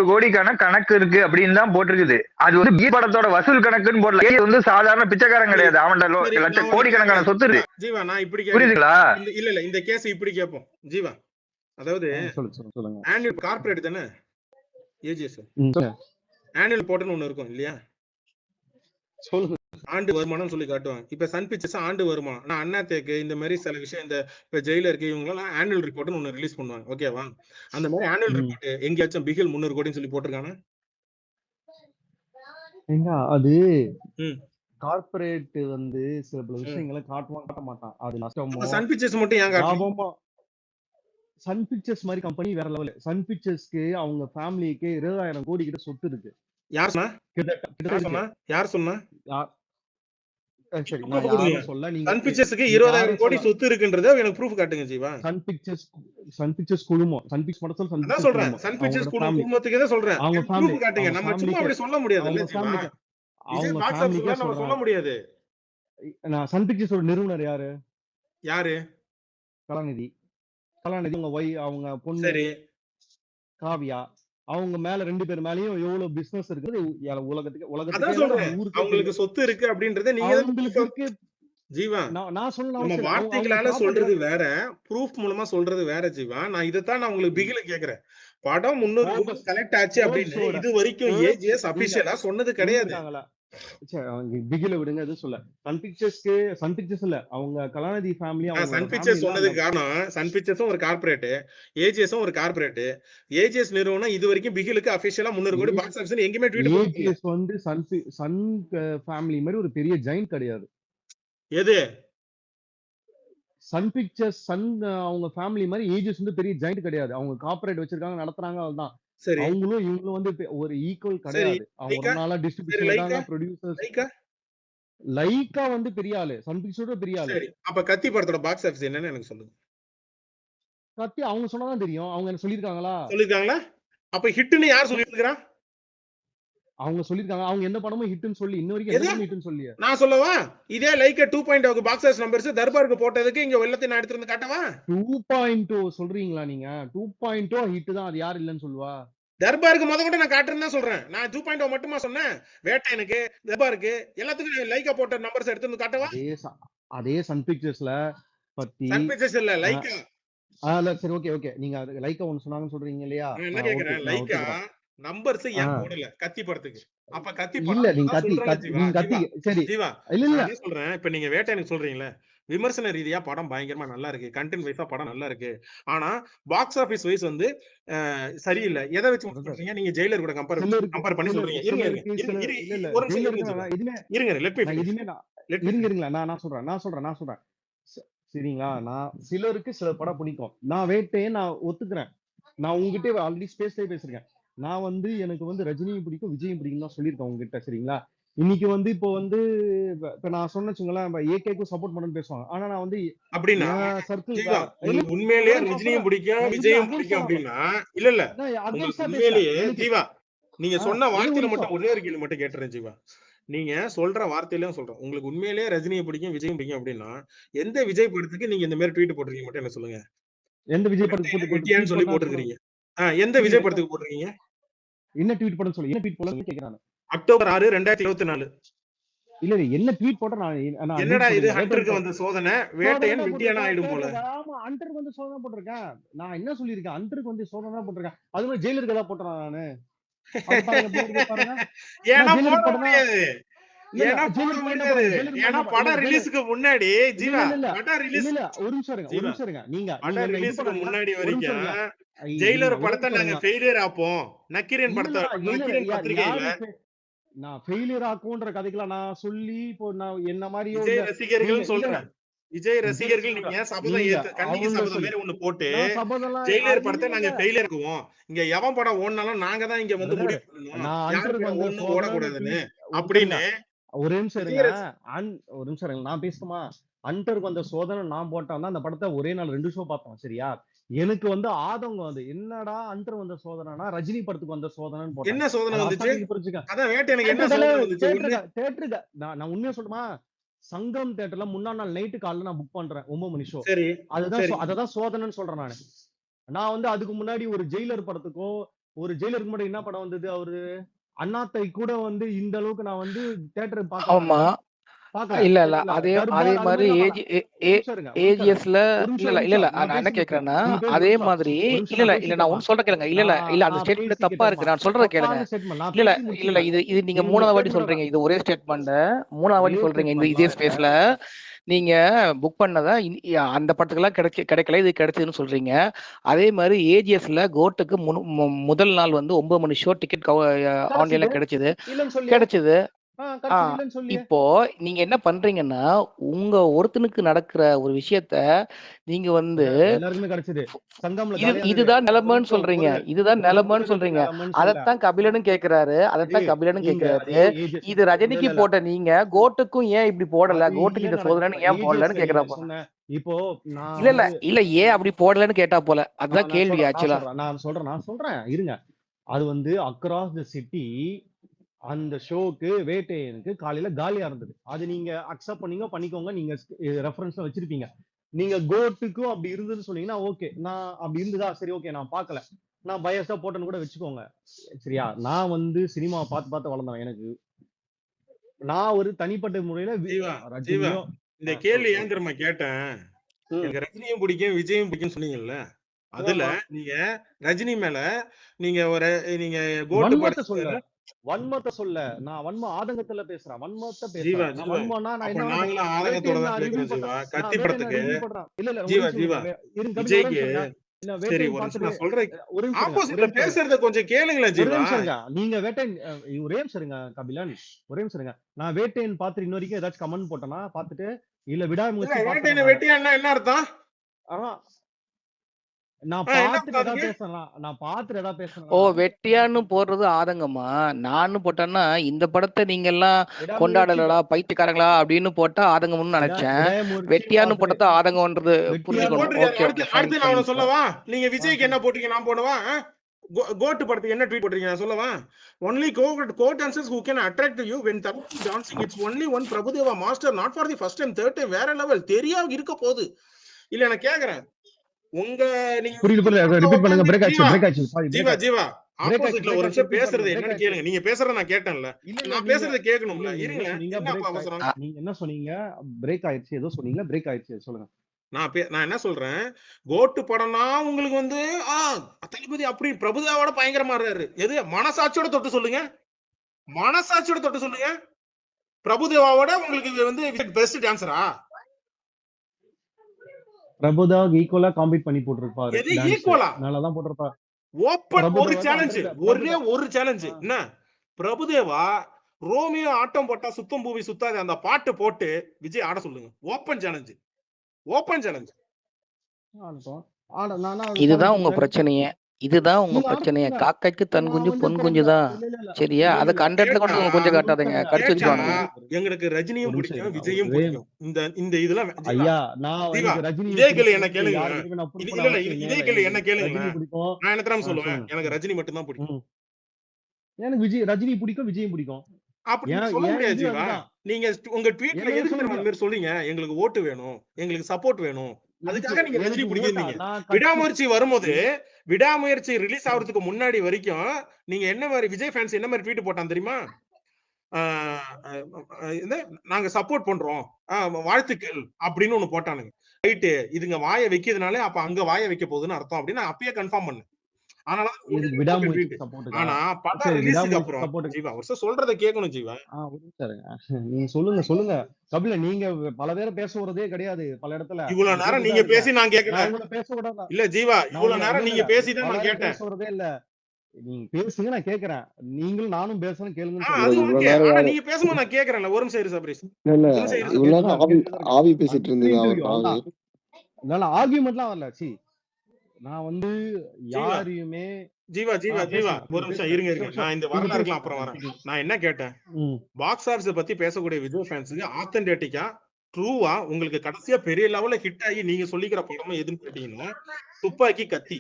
கோடிக்கான கணக்கு இருக்கு அப்படின்னு தான் போட்டிருக்குது. அது வந்து பி படத்தோட வசூல் கணக்குன்னு போடல. ஏஜ் வந்து சாதாரண பிச்சைக்காரன் கிடையாது. அவன்கிட்ட கோடிக்கணக்கான சொத்து இருக்கு. ஜீவா நான் இப்படி புரியுதுங்களா? இல்ல இந்த கேஸ் இப்படி கேட்போம் ஜீவா. அதாவது சொல்லுங்க. ஆனுவல் கார்ப்பரேட் தானே ஏஜிஎஸ். ஆனுவல் போட்டுன்னு ஒண்ணு இருக்கும் இல்லையா? சொல்லுங்க. ஆண்டு வருமானம் சொல்லி காட்டுவாங்க. இப்ப சன் பிக்சர்ஸ் ஆண்டு வருமானம். நான் அண்ணா தேக்கு இந்த மாதிரி சில விஷயம் இந்த இப்ப ஜெயிலருக்கு இவங்கலாம் ஆனுவல் ரிப்போர்ட்னு ஒண்ணு ரிலீஸ் பண்ணுவாங்க. ஓகேவா? அந்த மாதிரி ஆனுவல் ரிப்போர்ட் எங்கேயாச்சும் பிகில் 300 கோடின்னு சொல்லி போட்டிருக்கானா? அது கார்ப்பரேட் வந்து சில பல விஷயங்களை காட்ட மாட்டான். அது நஷ்டமோ சன் பிக்சர்ஸ் மட்டும் ஏன் காட்டணும்? லாபமோ சன் பிக்சர்ஸ் மாதிரி கம்பெனி வேற லெவல். சன் பிக்சர்ஸ்க்கு அவங்க ஃபேமிலிக்கு 20,000 கோடி கிட்ட சொத்து இருக்கு. யார் சொன்னா? யார் சொன்னா? சரி நான் யாரும் சொல்ல. நீங்க சன் பிக்சர்ஸ்க்கு 20,000 கோடி சொத்து இருக்குன்றத எனக்கு ப்ரூஃப் காட்டுங்க ஜீவா. சன் பிக்சர்ஸ் குழுமம். சன் பிக்சர்ஸ் மட்டும் சொல்ல. அதான் சொல்றேன். சன் பிக்சர்ஸ் குழுமத்துக்கு தான் சொல்றேன். அவங்க ப்ரூஃப் காட்டுங்க. நம்ம சும்மா அப்படி சொல்ல முடியாது இல்ல ஜீவா. அவங்க பாக்ஸ் ஆபீஸ்ல நம்ம சொல்ல முடியாது. நான் சன் பிக்சர்ஸோட நிறுவனர் யாரு? கலாநிதி அவங்க பொண்ணு சரி காவியா. அவங்க மேல 2 பேர் மேலயும் எவ்வளவு பிசினஸ் இருக்குது உலகத்துக்கு அவங்களுக்கு சொத்து இருக்கு அப்படின்றத நீங்க ஜீவா நான் சொல்ல நம்ம வார்த்தைகளால சொல்றது வேற, ப்ரூஃப் மூலமா சொல்றது வேற ஜீவா. நான் இதைத்தான் நான் உங்களுக்கு பிகில கேக்குறேன். படம் 300 கோடி கலெக்ட் ஆச்சு அப்படின்னு இது வரைக்கும் ஏஜிஎஸ் அபிஷியலா சொன்னது கிடையாது. பிகில விடுங்க. எது சொல்ல சன் பிக்சர்ஸ் இல்ல அவங்க கலாநிதி ஃபேமிலி. சன் பிக்சர்ஸ் சொன்னதுக்கு காரணம் சன் பிக்சர்ஸும் ஒரு கார்ப்பரேட், ஏஜிஎஸும் ஒரு கார்ப்பரேட். ஏஜிஎஸ் நிறுவனம் இது வரைக்கும் பிகிலுக்கு அபிஷியலா 300 கோடி பாக்ஸ் ஆபீஸ்ல எங்கேயுமே ட்வீட் பண்ணல. ஏஜிஎஸ் வந்து சன் ஃபேமிலி மாதிரி ஒரு பெரிய ஜெயிண்ட் கிடையாது. எது சன் பிக்சர்ஸ் அவங்க ஃபேமிலி மாதிரி ஏஜிஎஸ் வந்து பெரிய ஜெயிண்ட் கிடையாது. அவங்க கார்ப்பரேட் வச்சிருக்காங்க, நடத்துறாங்க, அவ்வளவுதான். அவங்களும் இவங்களும் வந்து ஒரு ஈக்குவல் கிடையாது. அவங்க ஒரு நாளா டிஸ்ட்ரிபியூஷன் இருக்காங்க, ப்ரொடியூசர்ஸ். லைக்கா வந்து பெரிய ஆளு, சன் பிக்சர்ஸோட பெரிய ஆளு. சரி அப்ப கத்தி படத்தோட பாக்ஸ் ஆபீஸ் என்னன்னு எனக்கு சொல்லுங்க. கத்தி அவங்க சொன்னாதான் தெரியும். அவங்க என்ன சொல்லிருக்காங்களா? அப்ப ஹிட்னு யார் சொல்லிருக்கா? அவங்க சொல்லிருக்காங்க. அவங்க எந்த படமும் ஹிட்னு சொல்லி இன்ன வரைக்கும் எந்த படமும் ஹிட்னு சொல்லியா? நான் சொல்லவா? இதே லைக்கா 2.0 க்கு பாக்ஸ் ஆபீஸ் நம்பர்ஸ் தர்பாருக்கு போட்டதுக்கு இங்க வெள்ளத்தை நான் எடுத்து வந்து காட்டவா? 2.0 சொல்றீங்களா நீங்க? 2.0 ஹிட் தான். அது யார் இல்லன்னு சொல்வா? தர்பாருக்கு முத கூட நான் காட்டுறேன்னு தான் சொல்றேன். நான் 2.0 மட்டுமா சொன்னேன்? வேட்டையனுக்கு, தர்பாருக்கு எல்லாத்துக்கும் லைக்கா போட்ட நம்பர்ஸ் எடுத்து வந்து காட்டவா? அதே சன் பிக்சர்ஸ்ல பத்தி சன் பிக்சர்ஸ் இல்ல லைக்கா. சரி ஓகே நீங்க லைக்கா ஒன்னு சொன்னாங்கன்னு சொல்றீங்க இல்லையா? நான் என்ன கேக்குறேன்? லைக்கா நம்பர்ஸ் ஏன் போடல கத்தி படத்துக்கு? அப்ப கத்தி இல்ல நீங்க கத்தி சரி ஜீவா இல்ல நான் சொல்றேன். இப்ப நீங்க வேட்டையனுக்கு சொல்றீங்களே, விமர்சன ரீதியா படம் பயங்கரமா நல்லா இருக்கு, கண்டென்ட் வைஸா படம் நல்லா இருக்கு. ஆனா பாக்ஸ் ஆபீஸ் வைஸ் வந்து சரியில்லை. எதை வச்சு சொல்றீங்க? நீங்க ஜெயிலர் கூட கம்பேர் பண்ணி சொல்றீங்க. இருங்க நான் சொல்றேன். சரிங்களா? நான் சிலருக்கு சில படம் பிடிக்கும். நான் வேட்டையை நான் ஒத்துக்கிறேன். நான் உங்ககிட்ட ஆல்ரெடி ஸ்பேஸ்லயே பேசிருக்கேன். நான் வந்து எனக்கு வந்து ரஜினியும் பிடிக்கும், விஜயும் பிடிக்கும் தான் சொல்லியிருக்கேன் உங்ககிட்ட. சரிங்களா? இன்னைக்கு வந்து இப்போ வந்து இப்ப நான் சொன்னேன் ஏகேக்கும் சப்போர்ட் பண்ணணும்னு பேசுவாங்க. ஆனா நான் வந்து அப்படின்னா உண்மையிலேயே ரஜினியும் பிடிக்கும், விஜயும் பிடிக்கும் அப்படின்னா இல்ல உண்மையிலேயே ஜீவா நீங்க சொன்ன வார்த்தையில மட்டும் ஒரே ஒரு கேள்வி மட்டும் கேட்டுறேன் ஜீவா. நீங்க சொல்ற வார்த்தையிலும் சொல்றேன். உங்களுக்கு உண்மையிலேயே ரஜினியை பிடிக்கும், விஜயும் பிடிக்கும் அப்படின்னா எந்த விஜய் படத்துக்கு நீங்க இந்த மாதிரி ட்வீட் போட்டுருக்கீங்க மட்டும் என்ன சொல்லுங்க. எந்த விஜய் படத்துக்கு சொல்லி போட்டுருக்கீங்க? எந்த விஜய் படத்துக்கு போட்டுருக்கீங்க? என்ன ட்வீட் பண்ண சொல்லி என்ன ட்வீட் போடணும்னு கேக்குறாங்க. அக்டோபர் 6 2024 இல்ல என்ன ட்வீட் போட்டா நான் என்னடா இது ஹண்டருக்கு வந்த சோதனை வேட்டையன் விட்டியானா ஆயிடும் போல. ஆமா ஹண்டருக்கு வந்து சோதனை போட்டுருக்கேன். நான் என்ன சொல்லிருக்கேன்? ஹண்டருக்கு வந்து சோதனை தான் போட்டுருக்கேன். அதுல ஜெயிலருக்கு தான் போட்டுறேன் நானு. ஏன்னா போட முடியாது. ஏன்னா படம் ரிலீஸ்க்கு முன்னாடி ஜீவா படம் ரிலீஸ் ஒரு நிமிஷம் இருங்க. நீங்க படம் ரிலீஸ்க்கு முன்னாடி வரைக்கும் ஜெயிலர் படத்தை நாங்க ஃபெயிலியர் ஆப்போம். நக்கீரன் பத்திரிகையில நான் ஃபெயிலியர் ஆக்கும்ன்ற கதைக்கெல்லாம் நான் சொல்லி இப்போ நான் என்ன மாதிரி விஜய் ரசிகர்கள் சொல்றேன். விஜய் ரசிகர்கள் நீங்க சபதம் கண்டிப்பா சபதம் மாதிரி ஒண்ணு போட்டு ஜெயிலர் படத்தை நாங்க ஃபெயிலியர் ஆக்குவோம். இங்க எவன் படம் ஓடுனாலும் நாங்க தான் இங்க வந்து முடிவு பண்ணணும். ஒண்ணு ஓடக்கூடாதுன்னு அப்படின்னு. ஒரு நிமிஷம் இருங்க. நான் பேசுமா? அண்டருக்கு வந்த சோதனை நான் போட்டேன் அந்த படத்தை ஒரே நாள் 2 ஷோ பார்த்தோம். சரியா? எனக்கு வந்து ஆதங்கம் வந்து என்னடா அண்டர் வந்த சோதனைனா ரஜினி படத்துக்கு வந்த சோதனைன்னு போட்டேன். என்ன சோதனை வந்துச்சு? அதான் வேட்டையனுக்கு என்ன சோதனை வந்துச்சு? தியேட்டருக்கு நான் உண்மையா சொல்லுமா? சங்கம் தியேட்டர்ல முன்னாள் நாள் நைட்டு காலைல நான் புக் பண்றேன் 9 மணி ஷோ. அததான் சோதனைன்னு சொல்றேன் நானு. நான் வந்து அதுக்கு முன்னாடி ஒரு ஜெயிலர் படத்துக்கோ ஒரு ஜெயிலருக்கு முன்னாடி என்ன படம் வந்தது அவரு அண்ணாத்தை கூட வந்து இந்த அளவுக்கு நான் வந்து தியேட்டர் ஆமா. பார்க்கல. இல்ல சரிங்களா? அதே தர்பார் அது மாதிரி மாதிரி நான் ஏஜ் ஒரு நிமிஷம் இருங்க. ஒரு நிமிஷம் இருங்க. ஏஜிஎஸ்ல ஒரு நிமிஷம், இல்ல ஒரு இல்ல இல்ல நிமிஷம். நான் நான் என்ன பேசி முடிக்கிறேன். கேக்குறேன்னா நீங்க பேசி அதே ஒரு நிமிஷம். மாதிரி ஒரு நிமிஷம் இல்ல நான் இல்ல நான் பேசிக்கிட்டேம்மா. ஒன்னு சொல்ற கேளுங்க. இல்ல இல்ல அந்த நான் ஸ்டேட்மெண்ட் தப்பா இருக்கு. பேசிக்கிட்டேம்மா. நான் சொல்றத கேளுங்க. தப்பான ஸ்டேட்மெண்ட். நான் இல்ல பேசி இல்ல முடிச்சுக்கிறேன். இது நீங்க நீங்க மூணாவது வாட்டி ஸ்டேட்மெண்ட் சொல்றீங்க. இது ஒரே ஸ்டேட்மெண்ட் மூணாவது வாட்டி ஒரே சொல்றீங்க. இந்த இதே ஸ்டேட்மெண்ட்லாம் இல்ல. ஸ்பேஸ்ல நீங்க புக் பண்ணதா அந்த படத்துக்கெல்லாம் கிடைக்கல, இது கிடைச்சதுன்னு சொல்றீங்க. அதே மாதிரி ஏஜிஎஸ்ல கோட்டுக்கு முதல் நாள் வந்து 9 மணி ஷோ டிக்கெட் ஆன்லைன்ல கிடைச்சது. இல்லன்னு சொல்லியா? கிடைச்சது. கிடைச்சது இல்லன்னு சொல்லியா? இப்போ நீங்க என்ன பண்றீங்கன்னா உங்க ஒருத்தனுக்கு நடக்கிற ஒரு விஷயத்த நீங்க வந்து எல்லாருக்குமே கிடைச்சது. சங்கம்ல இதுதான் நிலைமைன்னு சொல்றீங்க. இதுதான் நிலைமைன்னு சொல்றீங்க. அதத்தான் கபிலனும் கேக்குறாரு. அதத்தான் கபிலனும் கேக்குறாரு. இது ரஜினிக்கு போட்ட நீங்க கோட்டுக்கும் ஏன் இப்படி போடல? கோட்டுக்கு இந்த சோதனைன்னு ஏன் போடலன்னு கேக்குறாங்க. இப்போ இல்ல ஏன் அப்படி போடலன்னு கேட்டா போல. அதுதான் கேள்வி ஆக்சுவலா. நான் சொல்றேன் இருங்க. அது வந்து அக்ராஸ் தி சிட்டி அந்த ஷோக்கு வேட்டையனுக்கு காலையில காலியா இருந்தது. அது நீங்க அக்செப்ட் பண்ணிக்கோங்க. நீங்க ரெஃபரன்ஸ்ல வச்சிருப்பீங்க. நீங்க கோட்டுக்கும் அப்படி இருந்ததுன்னு சொன்னீங்கன்னா ஓகே. நான் அப்படி இருந்ததா சரி ஓகே நான் பார்க்கல. நான் பயஸா போட்டேன்னு கூட வச்சுக்கோங்க. சரியா? நான் வந்து சினிமா பார்த்து வளர்ந்தவன். எனக்கு நான் ஒரு தனிப்பட்ட முறையில இந்த கேள்வி ஏன் தெரியுமா கேட்டேன்? எனக்கு ரஜினியும் பிடிக்கும் விஜயும் பிடிக்கும் சொன்னீங்கல்ல. அதுல நீங்க ரஜினி மேல நீங்க கோட்டு சொல்ல வன்மத்தை சொல்ல நான் வன்ம ஆதங்கத்துல பேசுறேன். வன்மத்தை பேசுறேன். வன்மம்னா நான் என்ன ஆதங்கத்தோட தான் கேக்குறேன் ஜீவா. கத்தி படத்துக்கு ஜீவா விஜய்க்கு சரி நான் சொல்றேன் ஆப்போசிட்ல பேசுறத கொஞ்சம் கேளுங்களேன் ஜீவா. நீங்க வேட்டையன் ஒரே நிமிஷம் இருங்க கபிலன். ஒரே நிமிஷம் இருங்க. நான் வேட்டையன் பாத்துட்டு இன்ன வரைக்கும் ஏதாச்சும் கமெண்ட் போட்டேனா? பாத்துட்டு இல்ல விடாமுயற்சி வேட்டையன் வெட்டியான்னா என்ன அர்த்தம்? நான் பாத்துட்டு ஏதாவது பேசுறேன். ஓ வெட்டியான்னு போடுறது ஆதங்கமா? நானும் போட்டேன்னா இந்த படத்தை நீங்க எல்லாம் கொண்டாடலடா பைத்தியக்காரங்களா அப்படின்னு போட்டா ஆதங்கம்னு நினைச்சேன். வெட்டியான்னு போட்டா ஆதங்கம்ன்றது அடுத்து நான் சொல்லவா? நீங்க விஜய்க்கு என்ன போட்டீங்க நான் போடுவா? கோட்டு படத்துக்கு என்ன ட்வீட் போட்டீங்க நான் சொல்லவா? only court dancers who can attract you when dancing. It's only one Prabhudeva master, not for the first time third time. வேற லெவல் தெரியா இருக்க போகுது. இல்ல நான் கேக்குறேன் உங்க நீங்க ரிப்பீட் பண்ணுங்க. பிரேக் ஆச்சு ஜீவா ஜீவா ஆப்போசிட்ல ஒரு நிமிஷம் பேசுறது என்னன்னு கேளுங்க. நீங்க பேசுறத நான் கேட்டேன்ல. நான் பேசுறத கேட்கணும்ல. இருங்க. நீங்க என்ன சொன்னீங்க? பிரேக் ஆயிடுச்சு ஏதோ சொன்னீங்க. பிரேக் ஆயிடுச்சு சொல்லுங்க. நான் என்ன சொல்றேன்? கோட்டு படம்னா உங்களுக்கு வந்து தளபதி அப்படி பிரபுதாவோட பயங்கரமா இருக்காரு. எது மனசாட்சியோட தொட்டு சொல்லுங்க. மனசாட்சியோட தொட்டு சொல்லுங்க. பிரபுதேவாவோட உங்களுக்கு வந்து பெஸ்ட் டான்சரா? பிரபுதாவுக்கு ஈக்குவலா காம்பீட் பண்ணி போட்டுருப்பாரு. எது ஈக்குவலா? நல்லா தான் போட்டுருப்பாரு. ஓபன் ஒரு சேலஞ்ச். ஒரே ஒரு சேலஞ்ச். என்ன? பிரபுதேவா ரோமியோ ஆட்டம் போட்டா சுத்தம் பூவி சுத்தாது அந்த பாட்டு போட்டு விஜய் ஆட சொல்லுங்க. Open challenge. Open challenge. இதுதான் உங்க பிரச்சனையே. இதுதான் உங்க பிரச்சனையே. காக்கைக்கு தன் குஞ்சு பொன் குஞ்சு தான். சரியா? அத கண்டென்ட்ல கொண்டு கொஞ்சம் காட்டாதீங்க. கடிச்சு வச்சுவாங்க. எங்களுக்கு ரஜினியும் பிடிக்கும் விஜயும் பிடிக்கும். இந்த இதெல்லாம் ஐயா நான் ரஜினி இதே கேள்வி என்ன கேளுங்க. இல்ல இல்ல இதே கேள்வி என்ன கேளுங்க. நான் என்ன தெரியுமா சொல்லுவேன்? எனக்கு ரஜினி மட்டும் தான் பிடிக்கும். எனக்கு ரஜினி பிடிக்கும் விஜயும் பிடிக்கும். அப்படி சொல்ல முடியாது ஜீவா. நீங்க உங்க ட்வீட்ல எதுக்கு தெரியுமா அந்த மாதிரி சொல்றீங்க? எங்களுக்கு ஓட்டு வேணும், எங்களுக்கு சப்போர்ட் வேணும். அதுக்காக நீங்க ரஜினி பிடிக்கிறீங்க. விடாமுயற்சி வரும்போது விடாமுயற்சி ரிலீஸ் ஆகுறதுக்கு முன்னாடி வரைக்கும் நீங்க என்ன மாதிரி விஜய் ஃபேன்ஸ் என்ன மாதிரி ட்வீட் போட்டான் தெரியுமா? நாங்க சப்போர்ட் பண்றோம் வாழ்த்துக்கள் அப்படின்னு ஒண்ணு போட்டானுங்க. ரைட்டு இதுங்க வாயை வைக்கிறதுனால அப்ப அங்க வாயை வைக்க போகுதுன்னு அர்த்தம் அப்படின்னு நான் அப்பயே கன்ஃபார்ம் பண்ணேன். ஆனா படம் ரிலீஸ்க்கு அப்புறம் ஜீவா ஒரு சொல்றத கேட்கணும் ஜீவா. நீங்க சொல்லுங்க கபில. நீங்க பல பேரை பேச விடுறதே கிடையாது பல இடத்துல. இவ்வளவு நேரம் நீங்க பேசி நான் கேட்கிறேன். இல்ல ஜீவா இவ்வளவு நேரம் நீங்க பேசி தான் நான் கேட்டேன். பேசுறதே இல்ல. நீங்க பேசுங்க நான் கேக்குறேன். நீங்களும் நானும் பேசணும் கேளுங்க. ஆனா நீங்க பேசும்போது நான் கேக்குறேன்ல. ஒரு நிமிஷம் இரு சபரீஷ். ஆவி பேசிட்டு இருந்தீங்க. அதனால ஆர்கியூமெண்ட்லாம் வரல. சி நான் வந்து யாரையுமே ஜீவா ஒரு நிமிஷம் இருங்க. நான் இந்த வரலாறுலாம் அப்புறம் வரேன். நான் என்ன கேட்டேன்? பாக்ஸ் ஆஃபீஸ் பத்தி பேசக்கூடிய விஜய் ஃபேன்ஸுக்கு ஆத்தென்டிக்கா ட்ரூவா உங்களுக்கு கடைசியா பெரிய லெவல்ல ஹிட் ஆகி நீங்க சொல்லிக்கிற படமும் எதுன்னு கேட்டீங்கன்னா துப்பாக்கி கத்தி.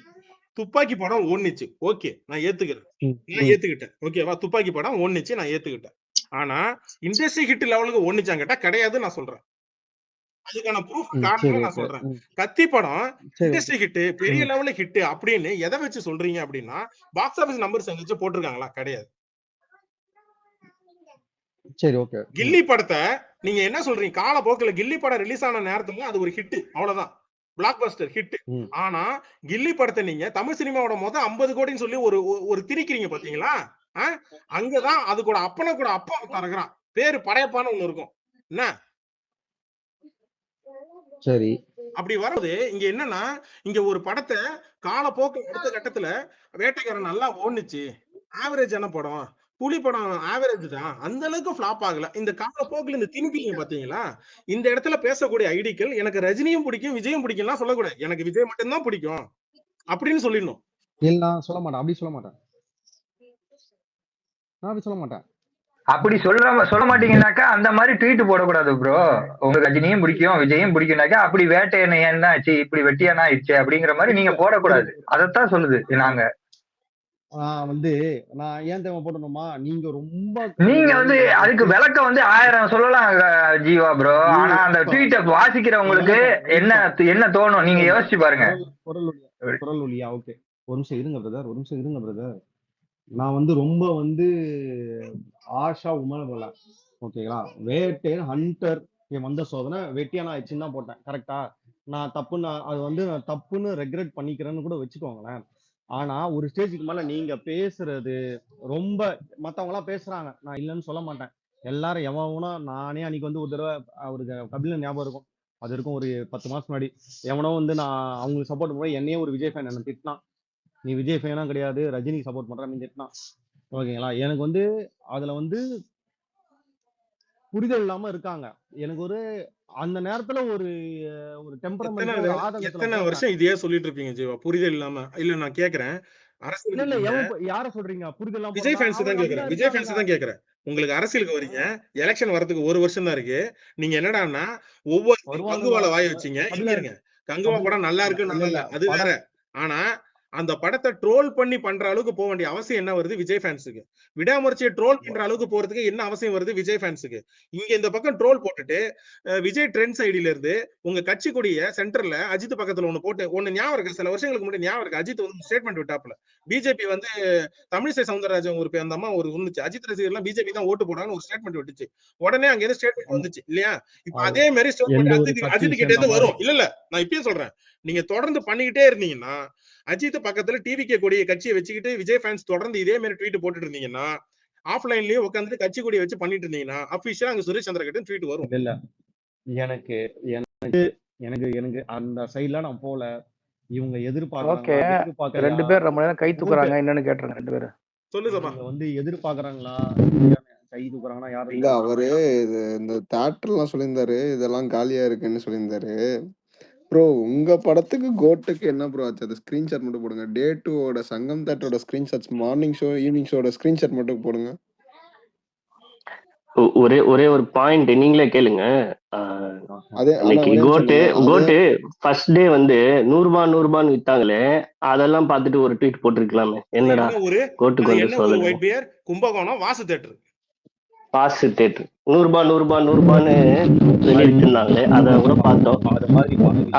துப்பாக்கி படம் ஓடுனுச்சு. ஓகே நான் ஏத்துக்கிட்டேன். ஓகேவா? துப்பாக்கி படம் ஓடுனுச்சு நான் ஏத்துக்கிட்டேன். ஆனா இண்டஸ்ட்ரி ஹிட் லெவலுக்கு ஓடுனுச்சான்னு கேட்டா கிடையாது நான் சொல்றேன். அதுக்கான ப்ரூஃப் சரி காரணம் நான் ஓகே. சொல்றேன். கத்தி படம் சரி ஓகே. இண்டஸ்ட்ரி ஹிட், பெரிய லெவல்ல ஹிட் அப்படின்னு எதை வச்சு சொல்றீங்க அப்படின்னா, பாக்ஸ் ஆபீஸ் நம்பர்ஸ் எங்கேயாச்சும் போட்டிருக்காங்களா? கிடையாது. சரி ஓகே. கில்லி படத்தை நீங்க என்ன சொல்றீங்க? காலப்போக்குல கில்லி படம் ரிலீஸ் ஆன நேரத்துல அது ஒரு ஹிட், அவ்வளவுதான். Black Bastar hit. ஆனா கில்லி படத்தை நீங்க தமிழ் சினிமாவோட 50 கோடின்னு சொல்லி ஒரு ஒரு திணிக்கிறீங்க பாத்தீங்களா? அங்கதான் அது கூட அப்பனை கூட அப்பா தரக்குறான். பேரு படையப்பான்னு ஒண்ணு இருக்கும். என்ன? சரி. அப்படி வரும்போது இங்க என்னன்னா, இங்க ஒரு படத்தை காலப்போக்கு அடுத்த கட்டத்துல வேட்டைக்காரன் நல்லா ஓடுனுச்சு, ஆவரேஜான படம், புலி படம் ஆவரேஜ் தான், அந்த அளவுக்கு ஃபிளாப் ஆகல. இந்த காலப்போக்குல இந்த திணிப்பீங்க பாத்தீங்களா? இந்த இடத்துல பேசக்கூடிய ஐடிக்கள் எனக்கு ரஜினியும் பிடிக்கும், விஜயும் பிடிக்கும்லாம் சொல்லக்கூடாது. எனக்கு விஜய் மட்டும்தான் பிடிக்கும் அப்படின்னு சொல்லிடணும். இல்ல நான் சொல்ல மாட்டேன். அப்படி சொல்ல மாட்டேன். நான் அப்படி சொல்ல மாட்டேன். அப்படி சொல்ல மாட்டீங்கன்னாக்கா அந்த மாதிரி ட்வீட் போடக்கூடாது ப்ரோ. உங்களுக்கு ரஜினியும் பிடிக்கும் விஜயும் பிடிக்கும்னாக்கா அப்படி வேட்டையன் என்ன ஆச்சு இப்படி வெட்டியானா ஆயிடுச்சு அப்படிங்கிற மாதிரி நீங்க போடக்கூடாது. அதைத்தான் சொல்லுது. நாங்க வந்து நான் ஏன் தேவை போடணுமா? நீங்க ரொம்ப நீங்க வந்து அதுக்கு விளக்கம் வந்து 1000 சொல்லலாம் ஜீவா ப்ரோ. ஆனா அந்த ட்வீட்டை வாசிக்கிறவங்களுக்கு என்ன தோணும் நீங்க யோசிச்சு பாருங்க. குரல் ஒலியா? ஓகே, ஒரு நிமிஷம் இருங்க பிரதர், ஒரு நிமிஷம் இருங்க பிரதர். நான் வந்து ரொம்ப வந்து ஆஷா உமனபல ஓகேங்களா? வேட்டையன் ஹண்டர் வந்த சோதனை வெட்டியானா ஆயிடுச்சுன்னு தான் போட்டேன். கரெக்டா? நான் தப்புன்னு அது வந்து நான் தப்புன்னு ரெக்ரெட் பண்ணிக்கிறேன்னு கூட வச்சுக்கோங்களேன். ஆனா ஒரு ஸ்டேஜுக்கு மேல நீங்க பேசுறது ரொம்ப மத்தவங்க எல்லாம் பேசுறாங்க, நான் இல்லைன்னு சொல்ல மாட்டேன். எல்லாரும் எவனா நானே அன்னைக்கு வந்து ஒரு தடவை அவருக்கு கபிலன் ஞாபகம் இருக்கும், அது இருக்கும் ஒரு 10 மாசம் முன்னாடி. எவனோ வந்து நான் அவங்களுக்கு சப்போர்ட் பண்ண என்னையே ஒரு விஜய் ஃபேன் என்ன திட்டினான். நீ விஜய் ஃபேனா கிடையாது, ரஜினிக்கு சப்போர்ட் பண்ற அப்படின்னு திட்டினான். ஓகேங்களா? எனக்கு வந்து அதுல வந்து புரிதல் இல்லாம இருக்காங்க. எனக்கு ஒரு அந்த நேரத்துல ஒரு ஒரு டெம்பரமெண்ட் ஒரு ஆதங்கத்துல எத்தனை போட்டேன். வருஷம் இதையே சொல்லிட்டு இருப்பீங்க ஜீவா? புரிதல் இல்லாம. இல்ல நான் கேக்குறேன், இல்ல அரசியலுக்கு இல்ல நீங்க யார சொல்றீங்க புரிதல் இல்லாம விஜய் போறதா? ஃபேன்ஸ் தான் அவங்க கேக்குறேன். அப்படிதான் விஜய் ஃபேன்ஸ் இருக்காங்க. தான் கேக்குறேன். உங்களுக்கு அரசியலுக்கு வரீங்க, எலெக்ஷன் வரதுக்கு 1 வருஷம் தான் இருக்கு. நீங்க என்னடான்னா ஒவ்வொரு வருவானுங்க. கங்குவால வாய வச்சீங்க. கபிலன் இருங்க. கங்குவா படம் நல்லா இருக்கு, இல்ல நல்லா இல்ல இல்ல. அது வேற. படம் ஆனா அந்த படத்தை ட்ரோல் பண்ணி பண்ற அளவுக்கு போக வேண்டிய அவசியம் என்ன வருது விஜய் ஃபேன்ஸுக்கு? விடாமுயற்சியை ட்ரோல் பண்ற அளவுக்கு போறதுக்கு என்ன அவசியம் வருது விஜய் ஃபேன்ஸுக்கு? இங்க இந்த பக்கம் ட்ரோல் போட்டுட்டு விஜய் ட்ரெண்ட்ஸ் ஐடியில இருந்து உங்க கட்சி கொடிய சென்டர்ல அஜித் பக்கத்துல ஒண்ணு போட்டு ஒண்ணு ஞாபகம் இருக்கு, சில வருஷங்களுக்கு முன்னாடி ஞாபகம் இருக்கு. அஜித் வந்து ஸ்டேட்மெண்ட் விட்டாப்ல, பிஜேபி வந்து தமிழிசை சவுந்தரராஜன் ஒரு அந்த அம்மா ஒரு இருந்துச்சு, அஜித் ரசிகர்லாம் பிஜேபி தான் ஓட்டு போடான்னு ஒரு ஸ்டேட்மெண்ட் விட்டுச்சு. உடனே அங்க இருந்து ஸ்டேட்மெண்ட் வந்துச்சு இல்லையா? இப்ப அதே மாதிரி ஸ்டேட்மெண்ட் அஜித் கிட்ட இருந்து வரும். இல்ல இல்ல நான் இப்பயும் சொல்றேன், நீங்க தொடர்ந்து பண்ணிக்கிட்டே இருந்தீங்கன்னா, அஜித் பக்கத்துல டிவிகே கொடிய கட்சியை வச்சுக்கிட்டு விஜய் ஃபேன்ஸ் தொடர்ந்து இதே மாதிரி ட்வீட் போட்டுட்டு இருந்தீங்கன்னா, ஆஃப்லைன்லயே உட்காந்துட்டு கட்சி கொடியை வச்சு பண்ணிட்டு இருந்தீங்கன்னா அபிஷியலா அங்க சுரேஷ் சந்திர கிட்ட ட்வீட் வரும். இல்ல எனக்கு எனக்கு எனக்கு எனக்கு அந்த சைடுல நான் போல. இவங்க ஓகே, எதிர்பார்க்கறாங்களா 2 பேர் ரொம்ப நேரம் கை தூக்குறாங்க. என்னன்னு கேட்டுருங்க 2 பேரும். சொல்லு சபா. இவங்க வந்து எதிர்பார்க்கறாங்களா கை தூக்குறாங்கன்னா யாரும் இல்ல அவரு இந்த தியேட்டர்லாம் சொல்லியிருந்தாரு, இதெல்லாம் காலியா இருக்குன்னு சொல்லியிருந்தாரு. ப்ரோ உங்க படத்துக்கு கோட்டுக்கு என்ன ப்ரோ ஆச்சு? அது ஸ்கிரீன்ஷாட் மட்டும் போடுங்க. டே 2ஓட சங்கம் தேட்டரோட ஸ்கிரீன்ஷாட்ஸ், மார்னிங் ஷோ ஈவினிங் ஷோட ஸ்கிரீன்ஷாட் மட்டும் போடுங்க. ஒரே ஒரே ஒரு பாயிண்ட் நீங்களே கேளுங்க. அதே இன்னைக்கு கோட்டு ஃபர்ஸ்ட் டே வந்து 100 ரூபாய் வித்தாங்களே, அதெல்லாம் பார்த்துட்டு ஒரு ட்வீட் போட்டிருக்கலாமே. என்னடா கோட்டுக்கு வந்து சோதனை. கும்பகோணம் வாசு தேட்டர் பாசு தேட்டர் 100 ரூபான்னு சொல்லி வச்சிருந்தாங்களே, அதை கூட பார்த்தோம்.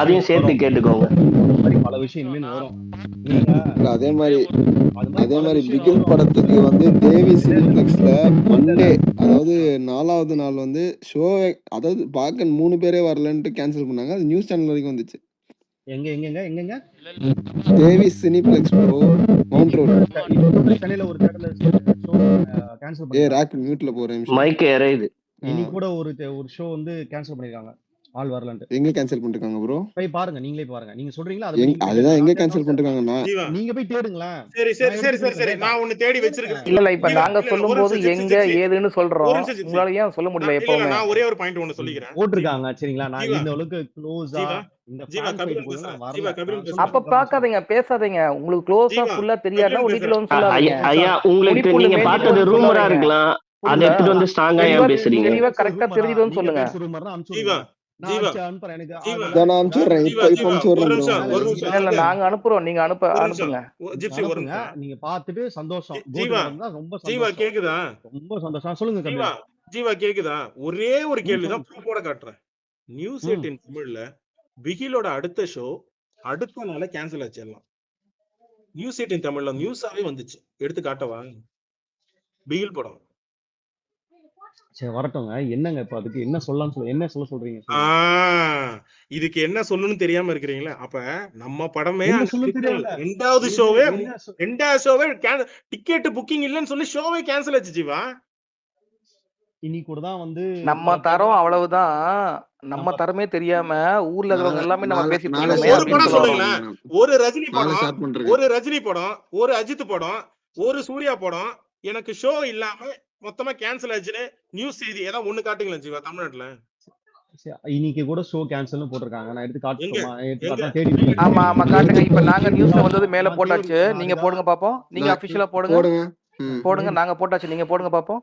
அதையும் சேர்த்து கேட்டுக்கோங்க. பல விஷயம் வரும். அதே மாதிரி பிகில் படத்துக்கு வந்து தேவி சினிப்ளெக்ஸ்ல மண்டே, அதாவது 4வது நாள் வந்து ஷோ, அதாவது பார்க்க 3 பேரே வரலன்ட்டு கேன்சல் பண்ணாங்க. அது நியூஸ் சேனல் வரைக்கும் வந்துச்சு. எங்க தேவி சினிப்ளெக்ஸ் ப்ரோ, மவுண்ட் ரோட். சென்னையில ஒரு தியேட்டர்ல ஷோ கேன்சல் பண்ணி ராக் மியூட்ல போறேன். மைக் எரையுது. இன்னைக்கு கூட ஒரு ஷோ வந்து கேன்சல் பண்ணிருக்காங்க. ஆள் வரலன்ட்டு. எங்க கேன்சல் பண்ணிருக்காங்க ப்ரோ? போய் பாருங்க, நீங்களே பாருங்க. நீங்க சொல்றீங்களா? அதுதான் எங்க கேன்சல் பண்ணிருக்காங்கன்னா நீங்க போய் தேடுங்களா. சரி நான் ஒன்னு தேடி வச்சிருக்கேன். இல்ல இப்ப நாங்க சொல்லும்போது எங்க ஏதுன்னு சொல்றோம், உங்களால ஏன் சொல்ல முடியல? எப்பவுமே நான் ஒரே ஒரு பாயிண்ட் ஒன்னு சொல்லிக்கிறேன். போட்டுருக்காங்க சரிங்களா? நான் இந்த அளவுக்கு க்ளோஸா அப்ப பாக்காதீங்க, பேசாதீங்க. உங்களுக்கு க்ளோஸா ஃபுல்லா தெரியாதுன்னா வீட்ல வந்து சொல்லாதீங்க. ஐயா உங்களுக்கு நீங்க பார்த்தது ரூமரா இருக்கலாம், அதை எடுத்துட்டு வந்து ஸ்ட்ராங்கா ஏன் பேசுறீங்க? தெளிவா கரெக்டா தெரியுதுன்னு சொல்லுங்க. நாங்க அனுப்புறோம், நீங்க அனுப்புங்க. நீங்க பாத்துட்டு சந்தோஷம். ஜீவா கேக்குதா? ரொம்ப சந்தோஷம். சொல்லுங்க ஜீவா கேக்குதா? ஒரே ஒரு கேள்விதான் ப்ரூஃபோட காட்டுறேன். நியூஸ் ம் 18 தமிழ்ல பிகிலோட அடுத்த ஷோ அடுத்த நாளே கேன்சல் ஆச்சு எல்லாம். நியூஸ் 18 தமிழ்ல நியூஸாவே வந்துச்சு. எடுத்து காட்டவா? பிகில் படம். சரி வரட்டுங்க. என்னங்க இப்ப அதுக்கு என்ன சொல்லலாம்னு என்ன சொல்ல சொல்றீங்க ஆ சொல்லுங்க. இதுக்கு என்ன சொல்லணும்னு தெரியாம இருக்கிறீங்களா? அப்ப நம்ம படமே என்ன அங்க சொல்ல ரிலீஸ் தெரியல. ஆகல. ரெண்டாவது என்ன ஷோவே என்ன சொ- ரெண்டாவது ஷோவே டிக்கெட் புக்கிங் இல்லன்னு சொல்லி ஷோவே கேன்சல் ஆச்சு ஜீவா. இன்னைக்கு கூட தான் வந்து நம்ம பல பேர் தரம் அவ்வளவுதான். நம்ம நம்ம தரமே தெரியாம ஊர்ல இருக்கிறவங்க நாளை எல்லாமே நம்ம நாளை பேசிட்டு நாளை நீங்க இருக்கோமே ஒரு ஷேர் அப்படின்னு படம் சொல்ல பண்றேங்க வரோம். சொல்லுங்களேன். நான் ஒரு ரஜினி நாளை படம், ஷேர் பண்றேங்க. ஒரு ரஜினி படம், ஒரு அஜித் படம், ஒரு சூர்யா படம் எனக்கு ஷோ இல்லாம மொத்தமா கேன்சல் ஆச்சுன்னு நியூஸ் செய்தி ஏதாவது ஒண்ணு காட்டுங்களேன் ஜீவா தமிழ்நாட்டுல. சரி, இன்னைக்கு கூட ஷோ கேன்சல்னு போட்டிருக்காங்க. நான் எடுத்து எங்க காட்டுமா? எடுத்து எங்க காட்டலாம். தேடி ஆமா ஆமா காட்டுங்க. இப்ப நாங்க நியூஸ்ல நான் வந்தது மேல நான் போட்டாச்சு. தேடி நீங்க அதுதான் போடுங்க பாப்போம். நீங்க நான் அபிஷியலா போடுங்க. போடுங்க. ம் போடுங்க. தேடி நாங்க போட்டாச்சு. நீங்க போடுங்க பாப்போம்.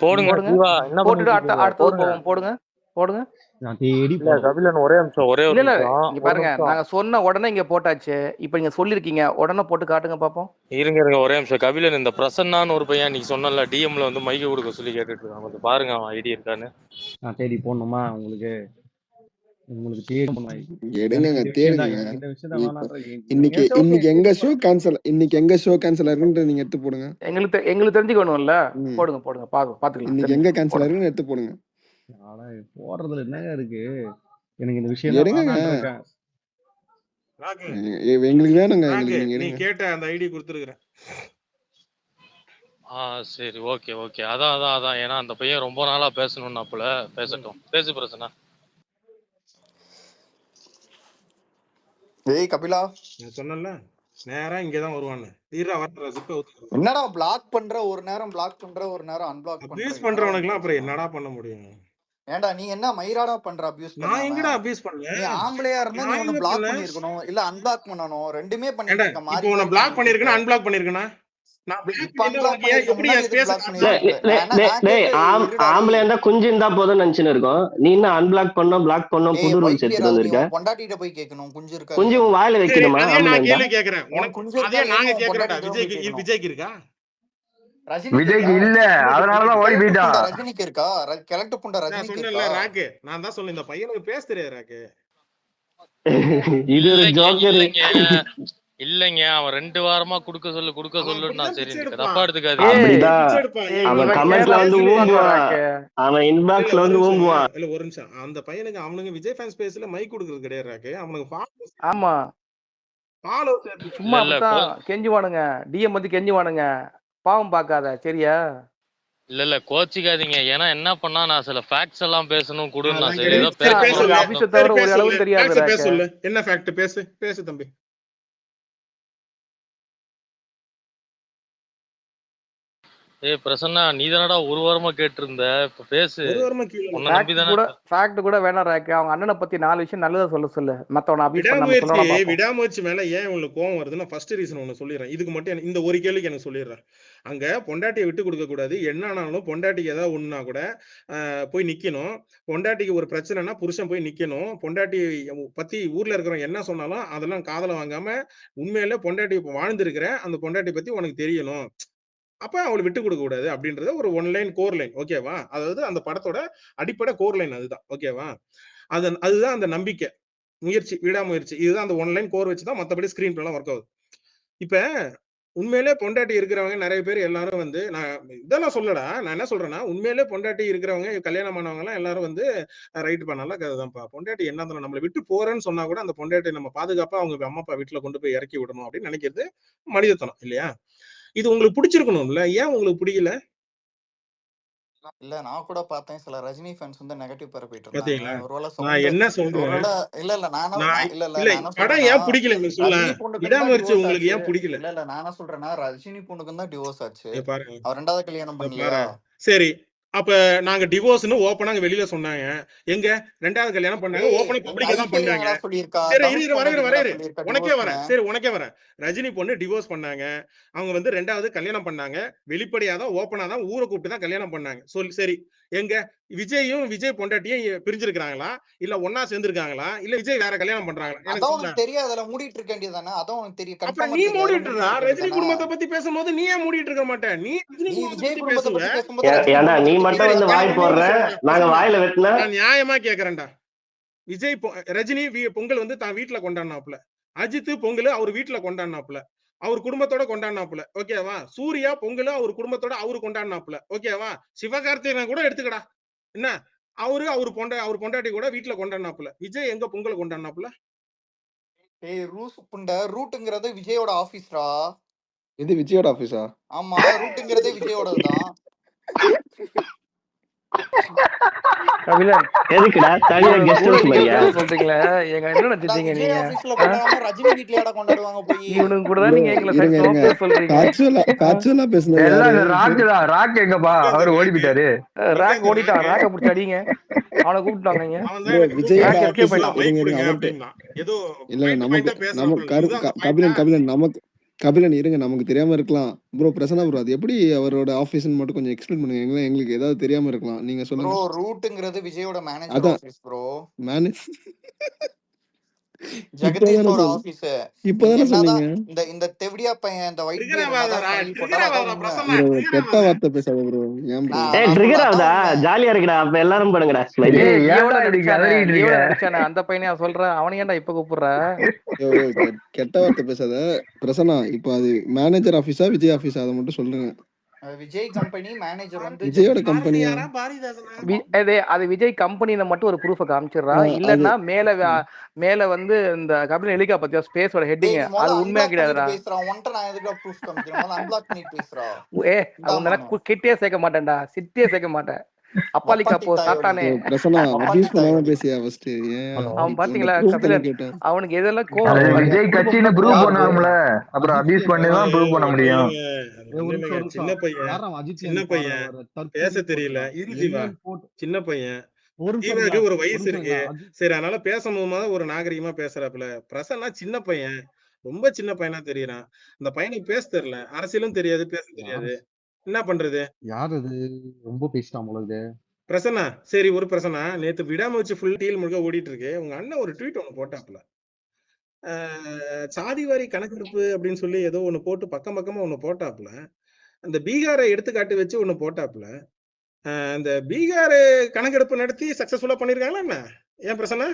போடுங்க போடுங்க. ஜீவா, என்ன போட்டுட்டு பண்ணிட்டு இருக்கீங்க? அடுத்தது போடுங்க. போவோம். போடுங்க. போடுங்க. நான் தேடி இல்ல போடுறேன். கபிலன், ஒரே நிமிஷம், ஒரே ஒரு இல்ல நிமிஷம், இங்க ஒரு பாருங்க. நிமிஷம். நாங்க சொன்ன உடனே இங்க போட்டாச்சு. இப்ப நீங்க சொல்லிருக்கீங்க. உடனே போட்டு காட்டுங்க பாப்போம். இருங்க ஒரே நிமிஷம். கபிலன், இந்த பிரசன்னான்னு ஒரு பையன் நீங்க சொன்னல டிஎம்ல வந்து மைக்க கொடுக்க சொல்லி கேட்டுட்டு இருக்கான். கொஞ்சம் பாருங்க அவன் ஐடி இருக்கான்னு. நான் தேடி போடணுமா? உங்களுக்கு உங்களுக்கு தேடி போடணும். எடுங்க எனக்கு இந்த விஷயம் தான் தேடுங்க. இந்த விஷயம் தான் இப்போ வேணான்ற இன்னைக்கு சரி, okay, இன்னைக்கு எங்க தேடி ஷோ போடுறேன். கேன்சல் இன்னைக்கு எங்க ஷோ கேன்சல் ஆயிருக்குன்னு நீங்க எடுத்து போடுங்க. எங்களுக்கு தெரிஞ்சுக்கணும்ல. ம் போடுங்க போடுங்க பாத்துக்கலாம். இன்னைக்கு எங்க கேன்சல் போடுங்க. ஆயிருக்குன்னு எடுத்து போடுங்க. ஆனா போடுறதுல என்னங்க இருக்கு? எனக்கு இந்த விஷயம் தான் எடுங்க. வேணான்னு இருக்கேன். ராகு, எங்களுக்கு வேணுங்க. ராகு எங்களுக்கு நீங்க நீ எடுங்க. கேட்ட அந்த ஐடி கொடுத்துருக்கிறேன். சரி, ஓகே ஓகே. அதான் ஏன்னா அந்த பையன் ரொம்ப நாளா பேசணும்னாப்புல. பேசட்டும். பேசு பிரசன்னா. ஏய் கபிலா, நான் சொன்னேன்ல நேரா இங்கதான் வருவான்னு. தீரா வர்ற ஜிப்பை என்னடா பிளாக் பண்ற ஒரு நேரம், பிளாக் பண்ற ஒரு நேரம், அன்பிளாக் பண்ற, அபியூஸ் என்னடா பண்றவனுக்குலாம் உனக்கு அப்புறம் பிரச்சனை? என்னடா பண்ண முடியும்? ஏன்டா நீ என்ன மயிராடா பண்ற அபியூஸ் நான் பண்ணாம? எங்கடா அபியூஸ் நீ பண்ணேன்? ஆம்பளையா இருந்தா நீ நான் ஒன்னு எங்க பிளாக் பண்ணேன்? பண்ணிருக்கணும், இல்ல அன்பிளாக் பண்ணணும். ரெண்டுமே பண்ணிட்டு ஏண்டா இருக்க, இப்போ மாறி உன்னை மாறி பிளாக் பண்ணிட்டு பண்ணிருக்கேனா இருக்க. அன்பிளாக் பண்ணிருக்கேனா? நான் பிளாக் இப்ப பண்ணிருந்தா அன்பிளாக் உனக்கு ஏன் பண்ணிருக்க, எப்படி முன்னாடி என் எதுக்கு பேச பிளாக் காட்டணும்? பண்ணிருக்க இப்ப? நான் கேட்க இருடா ஆம்பளையா டேய். இருந்தா குஞ்சு இருந்தா போதும் நினைச்சுன்னு இருக்கோம். நீ என்ன அன்பிளாக் பண்ணோம், பிளாக் பண்ணோம், டேய் புது ரூல்ஸ் பைத்தியர், எடுத்துட்டு அது நீ வந்திருக்க. உன் பொண்டாட்டிட்ட போய் கேட்கணும் குஞ்சு இருக்கா குஞ்சு இல்லையான்னு. உன் வாயில சரி, வைக்கணுமா? அதே ஆம்பளை நான் இருந்தா கேள்வி கேக்குறேன். உனக்கு உனக்கு குஞ்சு இருக்கா அதே நாங்க இல்லையான்னு உன் கேக்குறோம்டா. பொண்டாட்டிட்ட போய் கேட்கணும். விஜய்க்கு இருக்கா? ரஜினிக்கு விஜய்க்கு இருக்கா? இல்ல, அதனாலதான் ஓடி கிழட்டு போயிட்டான். புண்டை ரஜினிக்கு இருக்கா? கிழட்டு புண்டை நான் ரஜினிக்கு சொன்னேன்ல இருக்கா? ராக்கு, நான் தான் சொன்னேன் இந்த பையனுக்கு பேச தெரியாது ராக்கு. இது ஒரு இல்லைங்க ஜோக்கர். இல்லைங்க அவன் 2 வாரமா குடுக்க அவன் சொல்லுன்னா அப்படிதான் சரி பிச்சை நீங்க எடுப்பான். தப்பா எடுத்துக்காதீங்க. ஏய் அப்படிதான் பிச்சை எடுப்பான். ஏய் அவன் இவன் கமெண்ட்ல கேரளா வந்து பேசுவான் ஊம்புவான். ராக்கு. அவன் இல்ல இன்பாக்ஸ்ல ஒரு வந்து நிமிஷம், ஊம்புவான். இல்ல ஒரு நிமிஷம். அந்த பையனுக்கு அவனுக்கு விஜய் ஃபேன்ஸ் பேஸ்ல மைக் கொடுக்கறது கிடையாது ராக்கு. அவனுக்கு ஆமா ஃபாலோவர்ஸ் சும்மா இல்ல அப்படித்தான் கெஞ்சுவானுங்க. டிஎம் வந்து கெஞ்சுவானுங்க. பாவம் பார்க்காத சரியா? இல்ல கோச்சிக்காதீங்க. ஏன்னா என்ன பண்ணா நான் சில ஃபேக்ட்ஸ் எல்லாம் பேசணும் கொடுன்னா அதெல்லாம் சரி ஏதோ கிடையாது. சரி பேச பேச அவனுக்கு சொல்லு. போறோம். அபிஷ சரி தவிர பேச ஒரு சொல்லு. அளவும் தெரியாது ஃபேக்ட்ஸ் பேச ராக்கு. சொல்லு. என்ன ஃபேக்ட்? பேசு தம்பி. பிரசன்னா நீ தானடா 1 வாரமா கேட்டிருந்த. இப்ப பேசு. ஒரு வாரமா கீழே உன்னை நம்பி தானே. ஃபேக்ட் கூட வேணாம் ராக்கு. அவங்க அண்ணனை பத்தி 4 விஷயம் நல்லதா சொல்லு. மத்தவன அபியூஸ் பண்ணாம சொல்லணும் பாப்போம். விடாமுயற்சி மேல ஏன் உங்களுக்கு கோவம் வருதுன்னா ஃபர்ஸ்ட் ரீசன் ஒன்னு சொல்லிடுறேன். இதுக்கு மட்டும் இந்த ஒரு கேள்விக்கு எனக்கு சொல்லிடுறேன். அங்க பொண்டாட்டியை விட்டு கொடுக்க கூடாது. என்ன ஆனாலும் பொண்டாட்டிக்கு ஏதாவது ஒண்ணுனா கூட போய் நிக்கணும். பொண்டாட்டிக்கு ஒரு பிரச்சனைனா புருஷன் போய் நிக்கணும். பொண்டாட்டி பத்தி ஊர்ல இருக்கிறவங்க என்ன சொன்னாலும் அதெல்லாம் காதுல வாங்காம உண்மையில பொண்டாட்டி வாழ்ந்திருக்கிறேன், அந்த பொண்டாட்டி பத்தி உனக்கு தெரியணும். அப்ப அவளை விட்டு கொடுக்க கூடாது அப்படின்றது ஒரு ஒன் லைன் கோர் லைன். ஓகேவா? அதாவது அந்த படத்தோட அடிப்படை கோர் லைன் அதுதான். ஓகேவா? அதுதான் அந்த நம்பிக்கை, முயற்சி, விடாமுயற்சி. இதுதான் அந்த ஒன் லைன் கோர் வச்சுதான் மத்தபடி ஸ்கிரீன் பிளே எல்லாம் ஒர்க் ஆகுது. இப்ப உண்மையிலே பொண்டாட்டி இருக்கிறவங்க நிறைய பேர் எல்லாரும் வந்து நான் இதெல்லாம் சொல்லடா. நான் என்ன சொல்றேன்னா உண்மையிலே பொண்டாட்டி இருக்கிறவங்க கல்யாணம் பண்ணவங்க எல்லாம் எல்லாரும் வந்து ரைட் பண்ணலாம் கதைதான்ப்பா. பொண்டாட்டி என்ன நம்மளை விட்டு போறேன்னு சொன்னா கூட அந்த பொண்டாட்டி நம்ம பாதுகாப்பா அவங்க அம்மா அப்பா வீட்டுல கொண்டு போய் இறக்கி விடணும் அப்படின்னு நினைக்கிறது மனிதத்தனம் இல்லையா? இது உங்களுக்கு பிடிச்சிருக்கணும்ல, ஏன் உங்களுக்கு பிடிக்கல? இல்ல நான் கூட பார்த்தேன் சில ரஜினி ஃபேன்ஸ் வந்து நெகட்டிவ் பரப்பிட்டு பாத்தீங்களா? இருந்தாங்க. ஒருவேளை நான் சவுண்ட் என்ன சொல்றேன், ஒருவேளை இல்ல நான் இல்ல இல்ல நான் என்ன படம் சொல்றேன்னா ஏன் பிடிக்கல உங்களுக்கு சொல்ல, ரஜினி பொண்ணுக்கு தான் விடாமுயற்சி டிவோர்ஸ் உங்களுக்கு ஆச்சு. ஏன் பிடிக்கல? இல்ல நான் என்ன சொல்றேன்னா ரஜினி பொண்ணுக்கு தான் டிவோர்ஸ் ஆச்சு. இங்க பாருங்க, அவர் 2வது கல்யாணம் இங்க பண்ணலையா? பாருங்க. சரி, அப்ப நாங்க டிவோர்ஸ்னு ஓப்பனா வெளியில சொன்னாங்க. எங்க 2வது கல்யாணம் பண்ணாங்க, ஏய் ஓப்பனா எங்க பப்ளிக்கா தான் ஐஸ்வர்யா பண்ணாங்க. என்னடா சொல்லியிருக்கா? சரி தனுஷ் பொண்டாட்டி என்னடா வரேன் சொல்லியிருக்கா உனக்கே வரேன். டிவோர்ஸ்னு? சரி உனக்கே வரேன். ரஜினி பொண்ணு டிவோர்ஸ் பண்ணாங்க. அவங்க வந்து 2வது கல்யாணம் பண்ணாங்க. வெளிப்படையா தான் ஓப்பனா தான் ஊரை கூப்பிட்டு தான் கல்யாணம் பண்ணாங்க. சரி எங்க விஜய் பொண்டாட்டியும் பிரிஞ்சிருக்காங்களா, இல்ல ஒன்னா சேர்ந்திருக்காங்களா, இல்ல விஜய் வேற கல்யாணம் பண்றாங்களா? எனக்கு அதான் சொல்ல. உனக்கு தெரியாதுல, மூடிட்டு இருக்க வேண்டியதானே? அதான் உனக்கு தெரியும், அப்ப கன்ஃபார்மா நீ தெரியாதுல, மூடிட்டு மூடிட்டு இருக்கா? இருக்க ரஜினி வேண்டியதானே? குடும்பத்தை பத்தி பேசும்போது நீ ஏன் மூடிட்டு இருக்க மாட்ட? நீ ரஜினி நீ குடும்பத்தை விஜய் பத்தி குடும்பத்தை பேசுவ. பத்தி பேசும்போது ரஜினி ஏன்டா நீ குடும்பத்தை பத்தி மட்டும் வந்து பேசலாம். வாய் போடுற, நாங்க வாயில வெட்டினா நான் நியாயமா கேக்குறேன்டா. விஜய் ரஜினி பொங்கல் வந்து தான் வீட்டுல கொண்டாடினாப்புல, அஜித் பொங்கல் அவர் வீட்டுல கொண்டாடினாப்புல, அவர் குடும்பத்தோட கொண்டாடினாப்புல, ஓகேவா? சூர்யா பொங்கல் அவர் குடும்பத்தோட அவரு கொண்டாடினாப்புல, ஓகேவா? சிவகார்த்திகேயனை கூட எடுத்துக்கடா, என்ன அவர் பொண்டாட்டி கூட வீட்டுல கொண்டாடினாப்புல. விஜய் எங்க பொங்கல் கொண்டாடினாப்புல? ஏய் ரூஸ் புண்ட, ரூட்ங்கிறது விஜயோட ஆபீஸ்ரா. இது விஜயோட ஆபீஸா? ஆமா, ரூட்ங்கிறதே விஜயோடதுதான். கபிலன் எதுக்குடா தனியா கெஸ்ட் ஹவுஸ் மாதிரியா? சொல்றீங்களே, எங்க என்ன நினைச்சிட்டீங்க விஜய் நீங்க? ஆபீஸ்ல கொண்டாடாம ரஜினி வீட்லயாட கொண்டாடுவாங்க போய்? இவனுக்கு கூட தான் நீங்க எங்களை இருங்க இருங்க பேர் சொல்றீங்க. காச்சுவலா பேசுனது எல்லாம் யாரு? இந்த ராக் தான். ராக் எங்கப்பா? அவரு ஓடி போயிட்டாரு. ராக் ஓடிட்டான். ராக்க புடிச்சு அடிங்க. அவனை கூப்பிட்டாங்க. விஜயோட ராக் எஸ்கேப் ஆபீஸ்ல ஆயிட்டான். இருங்க இருங்க அவர்ட்ட ஏதோ இல்ல நமக்கு கபிலன் நமக்கு கபிலன் இருங்க, நமக்கு தெரியாம இருக்கலாம் ப்ரோ. பிரசன்னா ப்ரோ, அது எப்படி அவரோட ஆபீஸ்னு மட்டும் கொஞ்சம் எக்ஸ்பிளைன் பண்ணுங்க. எங்களுக்கு ஏதாவது தெரியாம இருக்கலாம், நீங்க சொல்லுங்க. ப்ரோ ரூட்ங்கிறது விஜயோட மேனேஜர் ஆபீஸ் ப்ரோ. ஜெகதீஷோட ஆபீஸ். இப்பதானே சொன்னீங்க. இந்த தெவடியா பையன் இந்த ஒயிட் கெட்ட வார்த்தை பேசாத ப்ரோ. ஏன் ப்ரோ ட்ரிகர் ஆகுதா? ஜாலியா இருக்குடா, அப்ப எல்லாரும் பண்ணுங்கடா. அந்த பையனை சொல்றேன், அவனை ஏன்டா இப்ப கூப்பிடுற? கெட்ட வார்த்தை பேசாத பிரசன்னா. இப்ப அது மேனேஜர் ஆபீஸா விஜய் ஆபீஸா அதை மட்டும் சொல்லுங்க. விஜய் கம்பெனி மேனேஜர் வந்து விஜயோட கம்பெனியா? அது விஜய் கம்பெனில மட்டும் ஒரு ப்ரூஃப காமிச்சிடுறா. இல்லன்னா மேல வந்து இந்த கபிலன் எலிகா பத்தியா ஸ்பேஸோட ஹெட்டிங் அது உண்மையா கிடையாதுடா. கிட்டே சேர்க்க மாட்டேன்டா, சிட்டியே சேர்க்க மாட்டேன். அப்பாலிக்கா போ சாத்தானே. பிரசன்னா அபியூஸ் பண்ணாம பேசியா ஃபர்ஸ்ட்? அவன் பாத்தீங்களா கபிலன், அவனுக்கு எதெல்லாம் கோவம். விஜய் கட்சின்னு ப்ரூவ் பண்ணாமல, அப்புறம் அபியூஸ் பண்ணி தான் ப்ரூவ் பண்ண முடியும். சின்ன பையன் பேச தெரியல. சின்ன பையன் ஒரு வயசு இருக்கு, சரி, அதனால பேசும்போது ஒரு நாகரிகமா பேசுறாப்புல. பிரசன்னா சின்ன பையன், ரொம்ப சின்ன பையனா தெரியறான். அந்த பையனுக்கு பேச தெரியல, அரசியலும் தெரியாது, பேச தெரியாது. என்ன பண்றது? யார் அது ரொம்ப பேசிட்டான் போல பிரசன்னா. சரி, ஒரு பிரசன்னா நேத்து விடாம வச்சு ஃபுல் டீல் முழுக்க ஓடிட்டு இருக்கு. உங்க அண்ணன் ஒரு ட்வீட் ஒண்ணு போட்டாப்புல, சாதிவாரி கணக்கெடுப்பு அப்படின்னு சொல்லி ஏதோ ஒண்ணு போட்டு பக்கமா ஒண்ணு போட்டாப்புல. அந்த பீகாரை எடுத்துக்காட்டு வச்சு ஒண்ணு போட்டாப்புல. அந்த பீகார் கணக்கெடுப்பு நடத்தி சக்சஸ்ஃபுல்லா பண்ணிருக்காங்களா என்ன? ஏன் பிரசன்னா?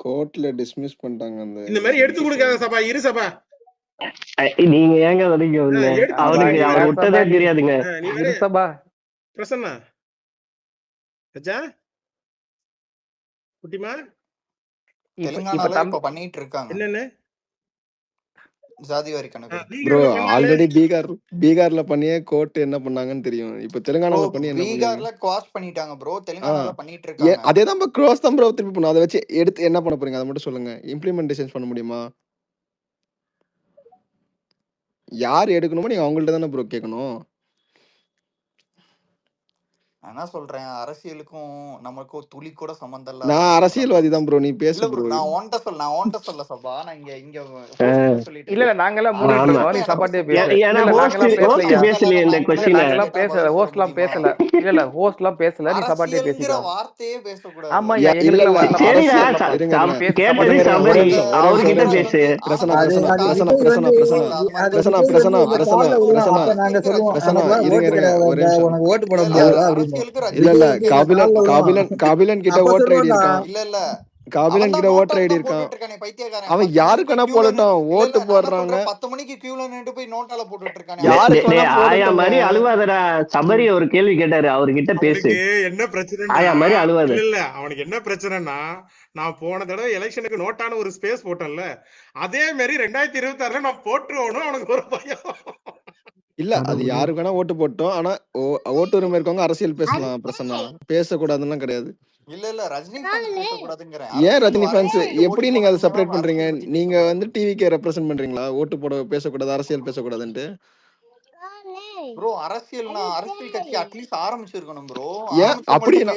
கோர்ட்ல டிஸ்மிஸ் பண்ணிட்டாங்க. அந்த இந்த மாதிரி எடுத்து கொடுக்காத சபா, இரு சபா. நீங்க ஏங்க அவருக்கு அவர் விட்டதே தெரியாதுங்க. பிரசன்னா குட்டிமா தெலுங்கானால பண்ணிட்டு இருக்காங்க என்னன்னு ஜாதிவாரி கணக்கு. ப்ரோ ஆல்ரெடி பீகார்ல பண்ணியே கோர்ட் என்ன பண்ணாங்கன்னு தெரியும். இப்ப தெலுங்கானால பண்ணி என்ன பீகார்ல கிராஸ் பண்ணிட்டாங்க ப்ரோ, தெலுங்கானால பண்ணிட்டு இருக்காங்க. அதேதான் ப்ரோ, கிராஸ் தான் ப்ரோ திருப்பி பண்ணணும். அதை வச்சு எடுத்து என்ன பண்ண போறீங்க அதை மட்டும் சொல்லுங்க. இம்ப்ளிமெண்டேஷன் பண்ண முடியுமா? யார் எடுக்கணுமோ நீங்க அவங்கள்ட்ட தானே ப்ரோ கேட்கணும். என்ன சொல்றேன், அரசியலுக்கும் நமக்கும் துளி கூட சம்பந்தம் இல்ல. நான் அரசியல்வாதி தான் ப்ரோ, நீ பேசு ப்ரோ. நான் ஓன்ட்ட சொல்ல சபா, நான் இங்க சொல்லிட்டு இல்ல நாங்க எல்லாம் மூடிட்டு இருக்கோம், நீ சபாட்டே பேசு. ஏனா ஹோஸ்ட் பேசல இந்த क्वेश्चन எல்லாம் பேசல, ஹோஸ்ட்லாம் பேசல. இல்ல ஹோஸ்ட்லாம் பேசல, நீ சபாட்டே பேசிட்ட. வார்த்தையே பேச கூடாது. ஆமா எங்களுக்கு வரல. கேட்டது சபரி, அவர் கிட்ட பேசு. பிரசனா இருங்க ஒரு நிமிஷம். ஓட்டு போட முடியாது. இல்ல காபிலன் கிட்ட ஓட்டர் ஐடி இருக்கான். இல்ல காபிலன் கிட்ட ஓட்டர் ஐடி இருக்கான். அவன் யாருக்கு வேணா போடட்டும், ஓட்டு போடுறாங்க. 10 மணிக்கு கியூல நின்னு போய் நோட்டால போட்டுட்டு இருக்கானே. யாருக்கு வேணா ஆயா மாதிரி அழுவாதடா. சபரி ஒரு கேள்வி கேட்டாரு, அவர்கிட்ட பேசு. என்ன பிரச்சனை? ஆயா மாதிரி அழுவாத. இல்ல அவனுக்கு என்ன பிரச்சனைனா, நான் போன தடவை எலெக்ஷனுக்கு நோட்டான ஒரு ஸ்பேஸ் போட்டேன்ல, அதே மாதிரி 2026ல நான் போட்டுருவோம். அவனுக்கு ஒரு பயம். இல்ல அது யாருக்கு வேணா ஓட்டு போட்டோம். ஆனா ஓட்டு உரிமை இருக்கவங்க அரசியல் பேசலாம். பிரச்சனை பேசக்கூடாதுன்னா கிடையாது. இல்ல ரஜினி ஃபேன்ஸ் பேசக்கூடாதுங்கறேன். ஏன் ரஜினி ஃபேன்ஸ் எப்படி நீங்க அதை செப்பரேட் பண்றீங்க? நீங்க வந்து டிவிக்கு ரெப்ரசன்ட் பண்றீங்களா ஓட்டு போட பேசக்கூடாது, அரசியல் பேசக்கூடாதுன்ட்டு? ப்ரோ அரசியல் கட்சி அட்லீஸ்ட் ஆரம்பிச்சிருக்கணும் ப்ரோ. ஏன் அப்படினா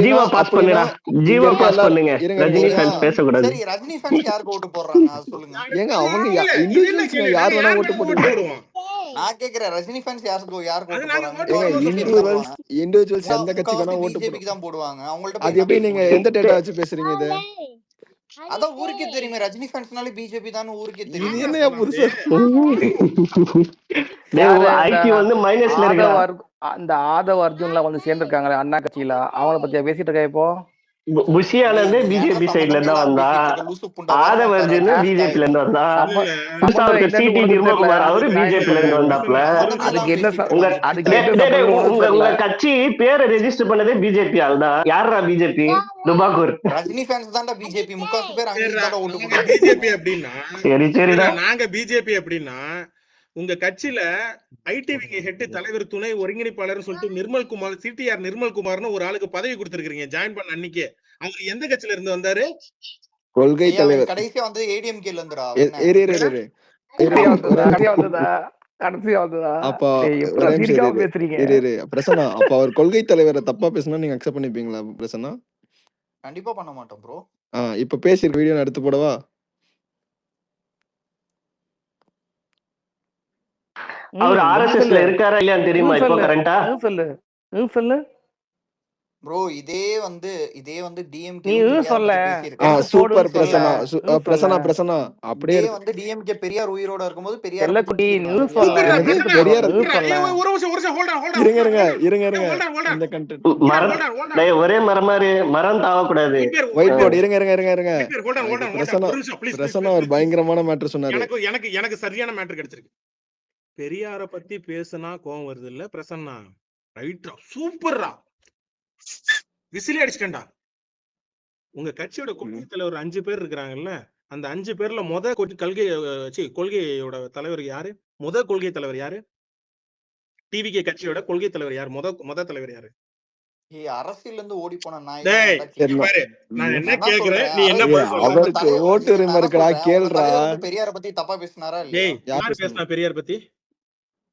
ஜீவா பாஸ் பண்ணுடா, ஜீவா பாஸ் பண்ணுங்க. ரஜினி ஃபேன்ஸ் பேசக்கூடாது. சரி ரஜினி ஃபேன்ஸ் யாருக்கு ஓட்டு போடுறாங்க அது சொல்லுங்க. ஏங்க அவங்க இண்டிவிஜுவல்ஸ் யார் வேணா ஓட்டு போடுவாங்க. நான் கேக்குறேன் ரஜினி ஃபேன்ஸ் யாருக்கு ஓட்டு போடுறாங்க? இண்டிவிஜுவல்ஸ் எந்த கட்சிக்கு வேணா ஓட்டு பிஜேபிக்கு தான் போடுவாங்க. அவங்கள்ட்ட அது எப்படி நீங்க எந்த டேட்டா வச்சு பேசுறீங்க இது? அதான் ஊருக்கே தெரியுமே, ரஜினி ஃபேன்ஸ்னாலே பிஜேபி தான் ஊருக்கே தெரியும். இது என்னையா புருஷா? ஐடி வந்து மைனஸ்ல இருக்கு. அந்த ஆதவ அர்ஜுன்ல வந்து சேர்ந்திருக்காங்களே அண்ணா கட்சியில, அவங்கள பத்தியா பேசிட்டு இருக்கா இப்போ? புஷி ஆனந்தே பிஜேபி சைட்ல இருந்தா வந்தா, ஆதவர்ஜுன் பிஜேபில இருந்து வந்தா, புதுசா ஒருத்தர் சிடி நிர்மல்குமார் அவரு பிஜேபில இருந்து வந்தாப்ல. உங்க கட்சி பேரை ரெஜிஸ்டர் பண்ணதே பிஜேபி ஆள்தான். யாரா பிஜேபி? துபாகூர். ரஜினி ஃபேன்ஸ் தான்டா பிஜேபி. முக்காசு பேர் அங்க தான் ஓட்டு போடுறாங்க. பிஜேபி அப்படின்னா சரி சரிடா. நாங்க பிஜேபி அப்படின்னா உங்க கட்சியில ஐடிவிக்கு ஹெட் தலைவர் துணை ஒருங்கிணைப்பாளர் சொல்லிட்டு நிர்மல்குமார், சிடிஆர் நிர்மல்குமார்னு ஒரு ஆளுக்கு பதவி கொடுத்திருக்கீங்க ஜாயின் பண்ண அன்னைக்கே. அவர் எந்த கட்சியில இருந்து வந்தாரு? கொள்கை தலைவர். கடைசியா வந்து ஏடிஎம்கேல இருந்துடா. பிரசன்னா, அப்ப அவர் கொள்கை தலைவரை தப்பா பேசினா நீங்க அக்செப்ட் பண்ணிப்பீங்களா பிரசன்னா? கண்டிப்பா பண்ண மாட்டோம் ப்ரோ. இப்ப பேசிருக்க வீடியோ நான் எடுத்து போடவா? அவர் ஆர்எஸ்எஸ்ல இருக்காரா இல்லையான்னு தெரியுமா இப்போ கரண்டா? சொல்லு ப்ரோ. இதே வந்து டிஎம்கே நீ சொல்ல. சூப்பர் பிரசன்னா. பிரசன்னா அப்படியே வந்து டிஎம்கே பெரியார் உயிரோட இருக்கும்போது பெரியார் இல்ல குட்டி நியூஸ் சொல்ல. பெரியார் இருங்க இந்த கண்டென்ட் ஒரே மரம் தாவக்கூடாது. ஒயிட் போர்டு இருங்க பிரசன்னா ஒரு பயங்கரமான மேட்டர் சொன்னாரு. எனக்கு சரியான மேட்டர் கிடைச்சிருக்கு. பெரியார பத்தி பேசுனா கோவம் வருது இல்ல பிரசன்னா? ரைட்டா, சூப்பர்ரா, விசிலி அடிச்சிட்டா. உங்க கட்சியோட கொள்கை தலைவர் 5 பேர் இருக்கிறாங்கல்ல, அந்த 5 பேர்ல கொள்கையோட தலைவர் யாரு? கொள்கை தலைவர் யாரு? டிவிகே கட்சியோட கொள்கை தலைவர் யாரு? முத தலைவர் யாரு? அரசியல்ல இருந்து ஓடி போன நாய். நான் என்ன கேக்குறேன், நீ என்ன அவருக்கு ஓட்டு உரிமை இருக்கடா, கேளுடா. பெரியார பத்தி தப்பா பேசினாரா இல்ல? யாரு பேசினா பெரியார் பத்தி?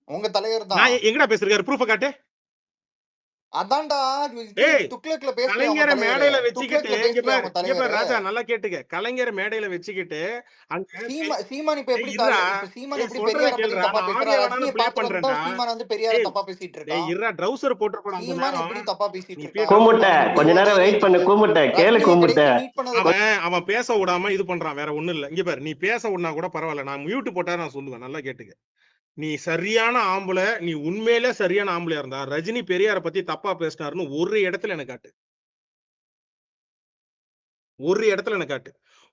உங்க தலைவர் தான். நான் எங்கடா பேசிருக்காரு? ப்ரூஃப் காட்டு. அதான்டா துக்ளக்ல பேசுறாங்க. கலைஞரை மேடையில வச்சுக்கிட்டு இங்க பாரு ராஜா, நல்லா கேட்டுக்க. கலைஞரை மேடையில வச்சுக்கிட்டு சீமான் இப்ப எப்படி சீமான் எப்படி பெரியார பத்தி தப்பா பேசுறாரு? ரஜினியை பார்த்துட்டு சீமான் வந்து பெரியார தப்பா பேசிட்டு இருக்கான். இருடா, ட்ரவுசர் போட்டுறப்ப சீமான் எப்படி தப்பா பேசிட்டு இருக்கான்? கூமுட்ட கொஞ்ச நேரம் வெயிட் பண்ணு. கூமுட்ட கேளு. கூமுட்ட அவன் பேச விடாம இது பண்றான், வேற ஒண்ணும் இல்ல. இங்க பாரு, நீ பேச விடனா கூட பரவாயில்ல, நான் மியூட் போட்டா நான் சொல்லுவேன். நல்லா கேட்டுக்க. நீ சரியான ஆம்பளை, நீ உண்மையிலே சரியான ஆம்பளையா இருந்தா ரஜினி பெரியார பத்தி தப்பா பேசினாருன்னு ஒரு இடத்துல எனக்கு காட்டு.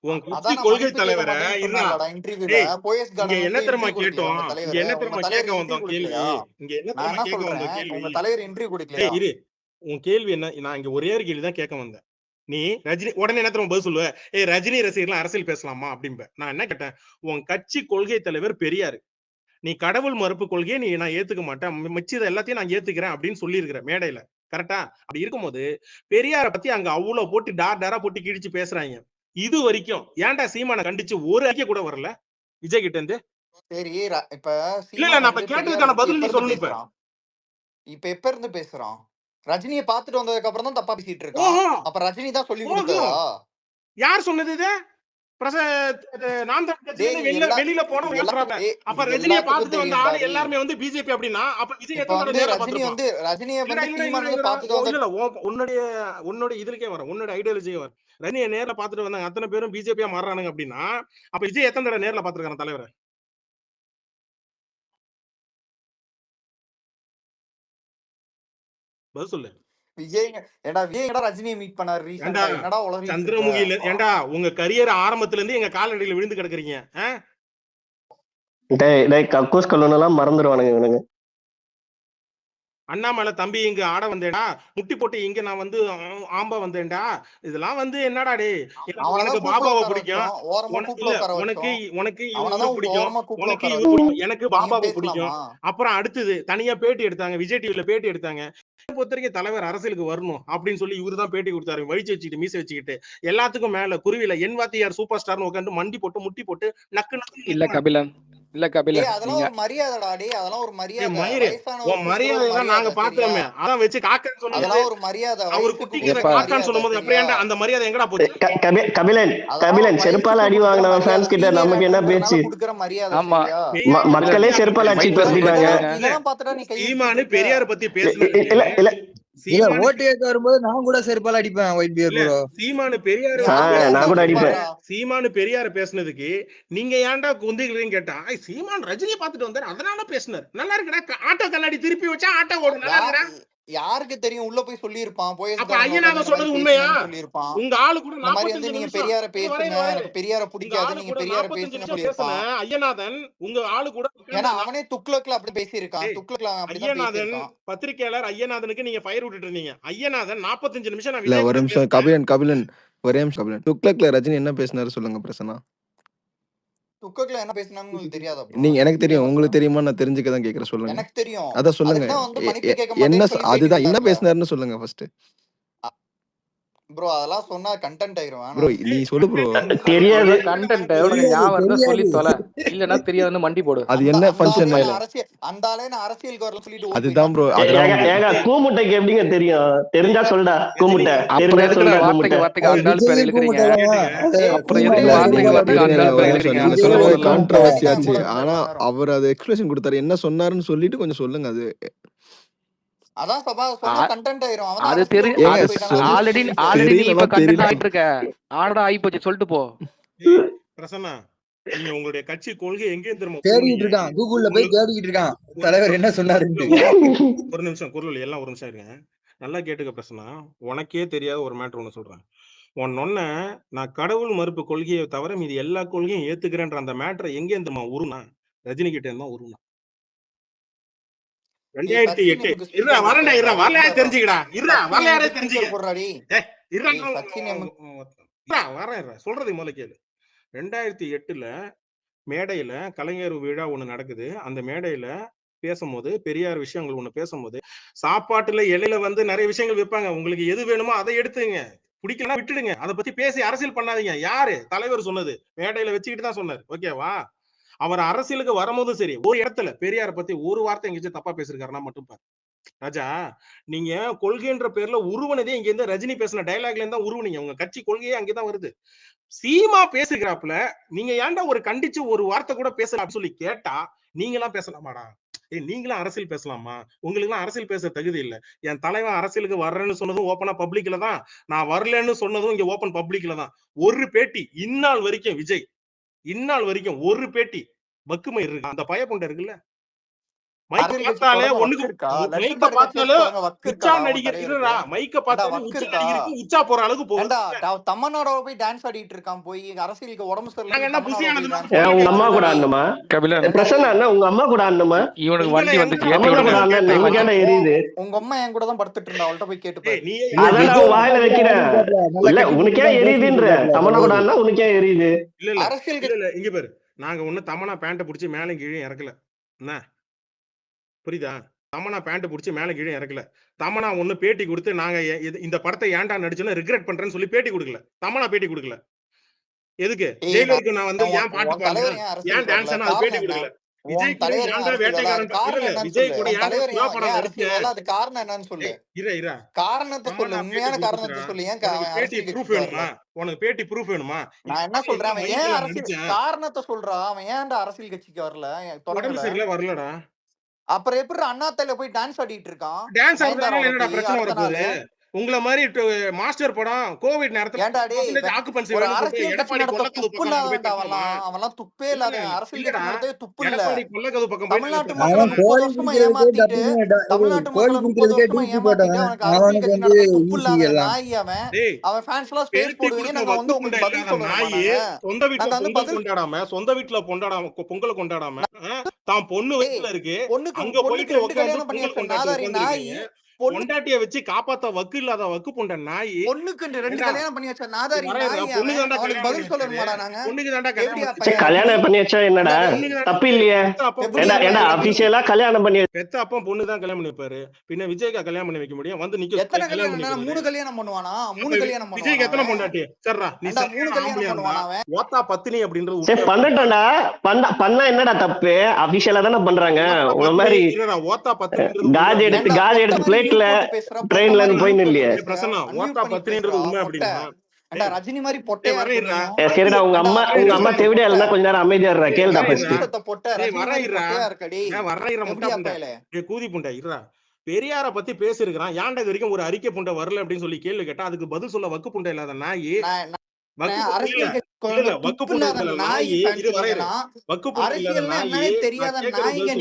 உன் கட்சி கொள்கை தலைவரை என்ன தெரியுமா கேட்டோம்? என்ன தெரியுமா கேட்க வந்தோம் கேள்வி? இரு, உன் கேள்வி என்ன? நான் இங்க ஒரே ஒரு கேள்விதான் கேட்க வந்தேன். நீ ரஜினி உடனே என்ன தெரியுமா பதில் சொல்லுவ? ரஜினி ரசிகர்கள் அரசியல் பேசலாமா அப்படிம்ப. நான் என்ன கேட்டேன்? உன் கட்சி கொள்கை தலைவர் பெரியாரு, நீ கடவுள் மறுப்பு கொள்கையை நான் ஏத்துக்க மாட்டேன், மிச்சத எல்லாத்தையும் நான் ஏத்துக்கிறேன் அப்படின்னு சொல்லி இருக்கிற மேடையில. கரெக்டா? அப்படி இருக்கும்போது பெரியார பத்தி அங்க அவ்வளவு போட்டு டாரா போட்டு கிழிச்சு பேசுறாங்க. இது வரைக்கும் ஏன்டா சீமான கண்டிச்சு ஒரு அறிக்கை கூட வரல விஜய் கிட்ட இருந்து? சரி, இப்ப இல்ல நான் கேட்டதுக்கான பதில் நீ சொல்லு. இப்ப எப்ப இருந்து பேசுறான்? ரஜினியை பாத்துட்டு வந்ததுக்கு அப்புறம் தான் தப்பா பேசிட்டு இருக்கான். அப்ப ரஜினி தான் சொல்லி கொடுத்ததா? யார் சொன்னது இது? வெளியில போன அப்ப ரஜினியை பார்த்துட்டு வந்த ஆளு எல்லாருமே வந்து பிஜேபி அப்படின்னா அப்ப விஜய் உன்னோட இதுலக்கே வர, உன்னோட ஐடியாலஜியே வர. ரஜினியை நேர்ல பாத்துட்டு வந்தாங்க அத்தனை பேரும் பிஜேபியா மாறுறானுங்க அப்படின்னா அப்ப விஜய் எத்தனை தடவை நேர்ல பாத்துருக்கான தலைவரை? பதில் சொல்லு. சந்திரமுகில ஏண்டா உங்க கரியர் ஆரம்பத்துல இருந்து எங்க காலடியில விழுந்து கிடக்குறீங்க. கக்கூஸ் கல்லூனெல்லாம் மறந்துடுவானுங்க இவனுங்க. அண்ணாமலை தம்பி இங்க ஆட வந்தேடா, முட்டி போட்டு இங்க நான் வந்து ஆம்பா வந்தேன்டா, இதெல்லாம் வந்து என்னடா டே? எனக்கு பாபாவை பிடிக்கும், உனக்கு பிடிக்கும், எனக்கு பாபாவை பிடிக்கும். அப்புறம் அடுத்தது தனியா பேட்டி எடுத்தாங்க, விஜய் டிவில பேட்டி எடுத்தாங்க. பொறுத்த வரைக்கும் தலைவர் அரசியலுக்கு வரணும் அப்படின்னு சொல்லி இவருதான் பேட்டி கொடுத்தாரு, வழிச்சு வச்சுக்கிட்டு மீசை வச்சுக்கிட்டு. எல்லாத்துக்கும் மேல குருவில என் வாத்தியார் சூப்பர் ஸ்டார்னு உட்காந்து மண்டி போட்டு முட்டி போட்டு நக்கு நக்கு. இல்ல கபிலன், இல்ல கபிலன், அதெல்லாம் ஒரு மரியாதைடா டேய், அதெல்லாம் ஒரு மரியாதை. மரியாதை நாங்க பார்த்தோமே, அதான் வச்சு காக்கன்னு சொன்னது. அதெல்லாம் ஒரு மரியாதை. அவர் குட்டிக்கு காக்கன்னு சொல்லும்போது அப்படியே அந்த மரியாதை எங்கடா போச்சு? கபிலன் செருப்பால அடி வாங்குனவன் ஃபேன்ஸ் கிட்ட நமக்கு என்ன பேச்சு? குடுக்குற மரியாதை. ஆமா, மக்களே செருப்பால அடிச்சு பேசிட்டாங்க. இதெல்லாம் பார்த்தா நீ சீமானு பெரியார பத்தி பேசுனது இல்ல ஓட்டு கேட்க வரும்போது நான் கூட செருப்பால அடிப்பேன். White pier bro. சீமானு பெரியார நான் கூட அடிப்பேன். சீமானு பெரியார பேசுனதுக்கு நீங்க ஏன்டா குந்திக்கிறீங்கன்னு கேட்டா, சீமான் ரஜினியை பார்த்துட்டு வந்தாரு அதனால பேசினார். நல்லா இருக்குடா, ஆட்டோ கண்ணாடி திருப்பி வச்சா ஆட்டோ ஓடும், நல்லா இருக்குடா. யாருக்கு தெரியும், உள்ள போய் சொல்லியிருப்பான். அப்ப ஐயநாதன் சொன்னது உண்மையா? சொல்லியிருப்பான். உங்க ஆளு கூட இந்த மாதிரி 45 நீங்க நிமிஷம் பெரியார இருங்க, பேசுங்க, எனக்கு பெரியார பிடிக்காது, நீங்க பெரியார 45 பேசுங்க நிமிஷம் பேசுன சொல்லியிருப்பான். ஐயநாதன் உங்க ஆளு கூட ஏன்னா அவனே துக்ளக்ல அப்படி பேசியிருக்கான். துக்ளக்ல அப்படிதான் ஐயநாதன் பேசியிருக்கான். பத்திரிகையாளர் ஐயநாதனுக்கு நீங்க ஃபயர் விட்டுட்டு இருந்தீங்க. ஐயநாதன் 45 நிமிஷம் நான் இல்ல விஜய் ஒரு கூட நிமிஷம் பேசுனேன். கபிலன் ஒரே நிமிஷம் கபிலன். துக்ளக்ல ரஜினி என்ன பேசினாரு சொல்லுங்க பிரசன்னா. துக்ளக்ல என்ன பேசினாங்கன்னு உங்களுக்கு தெரியாதா bro? நீங்க எனக்கு தெரியும், உங்களுக்கு தெரியுமா நான் தெரிஞ்சுக்க தான் கேக்குறேன், சொல்லுங்க. எனக்கு தெரியும். அதான் சொல்லுங்க. அதுக்கு தான் வந்து மன்னிப்பு கேட்க என்ன மாட்டேன்னு சொல்லி அதுதான் என்ன பேசிட்டாப்ல. பேசினாருன்னு சொல்லுங்க ஃபர்ஸ்ட். ப்ரோ அதெல்லாம் சொன்னா கண்டென்ட் ஆயிரும். ப்ரோ நீ சொல்லு ப்ரோ. தெரியாது கண்டென்ட் உனக்கு ஞாபகம் இருந்தா சொல்லி தொலை, இல்லனா தெரியாதுன்னு மண்டி போடு. அது என்ன ஃபங்க்ஷன் மேல அந்த ஆளே நான் அரசியலுக்கு வரல சொல்லிட்டு அதுதான் ப்ரோ. ஏங்க கூமுட்டைக்கு எப்படிங்க தெரியும்? தெரிஞ்சா சொல்டா கூமுட்டை. அப்புறம் எதுக்கு வார்த்தைக்கு வார்த்தைக்கு அந்த ஆள் பேர் எழுக்கிறீங்க? அப்புறம் எதுக்கு வார்த்தைக்கு வார்த்தைக்கு அந்த ஆள் பேர் எழுக்கிறீங்க? நீங்க சொல்றது கான்ட்ரோவர்சி ஆச்சு. ஆனா அவர் அது எக்ஸ்பிளேஷன் கொடுத்தாரு, என்ன சொன்னாருன்னு சொல்லிட்டு கொஞ்சம் சொல்லுங்க. அது அதான் சொன்னா கண்டென்ட் ஆயிரும். அது தெரியும். ஆல்ரெடி நீ இப்ப கண்டென்ட் ஆயிட்டு இருக்க. ஆடா ஆயி போச்சு, சொல்லிட்டு போ. பிரசன்னா, நீங்க உங்களுடைய கட்சி கொள்கை எங்க திரும்ப தேடிட்டு இருக்கான், கூகுள்ல போய் தேடிட்டு இருக்கான் தலைவர் என்ன சொன்னாருன்னு. ஒரு நிமிஷம் குரல் எல்லாம் ஒரு நிமிஷம் இருங்க, நல்லா கேட்டுக்க பிரசன்னா. உனக்கே தெரியாத ஒரு மேட்டர் ஒண்ணு சொல்றேன். ஒன்னொன்ன நான் கடவுள் மறுப்பு கொள்கையை தவிர மீது எல்லா கொள்கையும் ஏத்துக்கிறேன்ற அந்த மேட்டரை எங்க இருந்துமா உருனா? ரஜினி கிட்ட இருந்தா உருனா. 2008 வரலையா தெரிஞ்சுக்கடா. சொல்றது முதல்ல கேளு. 2008 மேடையில கலைஞர் விழா ஒண்ணு நடக்குது. அந்த மேடையில பேசும்போது பெரியார் விஷயங்கள் ஒண்ணு பேசும்போது சாப்பாட்டுல இலையில வந்து நிறைய விஷயங்கள் வைப்பாங்க. உங்களுக்கு எது வேணுமோ அதை எடுத்துங்க, பிடிக்கலன்னா விட்டுடுங்க, அதை பத்தி பேசி அரசியல் பண்ணாதீங்க. யாரு தலைவர் சொன்னது? மேடையில வச்சுக்கிட்டு தான் சொன்னார். ஓகேவா? அவர் அரசியலுக்கு வரும்போதும் சரி, ஒரு இடத்துல பெரியார பத்தி ஒரு வார்த்தை எங்கேயும் தப்பா பேசிருக்காருன்னா மட்டும் பாரு. ராஜா, நீங்க கொள்கைன்ற பேர்ல உருவனதே இங்க இருந்து ரஜினி பேசின டைலாக்ல இருந்தா உருவனீங்க. உங்க கட்சி கொள்கையே அங்கேதான் வருது. சீமா பேசுகிறாப்புல நீங்க ஏன்டா ஒரு கண்டிச்சு ஒரு வார்த்தை கூட பேசலாம் சொல்லி கேட்டா, நீங்க எல்லாம் பேசலாமாடா? நீங்களும் அரசியல் பேசலாமா? உங்களுக்கு எல்லாம் அரசியல் பேச தகுதி இல்ல. என் தலைவன் அரசியலுக்கு வர்றேன்னு சொன்னதும் ஓப்பனா பப்ளிக்ல தான், நான் வரலன்னு சொன்னதும் இங்க ஓப்பன் பப்ளிக்ல தான். ஒரு பேட்டி இந்நாள் வரைக்கும் விஜய் ஒரு பேட்டி வக்குமை இருக்கு. அந்த பயப்புண்ட இருக்குல்ல, மைக்க பார்த்தாலே மைக்க பார்த்தாலே உச்சா நடிகர் மைக்க பார்த்தாலே உச்சா நடிகருக்கு உச்சா போற அளவுக்கு போகுது. தமிழ்நாடோட போய் டான்ஸ் ஆடிட்டு இருக்கான், போய் அரசியலுக்கு உடம்பு சரியில்லை. உங்க அம்மா கூட ஆடணுமா? பிரசன்னா உங்க அம்மா கூட ஆடணுமா? இவனுக்கு வண்டி வந்துச்சு. எரியுது. உங்க அம்மா என் கூட தான் படுத்துட்டு இருந்தா, அவள்கிட்ட போய் கேட்டு அதெல்லாம் வாயில வைக்கிறேன். இல்ல உனக்கே எரியுதுன்ற. தமனா கூட ஆடனா உனக்கே எரியுது. இல்ல அரசியலுக்கு இல்ல. இங்க பாரு, நாங்க ஒண்ணு தமனா பேண்ட புடிச்சு மேல கீழே இறக்கல. என்ன புரியுதா? தமனா பேண்ட் புடிச்சு மேல கீழே இறக்கல. தமனா ஒண்ணு பேட்டி கொடுத்து நாங்க இந்த படத்தை ஏன்டா நடிச்சோன்னு ரிக்ரெட் பண்றேன்னு சொல்லி பேட்டி கொடுக்கல. தமனா பேட்டி கொடுக்கல. எதுக்கு? ஜெயிலருக்கு நான் வந்து ஏன் பாட்டு பாடுறேன், ஏன் டான்ஸ் அது பேட்டி கொடுக்கல. விஜய் கூட ஏன்டா வேட்டைக்காரன் விஜய் கூட ஏன்டா படம் நடிச்ச? அது காரணம் என்னன்னு சொல்லு. இரு காரணத்தை சொல்லு, உண்மையான காரணத்தை சொல்லு. ஏன் பேட்டி ப்ரூஃப் வேணுமா? உனக்கு பேட்டி ப்ரூஃப் வேணுமா? நான் என்ன சொல்றேன், அவன் ஏன் அரசியல் காரணத்தை சொல்றான். அவன் ஏன்டா அரசியல் கட்சிக்கு வரல? உடம்பு சரியில்லை வரலடா. அப்புறம் எப்படி அண்ணாத்தையில போய் டான்ஸ் ஆடிட்டு இருக்கான்? டான்ஸ் ஆடுறதுனால என்னடா பிரச்சனை வரப்போகுது? உங்கள மாதிரி மாஸ்டர் படம் கோவிட் நேரத்துல ஆக்குபன்சி எடப்பாடி அவன்லாம் துப்பே இல்லாத அரசியல் நடத்தவே துப்பு இல்ல. கொல்லக்கது பக்கம் தமிழ்நாட்டு மக்களை 30 வருஷமா ஏமாத்திட்டு, தமிழ்நாட்டு மக்களை 30 வருஷமா ஏமாத்திட்டு அவனுக்கு அரசியல் கட்சி நடத்த துப்பு இல்லாத நாய் அவன். அவன் ஃபேன்ஸ் எல்லாம் ஸ்பேஸ் போடுவீங்க, நாங்க வந்து உங்களுக்கு பதில் சொல்றோம். சொந்த வீட்டுல பொங்கலை கொண்டாடாம தான் பொண்ணு வயசுல இருக்கு, அங்க போயிட்டு உட்கார்ந்து நாய் பொண்டாட்டிய வச்சு காப்பாத்த வக்கு இல்லாத வக்கு பொண்ட நாய். பொண்ணுக்கு 2 கல்யாணம் பண்ணி வச்ச நாதாரி நாய். அவனுக்கு பதில் சொல்லணுமாடா நாங்க? பொண்ணுக்கு தான்டா கல்யாணம் பண்ணி வச்சா என்னடா தப்பு இல்லையே? ஏண்டா ஆபீஷியலா கல்யாணம் பண்ணி பெத்த அப்பா பொண்ணு தான் கல்யாணம் பண்ணி வைப்பாரு. பின்ன விஜய்க்கு கல்யாணம் பண்ணி வைக்க முடியும்? வந்து நிக்க எத்தனை கல்யாணம்? 3 கல்யாணம் பண்ணுவானா? 3 கல்யாணம் பண்ணுவானா? விஜய்க்கு எத்தனை பொண்டாட்டி? சரிடா, நீ 3 கல்யாணம் பண்ணுவானா அவன்? ஓத்தா பத்தினி அப்படின்றது சரி பண்ணட்டடா. பண்ணா என்னடா தப்பு? ஆபீஷியலா தான பண்றாங்க. உங்க மாதிரி ஓத்தா பத்தினி காஜ் எடுத்து பிளேட்ல ட்ரெயின்ல போயின்னு இல்லையே. பிரசன்னா ஓத்தா பத்தினின்றது உண்மை அப்படின்னா ரஜினி மாதிரி பொட்டே வரேன்டா. சரிடா, உங்க அம்மா தேவிடா இல்லனா கொஞ்ச நேரம் அமைதியா இருடா. கேளுடா ஃபர்ஸ்ட். பொட்டே கூதி புண்டை இருடா. பெரியார பத்தி பேசிருக்கான், ஏன்டா இது வரைக்கும் ஒரு அறிக்கை புண்டை வரல அப்படின்னு சொல்லி கேள்வி கேட்டா அதுக்கு பதில் சொல்ல வக்கு புண்டை இல்லாத நாய். அரசியல் வக்கு இல்லாத நாய் இது வரையற வக்கு புண்டை இல்லாத அரசியல்னா நாய் என்னன்னே தெரியாத நாய்ங்க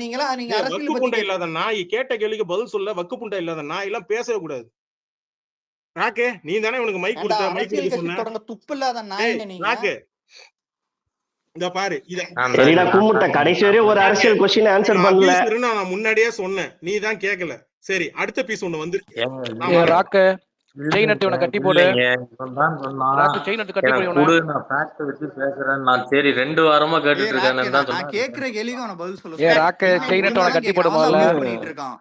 நீங்க வக்கு அரசியல் புண்டை பத்தி இல்லாத நாய் கேட்ட கேள்விக்கு பதில் சொல்ல வக்கு புண்டை இல்லாத நாய் எல்லாம் பேசவே கூடாது. ராக்கே நீ தானே உனக்கு மைக் கொடுத்த மைக் அரசியல் கொடுக்க கட்சி சொன்ன. தொடங்க துப்பு இல்லாத நாய்ங்க நீங்க. ராக்கே இத பாரு சரிடா கும்முட்ட கடைசி வரை ஒரு அரசியல் क्वेश्चन ஆன்சர் பண்ணல. நான் முன்னாடியே சொன்னேன் நீ தான் கேட்கல. சரி அடுத்த பீஸ் ஒன்னு வந்து ராக்கு செயின் எடுத்து இவனை கட்டி போடு. ராக்கு செயின் எடுத்து கட்டி போடு இவனை. நான் ஃபேக்ட் வச்சு பேசுறேன். நான் சரி 2 வாரமா கேட்டுட்டு இருக்கேன்னு தான் சொன்னேன். நான் கேக்குற கேள்விக்கு அவன பதில் சொல்லு. ராக்கு செயின் எடுத்து அவனை கட்டி போடு முதல்ல. பண்ணிட்டு இருக்கான்.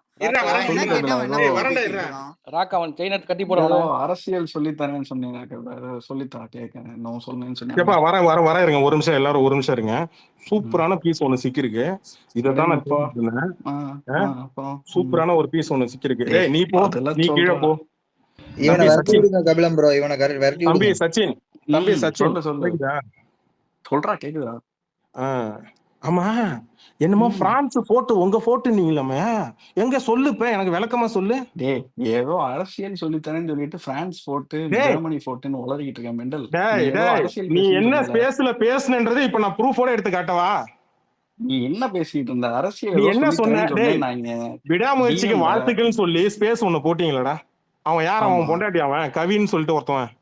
ராக்கு அவன் செயின் எடுத்து கட்டி போடு. அரசியல் சொல்லி தரேன்னு சொன்னீங்க, சொல்லித்தரேன் கேட்கறேன். நான் சொன்னேன்னு சொன்னீங்க. வர இருங்க ஒரு நிமிஷம், எல்லாரும் ஒரு நிமிஷம் இருங்க. சூப்பரான பீஸ் ஒன்னு சிக்கிருக்கு. இததான் நான் சூப்பரான ஒரு பீஸ் ஒன்னு சிக்கிருக்கு. டேய் நீ போ, நீ கீழே போ. இவனை விரட்டி விடுங்க கபிலம் ப்ரோ, இவனை விரட்டி விடுங்க. தம்பி சச்சின், தம்பி சச்சின் சொல்றா கேக்குதா? ஆமா என்னமோ பிரான்ஸ் போட்டு உங்க போட்டு நீங்களாமே எங்க சொல்லுப்ப எனக்கு விளக்கமா சொல்லு. டேய் ஏதோ அரசியல் சொல்லித்தரேன்னு சொல்லிட்டு பிரான்ஸ் போட்டு ஜெர்மனி போட்டுன்னு உளறிக்கிட்டு இருக்கேன் மெண்டல். நீ என்ன ஸ்பேஸ்ல பேசுனன்றது இப்ப நான் ப்ரூஃபோட எடுத்து காட்டவா? நீ என்ன பேசிட்டு இருந்த? அரசியல் நீ என்ன சொன்ன? விடாமுயற்சிக்கு வாழ்த்துக்கள் சொல்லி ஸ்பேஸ் ஒண்ணு போட்டீங்களடா. அவன் யார்? அவன் பொண்டாட்டி, அவன் கவின்னு சொல்லிட்டு ஒருத்தவன்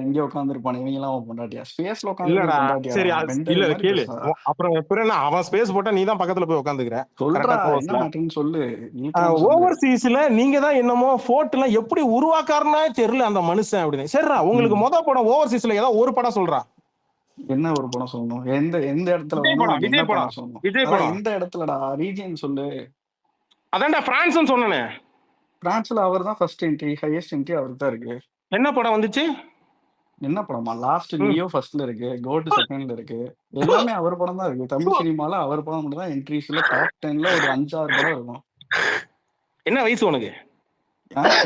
இங்க உட்காந்துருப்பானு. இவங்க எல்லாம் பொண்டாட்டியா? ஸ்பேஸ்ல இல்லடா சரி இல்ல கேளு. அப்புறம் எப்ப அவன் ஸ்பேஸ் போட்டா நீ தான் பக்கத்துல போய் உட்காந்துக்கிற. சொல்லு. ஓவர்சீஸ்ல நீங்க தான் என்னமோ போர்ட் எல்லாம் எப்படி உருவாக்காருன்னா தெரியல அந்த மனுஷன் அப்படின்னு. சரிடா உங்களுக்கு மொத படம் ஓவர்சீஸ்ல ஏதாவது ஒரு படம் சொல்றா. என்ன ஒரு படம் சொல்லணும்? எந்த இடத்துல? விஜய் படம் சொல்லணும். விஜய் படம் எந்த இடத்துலடா? ரீஜன் சொல்லு. அதான்டா பிரான்ஸ்னு சொன்னனே. பிரான்ஸ்ல அவர் தான் ஃபர்ஸ்ட் என்ட்ரி, ஹையஸ்ட் என்ட்ரி அவருக்கு தான் இருக்கு. என்ன படம் வந்துச்சு? என்ன படமா? லாஸ்ட் லியோ ஃபர்ஸ்ட்ல இருக்கு, கோட் செகண்ட்ல இருக்கு. எல்லாமே அவர் படம் தான் இருக்கு. தமிழ் சினிமால அவர் படம் மட்டும் தான் என்ட்ரிஸ்ல டாப் 10ல ஒரு 5-6 படம் இருக்கும். என்ன வயசு உனக்கு?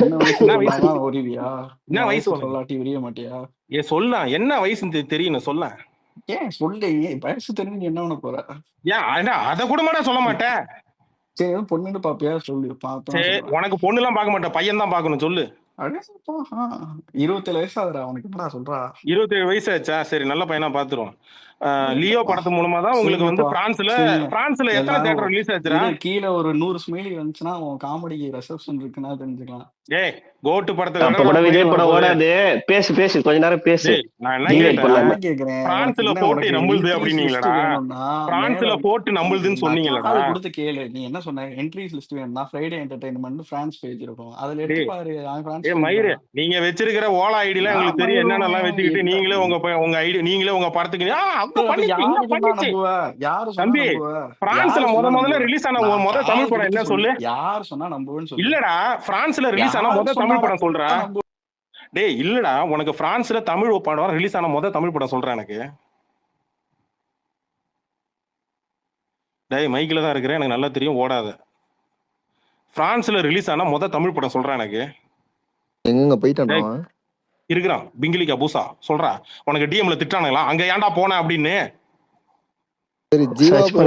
என்ன வயசு? ஒருவியா? என்ன வயசு சொல்லாட்டி விரிய மாட்டியா? சொல்லலாம். என்ன வயசு தெரியும் சொல்ல. ஏன் சொல்லு. வயசு தெரிஞ்சு என்ன பண்ண போற? ஏன் அத கூட மாட்டா சொல்ல மாட்டேன். சரி பொண்ணு பாப்பியா? சொல்லு. உனக்கு பொண்ணு எல்லாம் பார்க்க மாட்டேன், பையன் தான் பார்க்கணும். சொல்லு. 27 வயசு ஆகுறா அவனுக்கு. என்னடா சொல்றா? 27 வயசு ஆச்சா? சரி நல்ல பையனா பாத்துருவோம். லியோ படத்து மூலமா தான் உங்களுக்கு வந்து பிரான்ஸ்ல எத்தனை தியேட்டர் ரிலீஸ் ஆச்சுடா? கீழ ஒரு 100 ஸ்மைலி வந்துச்சுன்னா உன் காமெடிக்கு ரிசப்ஷன் இருக்குன்னா தெரிஞ்சுக்கலாம். ஏய் கோட்டு படத்துக்கு படம் விஜய் படம் ஓடாது. பேசு கொஞ்ச நேரம் பேசு. நான் என்ன கேக்குறேன்? பிரான்ஸ்ல போட்டு நம்புது அப்படினீங்களடா? பிரான்ஸ்ல போட்டு நம்புதுன்னு சொன்னீங்களடா? அது கொடுத்து கேளு. நீ என்ன சொன்ன? என்ட்ரிஸ் லிஸ்ட் வேணும்னா ஃப்ரைடே என்டர்டெயின்மென்ட் பிரான்ஸ் பேஜ் இருக்கும். அதுல எடுத்து பாரு. ஏய் மயிரே, நீங்க வெச்சிருக்கிற ஓலா ஐடில உங்களுக்கு தெரியும் என்னென்னலாம் வெச்சிக்கிட்டு நீங்களே உங்க ஐடி நீங்களே உங்க படத்துக்கு தம்பி பிரான்ஸ்ல முதல்ல ரிலீஸ் ஆன முதல் தமிழ் படம் என்ன சொல்லு? யார் சொன்னா நம்புவேன்னு சொல்லு. இல்லடா பிரான்ஸ்ல ரிலீஸ் ஆன முதல் தமிழ் படம் சொல்றா. டேய் இல்லடா உனக்கு பிரான்ஸ்ல தமிழ் படம் ரிலீஸ் ஆன முதல் தமிழ் படம் சொல்றேன் எனக்கு. டேய் மைக்ல தான் இருக்கிறேன், எனக்கு நல்லா தெரியும், ஓடாத. பிரான்ஸ்ல ரிலீஸ் ஆன முதல் தமிழ் படம் சொல்றேன் எனக்கு. எங்க போயிட்டான் இருக்கிறான் பிங்கிலிக்கா பூசா சொல்றா. உனக்கு டிஎம்ல திட்டானுங்களா? அங்க ஏன்டா போன அப்படின்னு. சரி ஜீவா ப்ரோ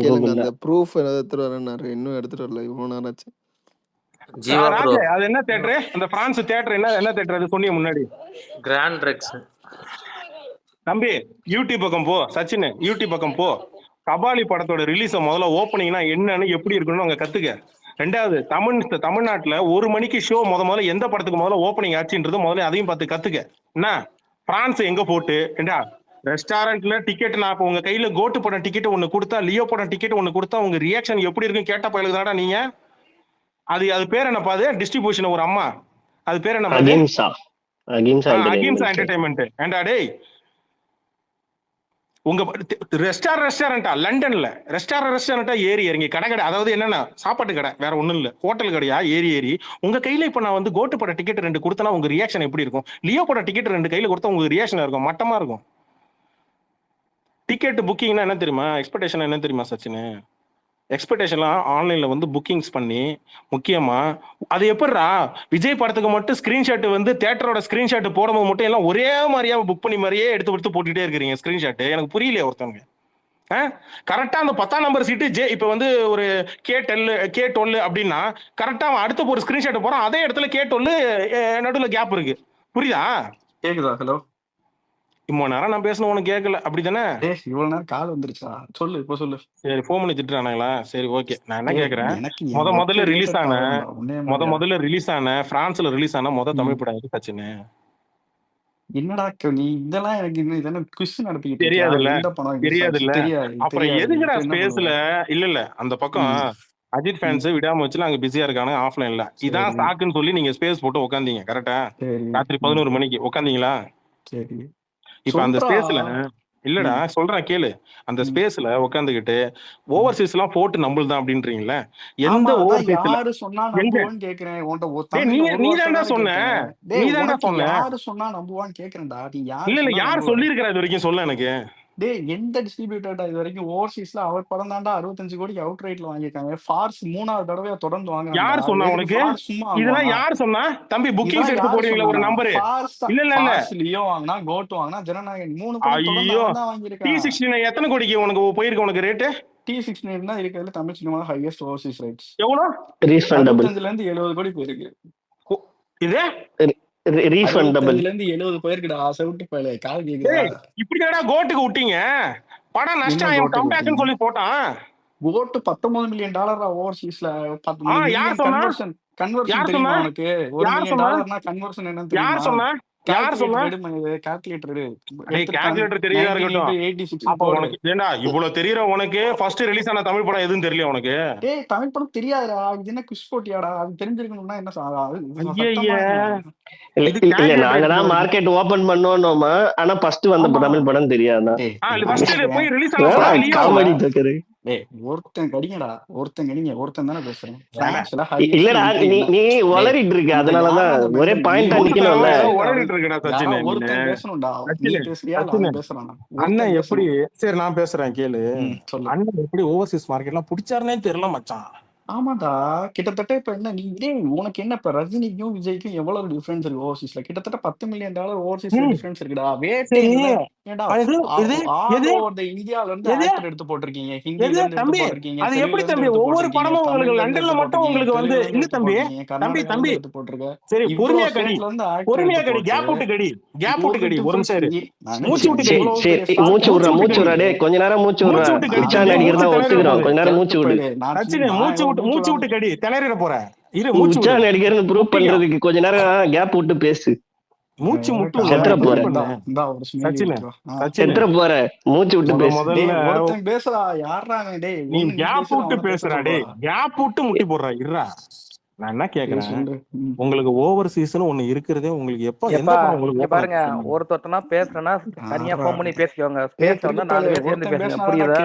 கேளுங்க. அந்த ப்ரூஃப் எடுத்துட்டு வரேன்னாரு, இன்னும் எடுத்துட்டு வரல. இவ்வளவு நேரம் ஆச்சு. ஜீவா ப்ரோ அது என்ன தியேட்டர்? அந்த பிரான்ஸ் தியேட்டர் என்ன தியேட்டர்? அது சொன்னீங்க முன்னாடி. Grand Rex. தம்பி யூடியூப் பக்கம் போ சச்சின், யூடியூப் பக்கம் போ. கபாலி படத்தோட ரிலீஸ முதல்ல ஓப்பனிங்னா என்னன்னு எப்படி இருக்குன்னு அங்க கத்துக்க. ரெண்டாவது தமிழ்நாட்டுல 1 மணிக்கு ஷோ முதல்ல எந்த படத்துக்கு முதல்ல ஓப்பனிங் ஆச்சுன்றது முதல்ல அதையும் பார்த்து கத்துக்க. என்ன பிரான்ஸ் எங்க போட்டு ஏண்டா ரெஸ்டாரண்ட்ல டிக்கெட் நான் இப்ப உங்க கையில கோட்டு படம் டிக்கெட் ஒண்ணு கொடுத்தா, லியோ படம் டிக்கெட் ஒண்ணு கொடுத்தா உங்க ரியாக்ஷன் எப்படி இருக்குன்னு கேட்ட பயிலுக்கு தாடா நீங்க. அது பேர் என்னப்பா? அது டிஸ்ட்ரிபியூஷன் ஒரு அம்மா, அது பேர் என்ன? அகிம்சா என்டர்டைன்மெண்ட். ஏண்டா டேய் உங்க ரெஸ்டாரண்டா லண்டன்ல ரெஸ்டாரண்டா ஏறி இறங்கி கடை அதாவது என்னன்னா சாப்பாட்டு கடை, வேற ஒண்ணும் இல்ல, ஹோட்டல் கடையா ஏறி உங்க கையில இப்ப நான் வந்து கோட்டு பட டிக்கெட் 2 கொடுத்தனா உங்க ரியாக்ஷன் எப்படி இருக்கும்? லியோ பட டிக்கெட் 2 கையில கொடுத்தா உங்க ரியாக்ஷன் இருக்கும் மட்டமா இருக்கும். டிக்கெட் புக்கிங்னா என்ன தெரியுமா? எக்ஸ்பெக்டேஷன் என்ன தெரியுமா சச்சின்? எக்ஸ்பெக்டேஷன்லாம் ஆன்லைன்ல வந்து புக்கிங்ஸ் பண்ணி முக்கியமா அது எப்படிடா விஜய் படத்துக்கு மட்டும் ஸ்கிரீன்ஷாட் வந்து தியேட்டரோட ஸ்கிரீன்ஷாட் போடும்போது மட்டும் எல்லாம் ஒரே மாதிரியா புக் பண்ணி மாதிரியே எடுத்து போட்டுட்டே இருக்கிறீங்க ஸ்கிரீன்ஷாட். எனக்கு புரியலையே ஒருத்தவங்க. கரெக்டா அந்த 10ஆம் நம்பர் சீட்டு இப்ப வந்து ஒரு K12 அப்படின்னா கரெக்டா அவன் அடுத்த ஒரு ஸ்கிரீன்ஷாட் போறான், அதே இடத்துல K12 நடுவில் கேப் இருக்கு. புரியுதா? கேக்குதா? ஹலோ. இவ்வளவு நேரம் நான் பேசணும் உனக்கு கேட்கல அப்படித்தானே? இவ்வளவு நேரம் கால் வந்துருச்சா? சொல்லு, இப்ப சொல்லு. சரி, போன் பண்ணி திட்டுறானுங்களா? சரி, ஓகே. நான் என்ன கேக்குறேன், எனக்கு முதல்ல ரிலீஸ் ஆன பிரான்ஸ்ல ரிலீஸ் ஆன தமிழ் படம் எது சச்சின்? என்னடா நீ இதெல்லாம் எனக்கு இதெல்லாம் குவிஸ் நடத்திக்கிட்டு தெரியாதுல்ல? எந்த படம் தெரியாதுல்ல? அப்புறம் எதுக்குடா ஸ்பேஸ்ல இல்ல அந்த பக்கம் அஜித் ஃபேன்ஸ் விடாம வச்சுல அங்க பிஸியா இருக்கானு ஆஃப்லைன்ல. இதான் சாக்குன்னு சொல்லி நீங்க ஸ்பேஸ் போட்டு உட்காந்தீங்க. கரெக்டா? ராத்திரி 11 மணிக்கு உட்காந்தீங்களா? சரி. இப்ப அந்த ஸ்பேஸ்ல இல்லடா சொல்றேன் கேளு. அந்த ஸ்பேஸ்ல உட்காந்துக்கிட்டு ஓவர்சீஸ் எல்லாம் போட்டு நம்புதான் அப்படின்றீங்களா? எந்த ஓவர்சீஸ்ல யாரு சொன்னா நம்புவான்னு கேக்குறேன். நீதான்டா சொன்ன. யாரு சொன்னா நம்புவான்னு கேக்குறேன்டா. இல்ல யார் சொல்லிருக்கிறா இது வரைக்கும் சொல்ல எனக்கு. எந்த டிஸ்ட்ரிபியூட்டர்டா இது வரைக்கும் ஓவர்சீஸ்ல அவர் படம் தான்டா 65 கோடிக்கு அவுட் ரைட்ல வாங்கியிருக்காங்க. ஃபார்ஸ் 3வது தடவையா தொடர்ந்து வாங்குறாங்க. யார் சொன்னா உனக்கு? இதெல்லாம் யார் சொன்னா? தம்பி புக்கிங்ஸ் எடுத்து போடுவீங்களா ஒரு நம்பர்? இல்ல லியோ வாங்குனா, கோட் வாங்குனா, ஜனநாயகன் 3 படம் தொடர்ந்து தான் வாங்கியிருக்காங்க. T69 எத்தனை கோடிக்கு உனக்கு போயிருக்கு உனக்கு ரேட்? T69 தான் இருக்கிறதுல Tamil cinema highest overseas rights. எவ்வளவு? 65ல இருந்து 70 கோடி போயிருக்கு. இது ரீஃபண்டபிள் 65ல இருந்து 70 போயிருக்குடா. செவுட்டு பையல கால் கேக்குதா? இப்படிடா கோட்டுக்கு விட்டீங்க படம் நஷ்டம் கம்பேக்னு சொல்லி போட்டான். Code $19 million ஓவர்சீஸ்ல. கன்வர்ஷன் தெரியுமா உனக்கு? $1 மில்லியன் கன்வர்ஷன் என்னன்னு தெரியுமா? யார் சொன்னா? கால்குலேட்டர் தெரியாதா இருக்கட்டும். அப்ப உனக்கு ஏண்டா இவ்வளவு தெரியற உனக்கு ஃபர்ஸ்ட் ரிலீஸ் ஆன தமிழ் படம் எதுவும் தெரியல உனக்கு? தமிழ் படம் தெரியாதுடா. இது என்ன குவிஸ் போட்டியாடா? அது தெரிஞ்சிருக்கணும்னா என்ன இல்ல நாங்க தான் மார்க்கெட் ஓபன் பண்ணோம்மா. ஆனா ஃபர்ஸ்ட் வந்த தமிழ் படம் தெரியாதா? Comedy joker. ஒருத்தன் கடிங்க ஒருத்தன் தானே பேசுறேன். இல்லடா நீ வளரிட்டு இருக்க, அதனாலதான் ஒரே பாயிண்டா நிக்கணும்ல. ஒருத்தன் பேசணும்டா. நீ பேசுறியா இல்ல பேசுறானா? அண்ணன் எப்படி? சரி நான் பேசுறேன் கேளு. அண்ணன் எப்படி ஓவர்சீஸ் மார்க்கெட்லாம் பிடிச்சாருன்னே தெரியல மச்சான். ஆமாடா, கிட்டத்தட்ட இப்ப என்ன நீ உனக்கு என்ன இப்ப ரஜினிக்கும் விஜய்க்கும் எவ்வளவு டிஃபரன்ஸ் இருக்கு ஓவர்சீஸ்ல? கிட்டத்தட்ட $10 மில்லியன் ஓவர்சீஸ்ல டிஃபரன்ஸ் இருக்குடா. இந்தியால இருந்து ஆக்டர் எடுத்து போட்டிருக்கீங்க, ஹிந்தில இருந்து எடுத்து போட்டிருக்கீங்க. அது எப்படி தம்பி ஒவ்வொரு படமும் உங்களுக்கு லண்டன்ல மட்டும் உங்களுக்கு வந்து இல்ல தம்பி தம்பி எடுத்து போட்டிருக்க. சரி பொறுமையா கடி கேப் விட்டு கடி ஒரு நிமிஷம் மூச்சு விடுறா டேய் கொஞ்ச நேரம் மூச்சு விடுறா. உச்சான் அடிக்கிறதா ஒத்துக்குறோம். கொஞ்ச நேரம் மூச்சு விடு. மூச்சு விட்டு கடி திணறிட போற. உச்சான் அடிக்கிறது ப்ரூவ் பண்றதுக்கு கொஞ்ச நேரம் கேப் விட்டு பேசு. மூச்சு முட்டு செத்துற போற மூச்சு விட்டு ஒருத்தன் பேசுறா. யாரா டேய் நீ கேப் விட்டு பேசுறா டேய் கேப் விட்டு முட்டி போடுறா. இருடா நான் என்ன கேக்குறேன், உங்களுக்கு ஓவர் சீசன் ஒண்ணு இருக்கிறதே உங்களுக்கு எப்ப பாருங்க. ஒருத்தனா பேசுறேன்னா தனியா போன் பண்ணி பேசிக்கோங்க. ஸ்பேஸ் வந்தா 4 பேர் சேர்ந்து பேசுங்க. புரியுதா?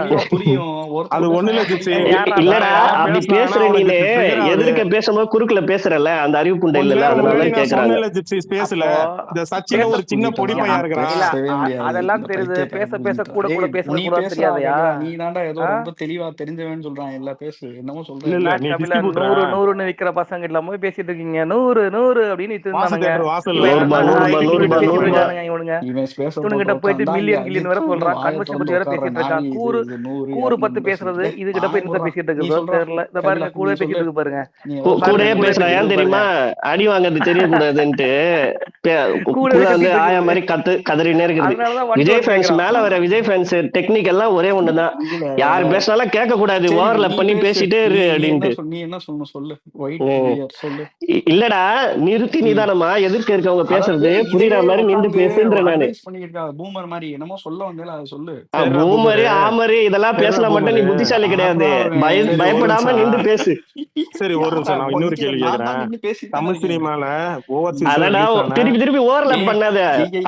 அது ஒண்ணு இல்லடா. அப்படி பேசுற நீனே எதிர்க்க பேசும்போது குறுக்குல பேசுறல, அந்த அறிவு புண்டை இல்ல, அதனால கேக்குறாங்க. ஸ்பேஸ்ல இந்த சச்சின் ஒரு சின்ன பொடி பையன் இருக்கறான். அதெல்லாம் தெரியுது. பேச கூட பேசுறது கூட தெரியாதயா? நீ தான்டா ஏதோ ரொம்ப தெளிவா தெரிஞ்சவன்னு சொல்றான். எல்லாம் பேசு என்னமோ சொல்ற. இல்ல 100 விக்கிற பசங்க இல்லாம போய் பேசிட்டு இருக்கீங்க. 100 அப்படின்னு இவனுங்கிட்ட போயிட்டு மில்லியன் வரை சொல்றான். கன்வர்ஷன் பத்தி வேற பேசிட்டு இருக்கான். கூறு பத்து பேசுறது இதுகிட்ட போய் என்ன பேசிட்டு இருக்கு தெரியல. இந்த பாருங்க கூட பேசிட்டு இருக்கு பாருங்க. கூடயே பேசுறான். ஏன் தெரியுமா? அடி வாங்குறது தெரியக்கூடாதுன்ட்டு வந்து ஆயா மாதிரி கதறினே இருக்குது. விஜய் ஃபேன்ஸ் மேல வர விஜய் ஃபேன்ஸ் டெக்னிக் எல்லாம் ஒரே ஒண்ணுதான். யாரு பேசினாலும் கேட்க கூடாது, ஓவர்லப் பண்ணி பேசிட்டே இரு அப்படின்ட்டு. நீ என்ன சொல்லு. இல்லடா நிறுத்தி நிதானமா எதிர்க்க இருக்கவங்க பேசுறது புரியுற மாதிரி நின்று பேசுன்ற. நானு பூமர் மாதிரி என்னமோ சொல்ல வந்தேன், அதை சொல்லு. பூமரு ஆமரு இதெல்லாம் பேசலாம் மட்டும் நீ புத்திசாலி கிடையாது. பயப்படாம நின்று பேசு. சரி ஒரு நிமிஷம் நான் இன்னொரு கேள்வி கேக்குறேன். தமிழ் சினிமால திருப்பி ஓவர்லப் பண்ணாத,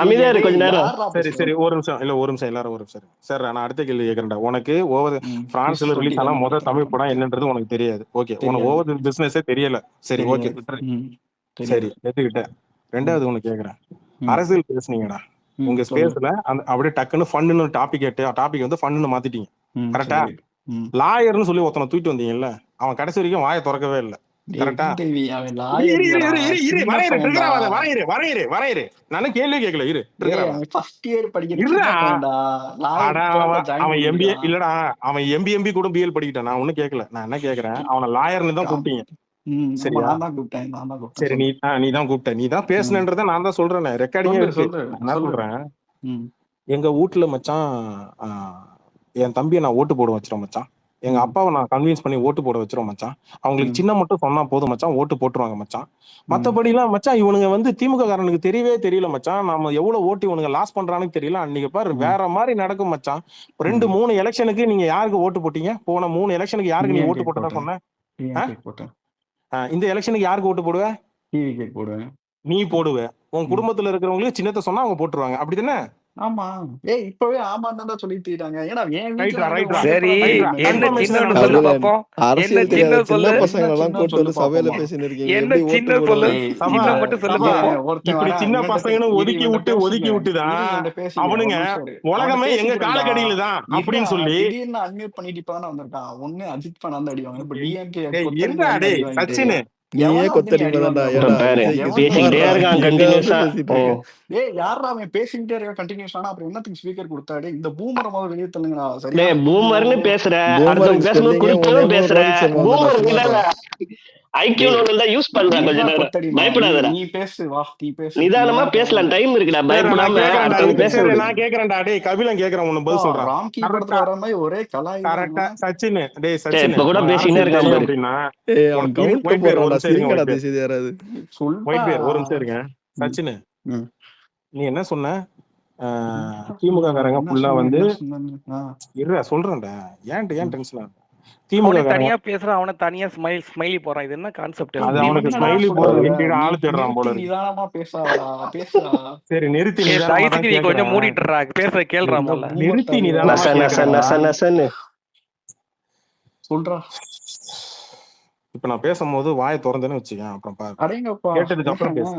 அமைதியா இரு கொஞ்ச நேரம். சரி ஒரு நிமிஷம் எல்லாரும் ஒரு நிமிஷம். சரி நான் அடுத்த கேள்வி கேக்குறேன்டா. உனக்கு பிரான்ஸ்ல ரிலீஸ் ஆன முதல் தமிழ் படம் என்னன்றது உனக்கு தெரியாது. ஓகே, உனக்கு ஓவர் பிசினஸே தெரியல. சரி ஓகே சரி எடுத்துக்கிட்டேன். ரெண்டாவது ஒண்ணு கேக்குறேன். அரசியல் பேசுனீங்கடா உங்க ஸ்பேஸ்ல, அப்படியே டக்குன்னு ஃபன்னு டாபிக் வந்து ஃபன்னு மாத்திட்டீங்க. கரெக்டா? லாயர்னு சொல்லி ஒருத்தனை தூக்கிட்டு வந்தீங்கல்ல, அவன் கடைசி வரைக்கும் வாயை திறக்கவே இல்லை. கரெக்டா? நானும் கேள்வி கேட்கல. அவன் எம்பிஏ இல்லடா, அவன் எம்பி கூட பிஎல் படிக்கிட்டான். நான் ஒண்ணும் கேட்கல. நான் என்ன கேக்குறேன், அவனை லாயர்னு தான் கூப்பிட்டீங்க. சரியா? நான் தான் கூப்பிட்டேன் சரி, சொல்லு. நீ தான் கூப்பிட்ட, நீ தான் பேசுனன்றத நான் தான் சொல்றேன், ரெக்கார்டிங்கே இருக்கு. நான் என்ன சொல்றேன், எங்க வீட்டுல மச்சான் என் தம்பியை நான் ஓட்டு போட வச்சிரும் மச்சான். எங்க அப்பாவை நான் கன்வின்ஸ் பண்ணி ஓட்டு போட வச்சிரும் மச்சான். அவங்களுக்கு சின்ன மட்டும் சொன்னா போதும் மச்சான், ஓட்டு போட்டுருவாங்க மச்சான். மத்தபடி எல்லாம் மச்சான் இவனுங்க வந்து திமுக காரனுக்கு தெரியவே தெரியல மச்சான். நாம எவ்வளவு ஓட்டு இவனுங்க லாஸ் பண்றான்னு தெரியல. அன்னைக்கு பாரு வேற மாதிரி நடக்கும் மச்சான். 2-3 எலெக்ஷனுக்கு நீங்க யாருக்கு ஓட்டு போட்டீங்க? போன 3 எலெக்ஷனுக்கு யாருக்கு நீ ஓட்டு போட்டதா சொன்ன? இந்த எலெக்ஷனுக்கு யாருக்கு ஓட்டு போடுவ? போடுவேன். நீ போடுவ. உன் குடும்பத்துல இருக்கிறவங்களுக்கு சின்னத்தை சொன்னா அவங்க போட்டுருவாங்க, அப்படிதானே? ஆமா. இப்பவே ஆமான்னு தான் சொல்லிட்டு இருக்காங்க. ஏன்னா என் வீட்டுல சரி, என்ன சின்ன சொல்லு பாப்போம். அரசியல் தெரியாத சின்ன பசங்க எல்லாம் கூட்டு வந்து சபையில பேசிட்டு இருக்கீங்க. என்ன சின்ன சொல்லு, சின்ன மட்டும் சொல்லு பாப்போம். இப்படி சின்ன பசங்கன்னு ஒதுக்கி விட்டுதான் அவனுங்க உலகமே எங்க காலக்கடியில தான் அப்படின்னு சொல்லி திடீர்னு அன்மியூட் பண்ணிட்டு இப்பதான் வந்திருக்கான். ஒண்ணு அஜித் பண்ணாந்து அடிவாங்க. இப்ப டிஎம்கே என்னடா டேய் சச்சின், நீயே கொத்தடிமைதான்டா. பேசிக்கிட்டே இருக்கான் கண்டினியூஸா. யாரா அவன் பேசிக்கிட்டே இருக்க கண்டினியூஸ் ஆனா அப்புறம் என்னத்துக்கு ஸ்பீக்கர் கொடுத்தாரு? இந்த பூமரை முதல்ல வெளியே தள்ளுங்கடா. சரி, பூமர்னு பேசுற, அடுத்தவங்க பேசும்போது குறிப்பிட்டும் பேசுற. பூமர் ஐக்கியூ தான் யூஸ் பண்றாங்க. கொஞ்ச நேரம் பயப்படாதடா. நீ பேசு, வா நீ பேசு. நிதானமா பேசலாம், டைம் இருக்குடா. பயப்படாம நான் கேக்குறேன்டா. டேய் கபிலன் கேக்குறேன், உன்ன பதில் சொல்றேன். ராம்கி படத்துல வர மாதிரி ஒரே கலாய். கரெக்ட்டா சச்சின். டேய் சச்சின் இப்ப கூட பேசினே இருக்கான் பாரு. அப்படினா அவன் கவுண்ட் போடுறான்டா. சிரிங்கடா பேசியது யாராவது. ஒயிட் பேர் ஒரு நிமிஷம் இருங்க. சச்சின், நீ என்ன சொன்ன? திமுக காரங்க ஃபுல்லா வந்து இருடா சொல்றேன்டா. ஏன் டென்ஷன் ஆகுது? திமுக தனியா பேசுறான், அவன தனியா ஸ்மைலி போறான். இது என்ன கான்செப்ட்? அது அவனுக்கு ஸ்மைலி போறது ஆளு தேடுறான் போல இருக்கு. நிதானமா பேசுறா. சரி நிறுத்தி, நிதானமா கொஞ்சம் மூடிட்டுறா, பேசுற கேளுடா முதல்ல. நிறுத்தி நிதானமா சொல்றா. இப்ப நான் பேசும்போது வாயை திறந்தேன்னு வச்சுக்கேன், அப்புறம் பாரு கேட்டதுக்கு அப்புறம் பேசு.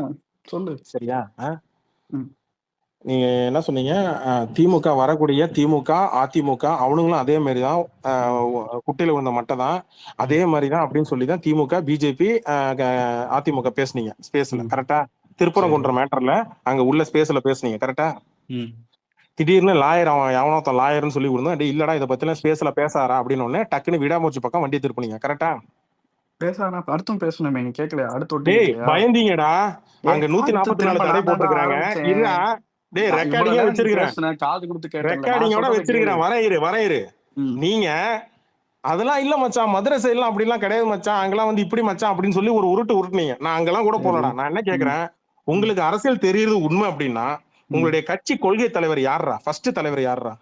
சொல்லு சரியா? நீங்க என்ன சொன்னீங்க? திமுக வரக்கூடிய திமுக அதிமுக அவனுங்களும் அதே மாதிரிதான், குட்டையில விழுந்த மட்டும் தான் அதே மாதிரிதான் அப்படின்னு சொல்லிதான் திமுக பிஜேபி அதிமுக பேசுனீங்க ஸ்பேஸ்ல. கரெக்டா? திருப்பரங்குன்ற மேட்டர்ல அங்க உள்ள ஸ்பேஸ்ல பேசுனீங்க. கரெக்டா? திடீர்னு லாயர், அவன் எவனோத்த லாயர்னு சொல்லி கொடுத்தோம். இல்லடா இதை பத்தி எல்லாம் ஸ்பேஸ்ல பேசாரா அப்படின்னு ஒண்ணு டக்குன்னு விடாமூச்சு பக்கம் வண்டி திருப்பினீங்க. கரெக்டா? பேசானா அடுத்தும் பேசணுமே, நீ கேட்கல? அடுத்து பயந்தீங்கடா. அங்க 144 தடை போட்டுருக்காங்க. இருடா டேய், ரெக்கார்டிங்கா வச்சிருக்கேன், காது கொடுத்து ரெக்கார்டிங்கோட வச்சிருக்கேன். வரையிரு. நீங்க அதெல்லாம் இல்ல மச்சான், மதுரை சைட்லாம் அப்படிலாம் கிடையாது மச்சான், அங்கெல்லாம் வந்து இப்படி மச்சான் அப்படின்னு சொல்லி ஒரு உருட்டுனீங்க. நான் அங்கெல்லாம் கூட போனடா. நான் என்ன கேக்குறேன், உங்களுக்கு அரசியல் தெரியுது உண்மை அப்படின்னா உங்களுடைய கட்சி கொள்கை தலைவர் யாரா? ஃபர்ஸ்ட் தலைவர் யாரா?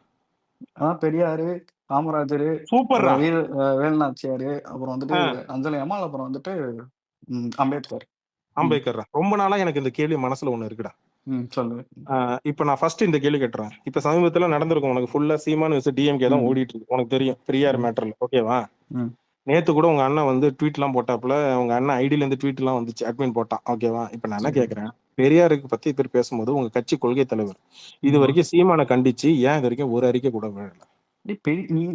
பெரியாரு, காமராஜர், சூப்பர்ரா, வேலுநாச்சியாரு, அப்புறம் வந்துட்டு அஞ்சலி அம்மாள், அப்புறம் வந்துட்டு அம்பேத்கர். ரொம்ப நாளா எனக்கு இந்த கேள்வி மனசுல ஒண்ணு இருக்குடா. சொல்லு. இப்ப நான் ஃபர்ஸ்ட் இந்த கேள்வி கேட்டுறேன். இப்ப சமீபத்துல நடந்திருக்கும், உனக்கு ஃபுல்லா சீமான் டிஎம்கே தான் ஓடிட்டு இருக்கு, உனக்கு தெரியும் பெரியார் மேட்டர்ல. ஓகேவா? நேத்து கூட உங்க அண்ணன் வந்து ட்வீட் எல்லாம் போட்டாப்புல, உங்க அண்ணன் ஐடியில இருந்து ட்வீட் எல்லாம் வந்துச்சு, அட்மின் போட்டான். ஓகேவா? இப்ப நான் என்ன கேக்குறேன், பெரியாருக்கு பத்தி பேர் பேசும்போது உங்க கட்சி கொள்கை தலைவர் இது வரைக்கும் சீமானை கண்டிச்சு ஏன் இது வரைக்கும் ஒரு அறிக்கை கூட விழல?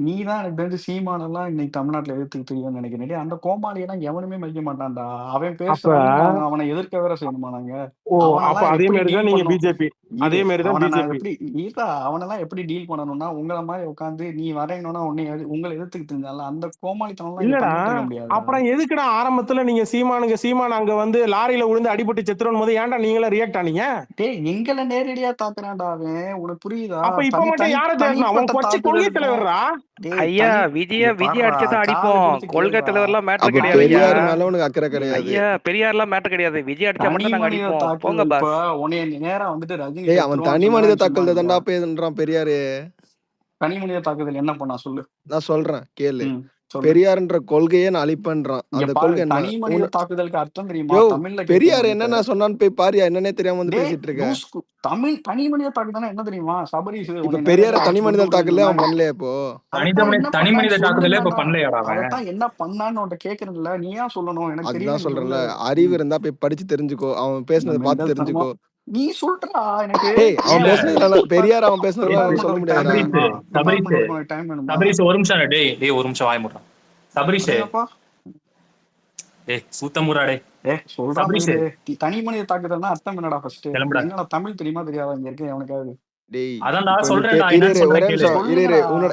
நீதான் எனக்கு தெரிஞ்சு சீமானெல்லாம் இன்னைக்கு தமிழ்நாட்டுல எதிர்த்து தெரியும்னு நினைக்கிறேன். அந்த கோமாளியெல்லாம் எவனுமே மதிக்க மாட்டான்டா. அவன் பேசுறான், அவனை எதிர்க்க வேற செய்யணுமா நாங்க? அதே மாதிரிதான் நீங்க பிஜேபி, அதே மாதிரிதான் அவனெல்லாம் எப்படி டீல் பண்ணணும்னா, உங்களை மாதிரி உட்காந்து நீ வரையணும்னா உங்களை எதிர்த்துக்கு தெரிஞ்சால அந்த கோமாளித்தனம் இல்லடா. அப்புறம் எதுக்குடா ஆரம்பத்துல நீங்க சீமான் அங்க வந்து லாரியில விழுந்து அடிபட்டு செத்துறோம் போது ஏன்டா நீங்களே ரியாக்ட் ஆனீங்க? டேய், எங்களை நேரடியா தாக்குறான்டா அவன், உனக்கு புரியுதா? அப்ப இப்ப மட்டும் யாரை தேடணும்? அவன் கொச்சை கொள்கை தலைவர்ரா. ஐயா, விஜய அடிச்சதான் அடிப்போம். கொள்கை தலைவர்லாம் மேட்டர் கிடையாது. பெரியார் மேல உனக்கு அக்கறை கிடையாது. ஐயா, பெரியார்லாம் மேட்டர் கிடையாது. விஜய் அடிச்சா மட்டும் நாங்க அடிப்போம். போங்க பாஸ். உன்னை நேரா வந்துட்டு ரஜினி. ஏய், அவன் தனி மனித தாக்குதல் தான்டா பேசுறான் பெரியாரு. தனி மனித தாக்குதல் என்ன பண்ணா சொல்லு? நான் சொல்றேன் கேளு. பெரியார்ன்ற கொள்கையே நான் அழிப்பேன்றான். அந்த கொள்கை தனி மனித தாக்குதலுக்கு அர்த்தம் தெரியுமா? தமிழ்ல பெரியார் என்னன்னா சொன்னான்னு போய் பாரியா, என்னன்னே தெரியாம வந்து பேசிட்டு இருக்க. தமிழ் தனி மனித தாக்குதல் என்ன தெரியுமா? சபரிஸ் பெரியார தனி மனித தாக்குதல் அவன் பண்ணலையா? இப்போ தனி மனித தாக்குதலே இப்ப பண்ணலையாடா? அவன் என்ன பண்ணான்னு உன்கிட்ட கேக்குறேன்ல, நீ ஏன் சொல்லணும்? எனக்கு அதுதான் சொல்றேன்ல, அறிவு இருந்தா போய் படிச்சு தெரிஞ்சுக்கோ, அவன் பேசுனதை பார்த்து தெரிஞ்சுக்கோ. நீ சொல்றா எனக்கு. அவன் பேசுனதுல பெரியார் அவன் பேசுனதுல சொல்ல முடியாது. சபரிஸ் ஒரு நிமிஷம் டேய், ஒரு நிமிஷம் வாய் மூடுறான் சபரிஸ். டேய் சுத்தமுறா டேய். சொல்றா தனி மனித தாக்குதல்னா அர்த்தம் என்னடா? ஃபர்ஸ்ட் என்னடா தமிழ் தெரியுமா தெரியாதா? இங்க இருக்க எவனுக்காவது டேய் அதான்டா இப்போ நீ சொல்றேன்டா, இரு என்னன்னு இரு ஒரே சொல்றேன் கேளு. நிமிஷம் இரு இரு உன்னோட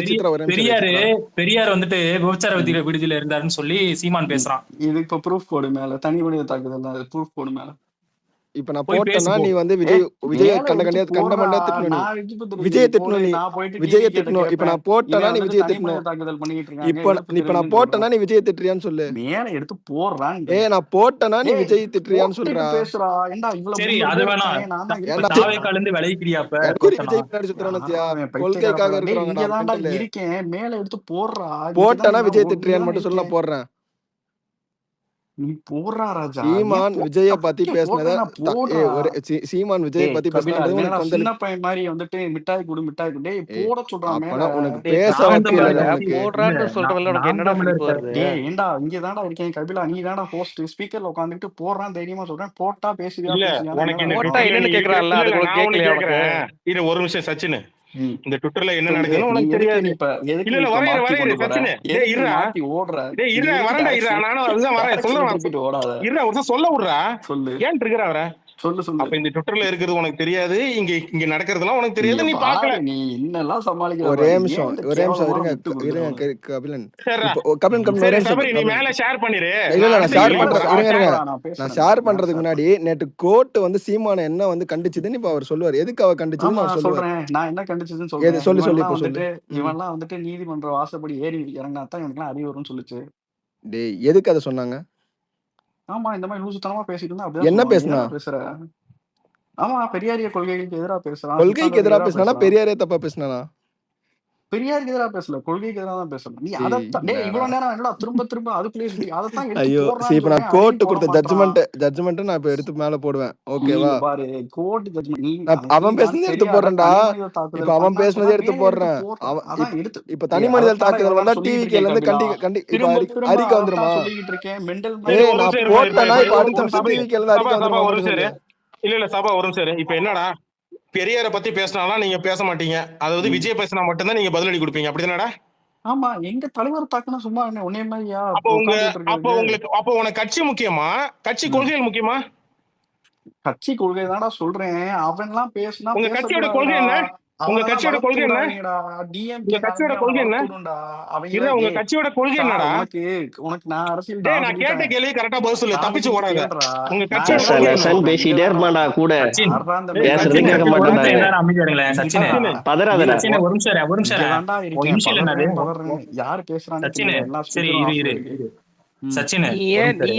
சித்ரா ஒரே நிமிஷம் பெரியாரு சித்ரா. பெரியார் வந்துட்டு விபச்சார விடுதியில இருந்தாருன்னு சொல்லி சீமான் பேசுறான். இது இப்ப ப்ரூஃப் போடு மேல, தனி மனித தாக்குதல் ப்ரூஃப் போடு மேல. இப்ப நான் போய் போட்டேன்னா பேசு போ. நீ வந்து விஜய கண்ட கண்டியா கண்டமண்டா திட்டணும். நீ விஜய திட்டணும், நீ விஜய திட்டணும். இப்ப நான் போட்டேன்னா நீ விஜய திட்டணும். தாக்குதல் பண்ணிட்டு இருக்காங்க. இப்ப நான் போட்டேன்னா நீ விஜய் திட்டுறியான்னு சொல்லு. மேல எடுத்து போடுறான். நான் போட்டேன்னா நீ விஜய் திட்டுறியான்னு சொல்றா. பேசுறா ஏண்டா இவ்வளவு சரி அது வேணாம். தாவேக்கால வழி கிரியாப்ப விஜய் பின்னாடி சுத்துறானுச்சியா கொள்கைக்காக இருக்கிறவங்க. இங்கதான்டா இருக்கேன், மேல எடுத்து போடுறா. போட்டேன்னா விஜய் திட்டுறியான்னு மட்டும் சொல்ல, நான் போடுறேன். நீ போடுறா ராஜா. சீமான் விஜய பத்தி பேசினத சீமான் விஜய பத்தி பேசினது சின்ன பையன் மாதிரி வந்துட்டு மிட்டாய் குடு மிட்டாய் குடு போட சொல்றான். உனக்கு பேச போடுறான்னு சொல்றதுல உனக்கு என்னடா வருது? டேய் ஏண்டா இங்க தான்டா இருக்கேன் கபிலா, நீ தான்டா ஹோஸ்ட். ஸ்பீக்கர்ல உட்கார்ந்துட்டு போடுறான் தைரியமா சொல்றேன். போட்டா பேசுறியா போட்டா என்னன்னு கேக்குறான்ல, அது உங்களுக்கு கேக்கலையா உனக்கு? இது ஒரு நிமிஷம் சச்சின், இந்த ட்விட்டர்ல என்ன நடக்குதுன்னு உனக்கு தெரியாது. இல்ல இல்ல வரேன் சச்சின், டேய் இருடா ஓடுற டேய் இருடா வரேன்டா இருடா, நானும் அதுதான் வரேன் சொல்றேன். ஓடாத இருடா ஒரு சொல்ல விடுறா. சொல்லு ஏன் ட்ரிகர் ஆவற? சொல்லு சொல்லு. அப்ப இந்த ட்விட்டர்ல இருக்கிறது உனக்கு தெரியாது, இங்க நடக்கிறதுலாம் உனக்கு தெரியாது, நீ பாக்கல. நீ என்னெல்லாம் சமாளிக்கிற? ஒரே நிமிஷம் இருங்க கபிலன். கபிலன் சபரி நீ மேல ஷேர் பண்ணிரு. இல்ல நான் ஷேர் பண்றதுக்கு முன்னாடி நேத்து கோட் வந்து சீமான என்ன வந்து கண்டிச்சதுன்னு இப்ப அவர் சொல்லுவார். எதுக்கு அவர் கண்டிச்சதுன்னு நான் சொல்றேன். நான் என்ன கண்டிச்சதுன்னு சொல்றேன். சொல்லு இவன்லாம் வந்துட்டு நீதிமன்ற வாசப்படி ஏறி இறங்கினா தான் இவனுக்குலாம் அறிவு வரும்னு சொல்லுச்சு. டேய் எதுக்கு அதை சொன்னாங்க? ஆமா இந்த மாதிரி லூசுத்தனமா பேசிட்டு இருந்தா அப்படியே என்ன பேசுனா? பேசுற ஆமா பெரியாரிய கொள்கைகளுக்கு எதிராக பேசுறான். கொள்கைக்கு எதிராக பேசினா பெரியாரே தப்பா பேசினா? பெரியாருக்கு எதிராக பேசல, கொள்கைக்கு எதிராக தான் பேசணும். நீ அதான் டேய் இவ்வளவு நேரம் என்னடா திரும்ப அதுக்குள்ளேயே சொல்லி அதைத்தான் ஐயோ இப்ப நான் கோர்ட் கொடுத்த ஜட்ஜ்மெண்ட் நான் இப்ப எடுத்து மேல போடுவேன். ஓகேவா? பாரு கோர்ட் ஜட்ஜ்மெண்ட் அவன் பேசுனது எடுத்து போடுறேன்டா. இப்ப அவன் பேசுனது எடுத்து போடுறேன். இப்ப தனி மனிதர் தாக்குதல் வந்தா டிவிக்கு இருந்து கண்டி அறிக்கை வந்துருமா? சொல்லிட்டு இருக்கேன் மெண்டல். நான் போட்டேன்னா இப்ப அடுத்த நிமிஷம் டிவிக்கு இருந்து அறிக்கை வந்துருமா? இல்ல சபா ஒரு நிமிஷம். இப்ப என்னடா பெரியார பத்தி பேசினாலாம் நீங்க பேச மாட்டீங்க, அதாவது விஜய் பேசினா மட்டும்தான் நீங்க பதிலடி கொடுப்பீங்க, அப்படிதானடா? ஆமா எங்க தலைவர் தாக்குனா சும்மா என்ன உன்னை மாதிரியா? அப்ப உனக்கு கட்சி முக்கியமா கட்சி கொள்கைகள் முக்கியமா? கட்சி கொள்கை தான்டா சொல்றேன். அவன் எல்லாம் பேசினா உங்க கட்சியோட கொள்கை என்ன? உங்க கட்சியோட கொள்கை என்ன? உங்க கட்சியோட கொள்கை என்ன? இல்ல உங்க கட்சியோட கொள்கை என்னடா? உனக்கு நான் அரசியல் நான் கேட்ட கேள்வி கரெக்டா பதில் சொல்லு, தப்பிச்சு ஓடாத. உங்க கட்சியோட கொள்கை பேசிட்டே இருப்பான்டா கூட பேசுறதே கேட்க மாட்டான்டா. அமைதியா இருங்களேன் சச்சின், பதறாதடா. ஒரு நிமிஷம் யார் பேசுறாங்க சச்சின்? சரி இரு சச்சின், நீ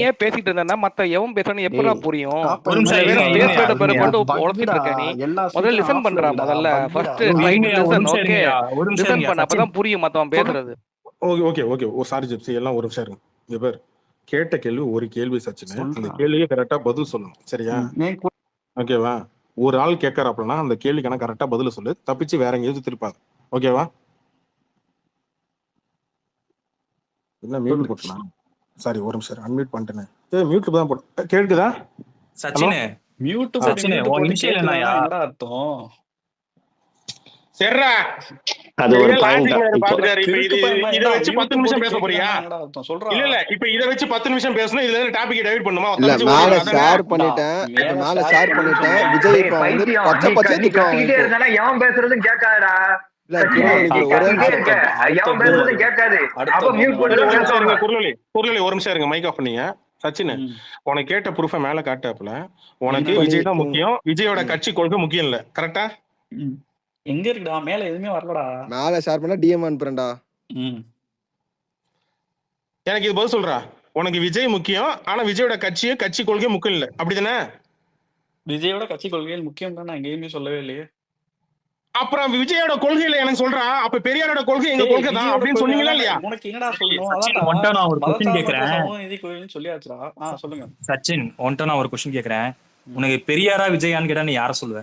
ஏன் பேசிட்டு இருந்தா மத்த எவன் பேசுறான்னு எப்படா புரியும்? ஒரு நிமிஷம் பேசுறத பிறகு கொண்டு உழைச்சிட்டு இருக்க நீ. முதல்ல லிசன் பண்றா. முதல்ல ஃபர்ஸ்ட் லிசன். ஓகே லிசன் பண்ண அப்பதான் புரியும் மத்தவன் பேசுறது. ஓகே ஓ சாரி ஜெப்சி எல்லாம் ஒரு நிமிஷம் இருங்க. இங்க பாரு கேட்ட கேள்வி ஒரு கேள்வி சச்சின், அந்த கேள்வியே கரெக்டா பதில் சொல்லணும் சரியா? ஓகேவா? ஒரு ஆள் கேட்கறாப்லனா அந்த கேள்விக்கான கரெக்டா பதில் சொல்லு, தப்பிச்சு வேற எங்கேயாவது திருப்பாது. ஓகேவா? என்ன மியூட் போட்டலாம்? சாரி ஒரு நிமிஷம் அன்மியூட் பண்ணிட்டேனே. மியூட்ல தான் போட்டு கேக்குதா சச்சின்? மியூட் சச்சின் உன் இனிஷியல் என்னயா அர்த்தம்? சரிடா அது ஒரு பாயிண்ட். இத வச்சு 10 நிமிஷம் பேச போறியா? இல்ல இப்ப இத வச்சு 10 நிமிஷம் பேசணும். இதுல இருந்து டாபிக் டைவர்ட் பண்ணுமா? இல்ல மேல ஷேர் பண்ணிட்டேன். விஜய் இப்ப வந்து பச்சை கத்திட்டே இருந்தானா எவன் பேசுறதும் கேட்காதடா. குரலி ஒரு நிமிஷம் இருங்க, மைக் ஆஃப் பண்ணீங்க. சச்சின் உனக்கு கேட்ட ப்ரூஃப மேல காட்டாப்புல உனக்கு விஜய் தான் முக்கியம், விஜயோட கட்சி கொள்கை முக்கியம் இல்ல, கரெக்டா? எங்க இருக்குடா? மேல எதுவுமே வரலடா. மேல ஷேர் பண்ணா டிஎம் அனுப்புறேன்டா. எனக்கு இது பதில் சொல்றா. உனக்கு விஜய் முக்கியம், ஆனா விஜயோட கட்சி கொள்கை முக்கியம் இல்ல, அப்படிதானே? விஜயோட கட்சி கொள்கைகள் முக்கியம் தான், நான் எங்கேயுமே சொல்லவே இல்லையே. அப்புறம் விஜயோட கொள்கையில எனக்கு சொல்றான், அப்ப பெரியாரோட கொள்கை எங்க கொள்கை தான் அப்படின்னு சொன்னீங்களா இல்லையா? உனக்கு என்னடா சொல்லணும்? அதான் நான் ஒரு क्वेश्चन கேக்குறேன். நிதி கோயில்னு சொல்லியாச்சுடா. சொல்லுங்க சச்சின், உன்கிட்ட நான் ஒரு क्वेश्चन கேக்குறேன். உனக்கு பெரியாரா விஜயான்னு கேட்டா நீ யார சொல்லுவ?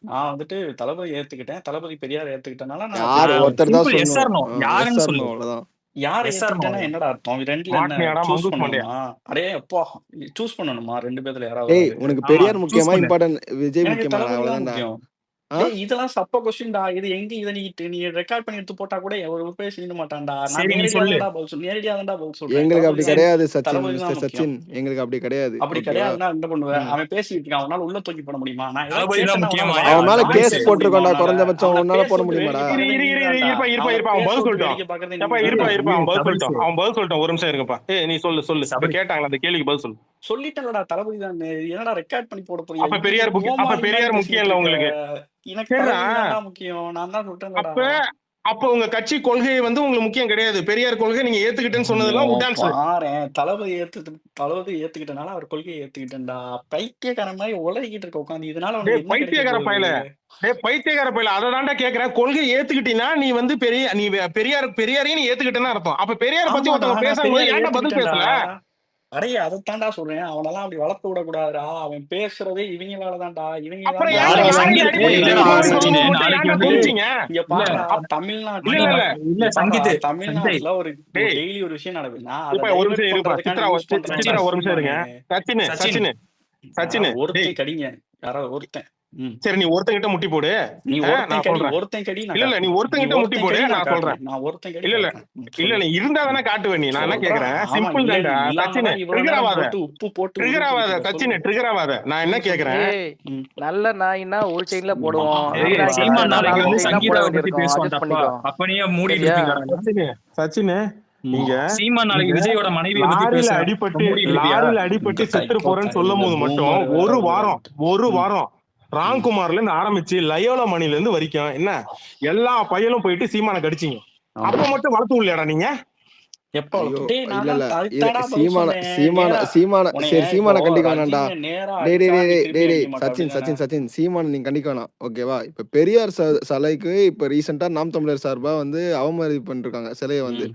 நான் வந்துட்டு தளபதி ஏத்துக்கிட்டேன், தளபதி பெரியார் ஏத்துக்கிட்டனால நான் யார் ஒருத்தர் தான் எஸ் ஆர் நோ யாருன்னு சொல்லு. அவ்வளவுதான். யார் ஏத்துக்கிட்டேனா என்னடா அர்த்தம்? ரெண்டுல என்ன சூஸ் பண்ணணுமா? அரே அப்பா சூஸ் பண்ணணுமா? ரெண்டு பேர்ல யாராவது? டேய் உனக்கு பெரியார் முக்கியமா இம்பார்ட்டன்ட் விஜய் முக்கியமா? அவ்வளவுதான். டேய் இதெல்லாம் சப்ப கொஸ்டின்டா. இது எங்க இத நீ ரெக்கார்ட் பண்ணி எடுத்து போட்டா கூட ஒரு பேர் செய்ய மாட்டான்டா. நான் நேரடியா பதில் சொல்றேன். எங்களுக்கு அப்படி கிடையாது சச்சின், தளபதி தான் மிஸ்டர் முக்கியம். சச்சின், எங்களுக்கு அப்படி கிடையாது. அப்படி ஓகேவா? கிடையாதுன்னா என்ன பண்ணுவேன்? அவன் பேசிட்டு இருக்கான், அவனால உள்ள தூக்கி போட முடியுமா? நான் ஏதாவது தளபதி தான் கேட்டேன்னா முக்கியமா? அவனால அவன் மேல வாய் கேஸ் பேச போட்டிருக்கோம்டா, முடியுமா? குறைஞ்சபட்சம் அவனை உன்னால பேச போட விட்டு முடியுமாடா? வேடிக்கை பார்க்கறது நீதான்டா. அவன் அவனை பதில் பேச சொல்லிட்டான். விட்டு வேடிக்கை பார்க்கறது இருப்பா நீதான்டா. அவன் பதில் சபரி சொல்லிட்டான். அவன் பதில் சொல்லிட்டான். ஒரு நிமிஷம் இருங்கப்பா. நீ சொல்லு. இப்ப கேட்டாங்களா அந்த கேள்விக்கு பதில் சொல்லு. சொல்லிட்டேன்லடா தளபதி தான். என்னடா ரெக்கார்ட் பண்ணி போட போறியா? அப்ப நீ பெரியார் முக்கியம் பேசிட்டு இல்ல இருக்க. உங்களுக்கு. எனக்கு சரிடா. தளபதி தான்டா முக்கியம். நான் தான் சொல்லிட்டேன்டா. அப்ப உங்க கட்சி கொள்கை வந்து உங்களுக்கு முக்கியம் கிடையாது. பெரியார் கொள்கை நீங்க ஏத்துக்கிட்டேன்னு சொன்னதெல்லாம் உடான்ஸ். பாரேன், தளபதி ஏத்துக்கிட்டனால அவர் கொள்கையை ஏத்துக்கிட்டேன்டா. பைத்தியக்காரன் மாதிரி உலகிட்டு இருக்க உட்காந்து. இதனால உனக்கு என்ன கிடைக்க பைத்தியக்கார பையல, பைத்தியக்கார பையல. அததான்டா கேக்குறேன். கொள்கை ஏத்துக்கிட்டீங்கன்னா நீ வந்து பெரியாரையும் நீ ஏத்துக்கிட்டேன்னு அர்த்தம். அப்ப பெரியார பத்தி ஒருத்தவங்க பேசும்போது ஏன்டா பதில் பேசல? அடைய அதைத்தான்டா சொல்றேன். அவனெல்லாம் அப்படி வளர்த்து விட கூடாதுடா. அவன் பேசுறதே இவங்களாலதான்டா. இவங்க அப்புறம் தான் ஏன்டா நாளைக்கு யாரையும் அடிப்பட்டு இல்ல, செத்து போறேன்னு சச்சின், சொல்லும்போது மட்டும் நாளைக்கு ஏன்டா வந்து புரிஞ்சீங்க? இங்க இல்ல பாருடா, இல்ல இல்ல சங்கீத் சஞ்சய் தமிழ்நாட்டுல ஒரு டேய், டெய்லி ஒரு விஷயம் நடக்குதுன்னா இப்ப அதை ஒரு டைவர்ட் நிமிஷம் இருப்பா. பண்றதுக்கான யூஸ் பண்றான் சித்ரா ஒரு நிமிஷம் இருங்க. சீமானு. சச்சின் சச்சின் டேய், ஒருத்தன் கடிங்க, யாராவது ஒருத்தன். சரி நீ ஒருத்தங்கிட்ட முட்டி போடு. நீ நான் ஒருத்தன் கடி, சொல்றேன். ஒருத்தன் கடி. நான் இல்ல நீ காட்டுறேன். ஒருத்தங்கிட்ட முட்டி போடு, நான் சொல்றேன். நான் ஒருத்தன் கடி இல்ல காட்டுறேன். நீ இருந்தா தானே காட்டுவேன். நீ நான் என்ன சொல்றா. கேக்குறேன், ஆமா, சிம்பிள் இல்ல தான்டா. இல்லாம சச்சின் தான் இவ்வளவு ட்ரிகர் நேரம் ஆகாத, போட்டு உப்பு போட்டு ட்ரிகர் ஆகாத உருட்டிட்டு சச்சின், சொல்லு. ட்ரிகர் ஆகாத. நான் என்ன கேக்குறேன், ஏய், நல்ல நாயினா ஒரு செயின்ல போடுவோம். ஏய், வீணாக்கி சீமான் வச்சா நாளைக்கு நாலு வந்து செயினா சங்கீதாவை போட பத்தி வேண்டியிருக்கும். பேசுவான் அட்ஜஸ்ட் தப்பா. பண்ணிக்கோ. அப்ப நீ மூடிட்டு சரியா? இருப்பீங்க. சச்சின் நீங்க சீமான் நாளைக்கு விஜயோட மனைவியை பத்தி லாரியில பேசுறான். அடிபட்டு மூடிட்டு இருப்பியா? செத்துட்டு போறேன்னு சொல்லும் போது மட்டும் ஒரு வாரம் ராம்குமார்ல இருந்து ஆரம்பிச்சு லயோலா மணில இருந்து வரைக்கும் என்ன எல்லா பையனும் போயிட்டு சீமான கடிச்சிங்க. அப்ப மட்டும் வளர்த்து இல்லையாடா நீங்க? எப்போ ஐயோ, டேய் நான் இல்ல தான் இல்ல அதுதான்டா பதில் சீமான சொன்னேன். சீமான நேரா சீமான உன்னைய சரி சீமான இப்போ கண்டிக்க வேணாம்டா. ரஜினியை நேரா டேய் அடிச்சா டேய் நீ டேய் திருப்பி டேய் டேய் அடிக்க மாட்ட, சச்சின் அப்படிதானே? சச்சின் சச்சின் சீமான நீங்க கண்டிக்க வேணாம். ஓகேவா? இப்ப பெரியார் சிலைக்கு இப்ப ரீசெண்டா நாம் தமிழர் சார்பா வந்து அவமதிப்பு பண்ணிருக்காங்க சிலையை வந்து.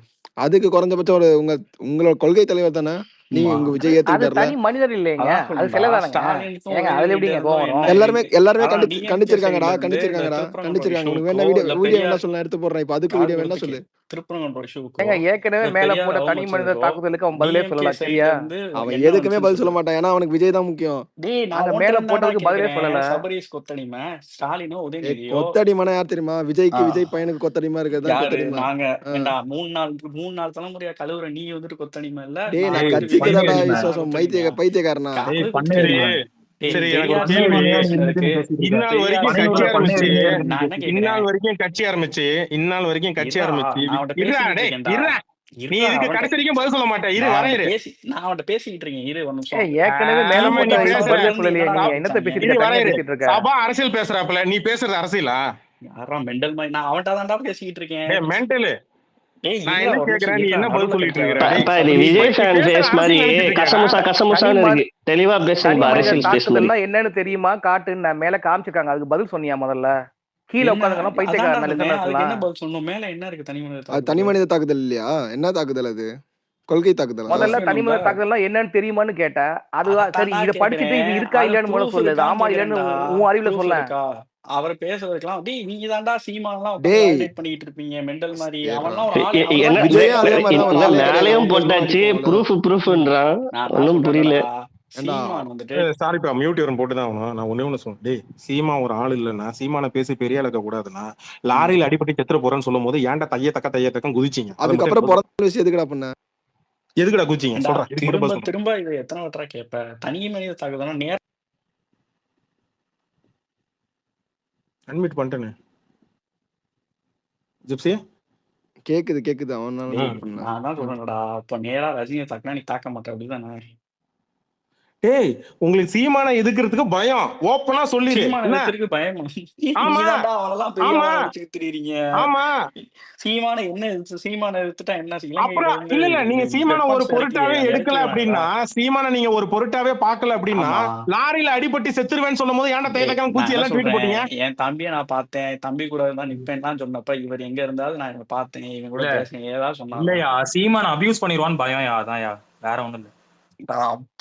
அதுக்கு குறைஞ்சபட்சம் உங்களோட கொள்கை தலைவர் தானே நீங்க உங்க விஜய் அது ஏத்துக்கிட்டார்ல. தனி மனிதர் இல்லைங்க, அதான் அது சொல்லுடா. சிலைதானுங்க. ஸ்டாலினுக்கும் ஏங்க அதுல எப்படிங்க உதயநிதிக்கும் கோவம் வரும்? எல்லாருமே எல்லாருமே ஆனா டிஎம்கே கண்டிச்சிருக்காங்கடா சைடுல இருந்து இந்த கண்டிச்சிருக்காங்கடா திருப்பரங்குன்ற உனக்கு வேணா இஷ்யூக்கோ வீடியோ இல்ல வீடியோ வேணா பெரியார் சொல்ல எடுத்து போடுறேன். இப்ப அதுக்கு காது வீடியோ வேணா கொடுத்துக்கு சொல்லு. திருப்பரங்குன்ற இஷ்யூக்கோ ஏங்க ஏற்கனவே இல்ல மேல பெரியார் போட்ட தனி மனித அவமதிச்சதுக்கோ தாக்குதலுக்கு அவன் பதிலே டிஎம்கே சொல்லல, சைடுல சரியா? இருந்து அவன் என்ன எதுக்குமே வந்துச்சுன்னு பதில் சொல்ல சொல்லு. மாட்டான். ஏன்னா அவனுக்கு விஜய் தான் முக்கியம். டேய் நான் அங்க உன்கிட்ட மேல இருந்தாடா போட்டதுக்கு பதிலே கேக்குறேன். சொல்லல. சபரீஷ் கொத்தடிமை ஸ்டாலினோ உதயநிதியோ கொத்தடி மன யார் தெரியுமா? விஜய்க்கு ஆ, விஜய் பையனுக்கு கொத்தடிமா இருக்கிறது தான் யாரு கொத்தடிமா. நாங்க ஏண்டா 3 நாள் தலைமுறையா கழுவுற நீ வந்துட்டு கொத்தடிமை இல்ல? டேய் நான் நான் டேய், வந்துட்டு கட்சிக்கு விஜய் தான்டா பன்னீர் பையனுக்கு நான் விசுவாசம். கொத்தடிமையா? பைத்தியக்காரனா? காது பன்னீர் கொடுத்துருக்கேன். சரி டேய் சரி எனக்கு ஒரு பெரியார் கேள்வி. சிலை பன்னீர் பேசினதுக்கு பேசிட்டு இருக்க. இந்நாள் பெரியார் வரைக்கும் கட்சி பன்னீரோட ஆரம்பிச்சு பன்னீர் நான் என்ன கேக்குறேன், இந்நாள் வரைக்கும் கட்சி ஆரம்பிச்சு இருடா நான் அவன்கிட்ட பேசிக்கிட்டு இருக்கேன்டா. நீ இருடா இதுக்கு அவன்கிட்ட கடைசி வரைக்கும் பதில் சொல்ல மாட்டேன். நான் வரேன் அவன்கிட்ட பேசிக்கிட்டு இருக்கேன். இரு ஒரு நிமிஷம். ஏற்கனவே மேல ஆமா, போட்ட நீ இதுக்கு பேசுற. பதிலே சொல்லலையே. என்னடா நீங்க என்னத்த பேசுறாங்க? பேசிட்டு இருக்க? தனியா வரேன். பேசிட்டு இருக்க. சபா அரசியல் பேசுறாப்புல நீ பேசுறது அரசியலா? யாரா மெண்டல் மாதிரி நான் அவன்கிட்ட தான்டா பேசிக்கிட்டு இருக்கேன். மென்டலு. டேய் நான் இருடா என்ன ஒரு கேக்குறேன், நிமிஷம் நீ இருடா. என்ன பதில் நடுவுல சொல்லிட்டு கட்டாத. இருக்கிற? இப்ப இது நீ விஜய் பேசுற ஃபேன் ஃபேஸ் மாதிரி அரசியல் நினைச்சிட்டு இருக்கியா? கசமுசான்னு இருக்கு. தெளிவா பேசுங்க, தனி மனித அரசியல் பேஸ் மாதிரி. தாக்குதல்னா என்னன்னு தெரியுமா? காட்டுன்னு நான் மேல காமிச்சிருக்காங்க. அதுக்கு பதில் சொன்னியா முதல்ல? கீழே என்ன உட்காந்துக்கலாம் அதான்டா பைத்தியக்காரன் சொன்னேன். அதுக்கு லிசனர்ஸ்லாம். என்ன பதில் சொல்லணும்? மேல என்ன இருக்கு தனி மனித அது தனி தாக்குதல்? மனித தாக்குதல் இல்லையா? என்ன தாக்குதல் அது? கொள்கை தாக்குதலா? முதல்ல ப்ரூஃப் தனி மனித வேணும்ல. தாக்குதல்லாம் என்னன்னு தெரியுமான்னு கேட்டேன். அதுதான் சரி. அதைத்தான்டா இதை படிச்சுட்டு இது கேக்குறேன். இருக்கா அது இல்லையான்னு முதல்ல ப்ரூஃப் சொல்லு. இது இருக்கான்னு ஆமா இல்லையான்னு கேக்குறேன்டா. உன் அறிவுல ப்ரூஃப் சொல்ல. இருக்கா? அவர் பேசுறதுக்கெல்லாம் டேய் நீங்க தான்டா சீமானெல்லாம் உட்காந்து டேய் வேலிடேட் பண்ணிட்டு இருப்பீங்க மெண்டல் மாதிரி. சரிடா. அவன்லாம் ஒரு ஆளு. என்ன அவன்லாம் விஜயும் அதே மாதிரி தான் ஒரு ஆளே கிடையாது. மேலையும் அவன் போட்டாச்சு, மாதிரி ப்ரூஃப் ப்ரூஃப்ன்றான். நான் ஒன்னும் புரியல. சொல்றேன்டா. ஏண்டா சீமான் வந்துட்டு சாரிப்பா மியூட் வரும் போட்டு தான் ஆகணும். நான் ஒண்ணு சொன்னேன். டேய் சீமா ஒரு ஆள் இல்லைன்னா சீமான பேசி பெரிய ஆளுக்க கூடாதுன்னா லாரியில அடிபட்டு செத்துற போறேன்னு சொல்லும் போது ஏன்டா தைய தக்கம் குதிச்சிங்க? அதுக்கப்புறம் பிறந்த விஷயம் எதுக்குடா பண்ண? எதுக்குடா குதிச்சிங்க ஏண்டா சொல்றேன். இதுக்கு மட்டும் திரும்ப பதில் சொல்லு. திரும்ப இதை எத்தனை வட்டரா கேட்ப? தனி மனித தாக்குதல்னா நேர அன்மியூட் பண்ணிட்டேன்னு ஜிப்சி. கேக்குது அவனால டேய் mute பண்ணல. நான் தான் சொல்றேன்டா. அப்ப நேரா ரஜினியை தாக்குனா நீ தாக்க மாட்ட அப்படிதானே? டேய் உங்களுக்கு சீமான எதுக்குறதுக்கு பயம். ஓப்பனா சொல்லிரு. சீமான என்ன? எதிர்க்கு பயமா? ஆமா நீதான்டா அவனெல்லாம் பெரிய ஆமா ஆளா வச்சுக்கிட்டு திரியுறீங்க. ஆமா. சீமான என்ன சீமான எடுத்துட்டா என்ன இலங்கையில அப்புறம் வந்து இல்ல நீங்க சீமான ஒரு வெப்பன்ஸ் பொருட்டாவே இறக்கி எடுக்கல அப்படின்னா, விடுறாங்களா? சீமான நீங்க ஒரு பொருட்டாவே பார்க்கல அப்படின்னா, ஆமா. லாரியில அடிபட்டு செத்துருவேன்னு சொல்லும் போது ஏன்டா டேய் தையத்தக்கம் நான் கூச்சி என்ன எல்லாம் ட்வீட் போட்டீங்க? சொல்றேன், என் தம்பியை நான் பார்த்தேன், தம்பி கூட தான் நிப்பேன்லாம் சொன்னப்ப இவர் எங்க இருந்தாலும் நான் இவனை பார்த்தேன், இவன் கூட இல்ல பேசுனேன், ஏதாவது சொன்னாரா? இல்லையா, சீமான் அபியூஸ் பண்ணிடுவான்னு பயம். அதான்யா, வேற ஒண்ணும் இல்ல.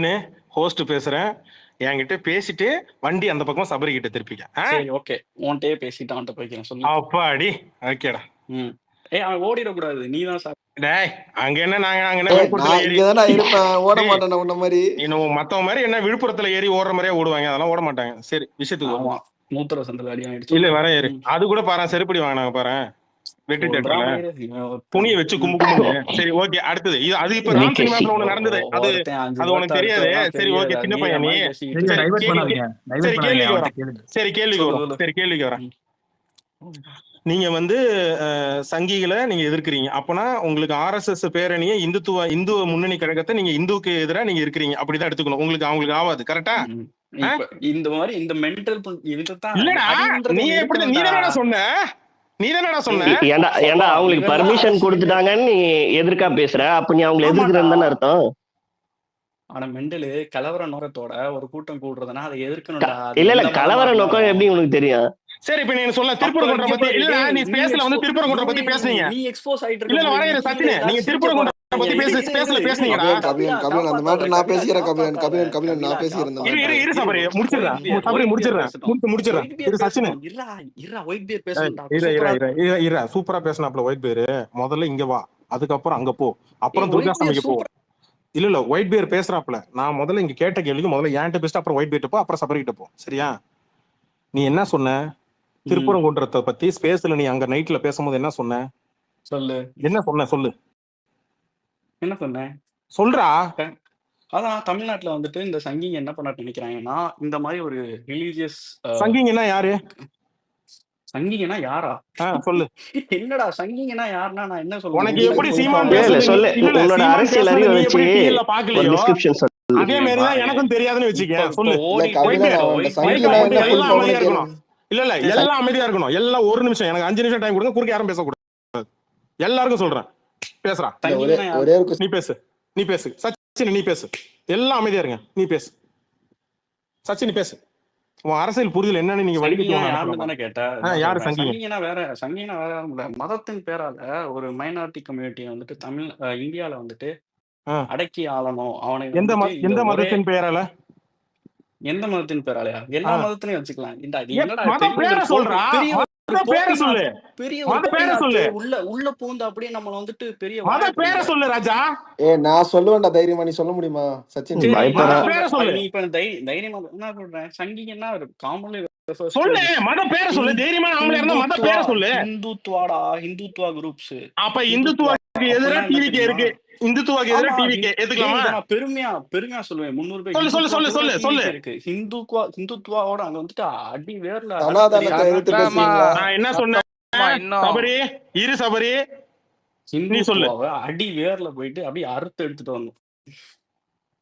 கேப்டனு ஹோஸ்ட் பேசுறேன், என்கிட்ட பேசிட்டு வண்டி அந்த பக்கம் சபரி கிட்ட திருப்பிக்க. சரி ஓகே, உன்கிட்டயே பேசிட்டு அவன்கிட்ட போய்க்கிறேன் சொல்லு. அப்பாடி ஓகேடா. அவன் ஓடிடக்கூடாது, நீ தான் டேய் அங்க என்ன நாங்க அங்க என்ன நான் விழுப்புரத்துல ஏறி இங்கதானே இருப்பேன், ஓட மாட்டேன் உன்ன மாதிரி. இன்னும் மத்தவங்க மாதிரி என்ன விழுப்புரத்துல ஏறி ஓடுற மாதிரியே ஓடுவாங்க, அதெல்லாம் ஓட மாட்டாங்க. சரி விஷயத்துக்கு ஆமா, மூத்திர சந்தில அடி ஆயிடுச்சு. இல்ல வர ஏறு, அது கூட பாரு செருப்படி வாங்கினாங்க பாரு வெற்றி தேட்டர்ல துணியை வச்சு கும்பு கும்புங்க. சரி ஓகே, அடுத்தது இது அது இப்ப ராம் சினிமாஸ்ல ஒண்ணு நடந்தது, அது உனக்கு தெரியாது. சரி ஓகே சின்ன பையன் நீ, சரி கேள்விக்கு வரேன். நீங்க வந்து சங்கிகளை நீங்க எதிர்க்கிறீங்க. அப்பனா உங்களுக்கு RSS பேரணியை இந்து முன்னணி கழகத்தை நீங்க இந்துவுக்கு எதிராக நீங்க இருக்கிறீங்க. அப்படிதான் எடுத்துக்கணும். அவங்களுக்கு ஆகாது. கரெக்டா? இப்ப இந்த மாதிரி இந்த மென்டல் இதுதான் இல்லடா, நீ எப்படி நீ தானடா சொன்ன ஏன்டா அவங்களுக்கு பர்மிஷன் கொடுத்துட்டாங்கன்னு நீ எதிர்க்கா பேசுற. அப்ப நீ அவங்களை எதிர்க்கிறன்னு தானே அர்த்தம். ஆனா மெண்டலு கலவர நோக்கத்தோட ஒரு கூட்டம் கூடுறதுன்னா அதை எதிர்க்கணும்டா. இல்ல கலவர நோக்கம் எப்படி உனக்கு தெரியும்? சரி, இப்ப நீங்க சொல்ல திருப்பரங்குன்ற பத்தி இல்ல, நீ ஸ்பேஸ்ல வந்து திருப்பரங்குன்ற பத்தி பேசுனீங்க. நீ எக்ஸ்போஸ் ஆயிட்டு இல்ல வரையற சத்தினே, நீங்க திருப்பரங்குன்ற பத்தி பேசுனீங்கடா. கபிலன் அந்த மேட்டர் நான் பேசிக்கிறேன். கபிலன் நான் பேசிக்கிறேன். இரு சபரி முடிச்சிடுறேன். இரு சச்சினே, இருடா ஒயிட் பேர் பேசுறேன்டா. இரு சூப்பரா பேசினாப்ல ஒயிட் பேர். முதல்ல இங்க வா, அதுக்கப்புறம் அங்க போ, அப்புறம் துர்காசாமிக்கு போ. இல்ல ஒயிட் பேர் பேசுறாப்ல. நான் முதல்ல இங்க கேட்ட கேள்விக்கு முதல்ல ஏன்ட்ட பேசிட்டு அப்புறம் ஒயிட் பேர் போ, அப்புறம் சபரிக்கிட்ட போ. சரியா? நீ என்ன சொன்ன? திருப்பரங்குன்றத்தை பத்தி ஸ்பேஸ்ல நீ அங்க நைட்ல பேசும்போது என்ன சொன்ன? சொல்லு. என்ன சொன்ன? சொல்லு. என்ன சொன்னேன்? சொல்றா. அதான் தமிழ்நாட்டுல வந்துட்டு இந்த சங்கிங்க என்ன பண்ண நினைக்கிறாங்கன்னா, இந்த மாதிரி ஒரு ரிலீஜியஸ் சங்கிங்கன்னா யாரு? சங்கிங்கன்னா யாரா? சொல்லு. என்னடா சங்கிங்கன்னா யாருன்னா நான் என்ன சொல்றேன்? உனக்கு எப்படி சீமான் சொல்லு. உன்னோட அரசியல் அறிவை வச்சு ஒரு டிஸ்கிரிப்ஷன் சொல்லு. அதே மாதிரி தான் எனக்கும் தெரியாதுன்னு வச்சுக்கேன். சொல்லு. இல்ல எல்லாம் அமைதியா இருக்கணும். எல்லாம் ஒரு நிமிஷம், எனக்கு 5 நிமிஷம் டைம் கொடுங்க. குறுக்க யாரும் பேசக்கூடாது. எல்லாருக்கும் சொல்றேன். பேசுறா. நீ பேசு சச்சின், நீ பேசு. எல்லாம் அமைதியா இருங்க. நீ பேசு சச்சின், பேசு. உன் அரசியல் புரிதல் என்னன்னு நீங்க யாருன்னு கேட்ட. யாரு சங்கிங்கன்னா வேற மதத்தின் பேரால ஒரு மைனாரிட்டி கம்யூனிட்டியை வந்துட்டு இந்தியால வந்துட்டு அடக்கி ஆளணும். அவனை எந்த மதத்தின் பேரால? எந்த மதத்தின் பேராலயா? எல்லா மதத்திலையும் வச்சுக்கலாம். உள்ள பூந்து அப்படியே நம்ம வந்துட்டு பெரிய பேரை சொல்லு ராஜா. நான் சொல்லுவேன்டா, தைரியமா நீ சொல்ல முடியுமா சச்சின்? இப்ப தைரியமா என்ன சொல்றேன்? சங்கிங்கன்னா காமன்லி சொல்லு, மத பேரை சொல்லு. தைரியமா அவங்களே இருந்தா மத பேரை சொல்லு. இந்துத்துவா குரூப்ஸ். அப்ப இந்துத்துவாக்கு எதிராக டிவிகே இருக்கு. இந்துத்துவாக்கு எதிராக டிவிகே எதுக்குலாமா? நான் பெருமையா சொல்லுவேன். 300 பேர் சொல்லு இருக்கு. இந்துத்துவாவோட அங்க வந்துட்டு அடி வேர்ல. நான் என்ன சொன்னேன்? சபரி இரு சபரி, நீ சொல்லு. அடி வேர்ல போயிட்டு அப்படியே அறுத்து எடுத்துட்டு வந்தோம்.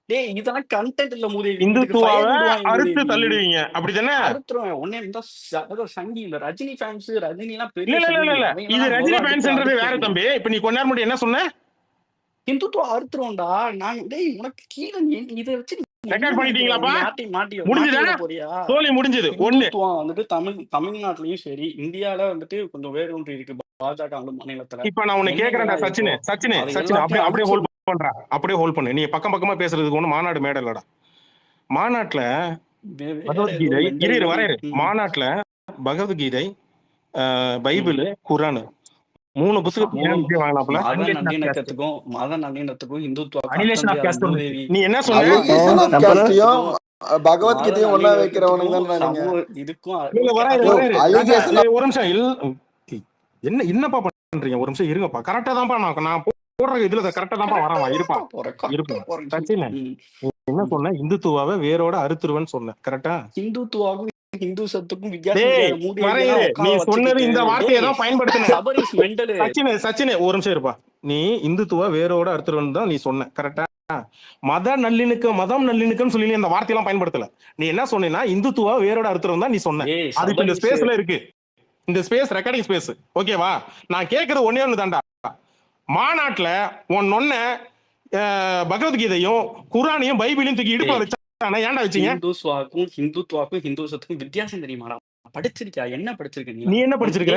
டேய் இதெல்லாம் கண்டென்ட் இல்ல மூதி. இந்துத்துவாவை அறுத்து தள்ளிடுவீங்க அப்படிதானே? அறுத்துறேன். ஒண்ணே இந்த சங்கி இல்ல ரஜினி ஃபேன்ஸ். ரஜினிலாம் பெரிய இல்ல இது ரஜினி ஃபேன்ஸ்ன்றது வேற தம்பி. இப்ப நீ கொஞ்ச நேரம் முன்னாடி என்ன சொன்ன? இந்துத்துவா அறுத்துறோம்டா நாங்க. டேய் உனக்கு கீழ இத வச்சு ரெக்கார்ட் பண்ணிட்டீங்களாப்பா? மாட்டி போறியா? தோலி முடிஞ்சது. இந்துத்துவா வந்துட்டு தமிழ்நாட்டுலயும் சரி இந்தியால வந்துட்டு கொஞ்சம் வேரூன்றி இருக்கு. பாஜக மாநிலத்துல. இப்ப நான் உன்னை கேக்குறேன்டா சச்சினே அப்படியே ஹோல்ட் பண்றா. அப்படியே ஹோல்ட் பண்ணு. நீ பக்கமா பேசுறதுக்கு ஒண்ணு மாநாடு மேடை இல்லடா. மாநாட்டுல பகவத்கீதை மாநாட்டுல பகவத்கீதை, பைபிள், குரான் 3 புத்தகத்துக்கும் மத நல்லிணக்கத்துக்கும் இந்துத்துவா. நீ என்ன சொன்ன? பகவத்கீதையும் ஒண்ணா வைக்கிறவனுங்க இதுக்கும் ஒரு நிமிஷம் என்னப்பா பண்றீங்க? ஒரு நிமிஷம் இருங்கப்பா. கரெக்டா தான்ப்பா நான் போடுற இதுல கரெக்டா தான்ப்பா வரவா இருப்பா. சச்சின் என்ன சொன்ன? இந்துத்துவாவை வேரோட அறுத்துருவேன்னு சொன்ன. கரெக்டா? இந்துத்துவாவும் இந்துசத்துக்கும் நீ சொன்னது இந்த வார்த்தையை தான் பயன்படுத்தின. சச்சினே ஒரு நிமிஷம் இருப்பா. நீ இந்துத்துவ வேரோட அறுத்துருவேன்னு தான் நீ சொன்ன. கரெக்டா? மதம் நல்லிணக்கம் சொல்லி அந்த வார்த்தையெல்லாம் பயன்படுத்தல. நீ என்ன சொன்னா இந்துத்துவா வேரோட அறுத்துருவேன் தான் நீ சொன்ன. அது இப்ப இந்த ஸ்பேஸ்ல இருக்கு. இந்த ஸ்பேஸ் ரெக்கார்டிங் ஸ்பேஸ். ஓகேவா? நான் கேட்கறது ஒன்னே ஒண்ணு தாண்டா. மாநாட்டுல ஒன்ன பகவத்கீதையும் குரானையும் பைபிளையும் தூக்கி இடுப்ப வச்சா ஏன்டா வச்சீங்க? இந்துத்துவாக்கும் ஹிந்துசத்துக்கும் வித்தியாசம் தெரியுமாடா? படிச்சிருக்கியா? என்ன படிச்சிருக்க நீ? என்ன படிச்சிருக்க?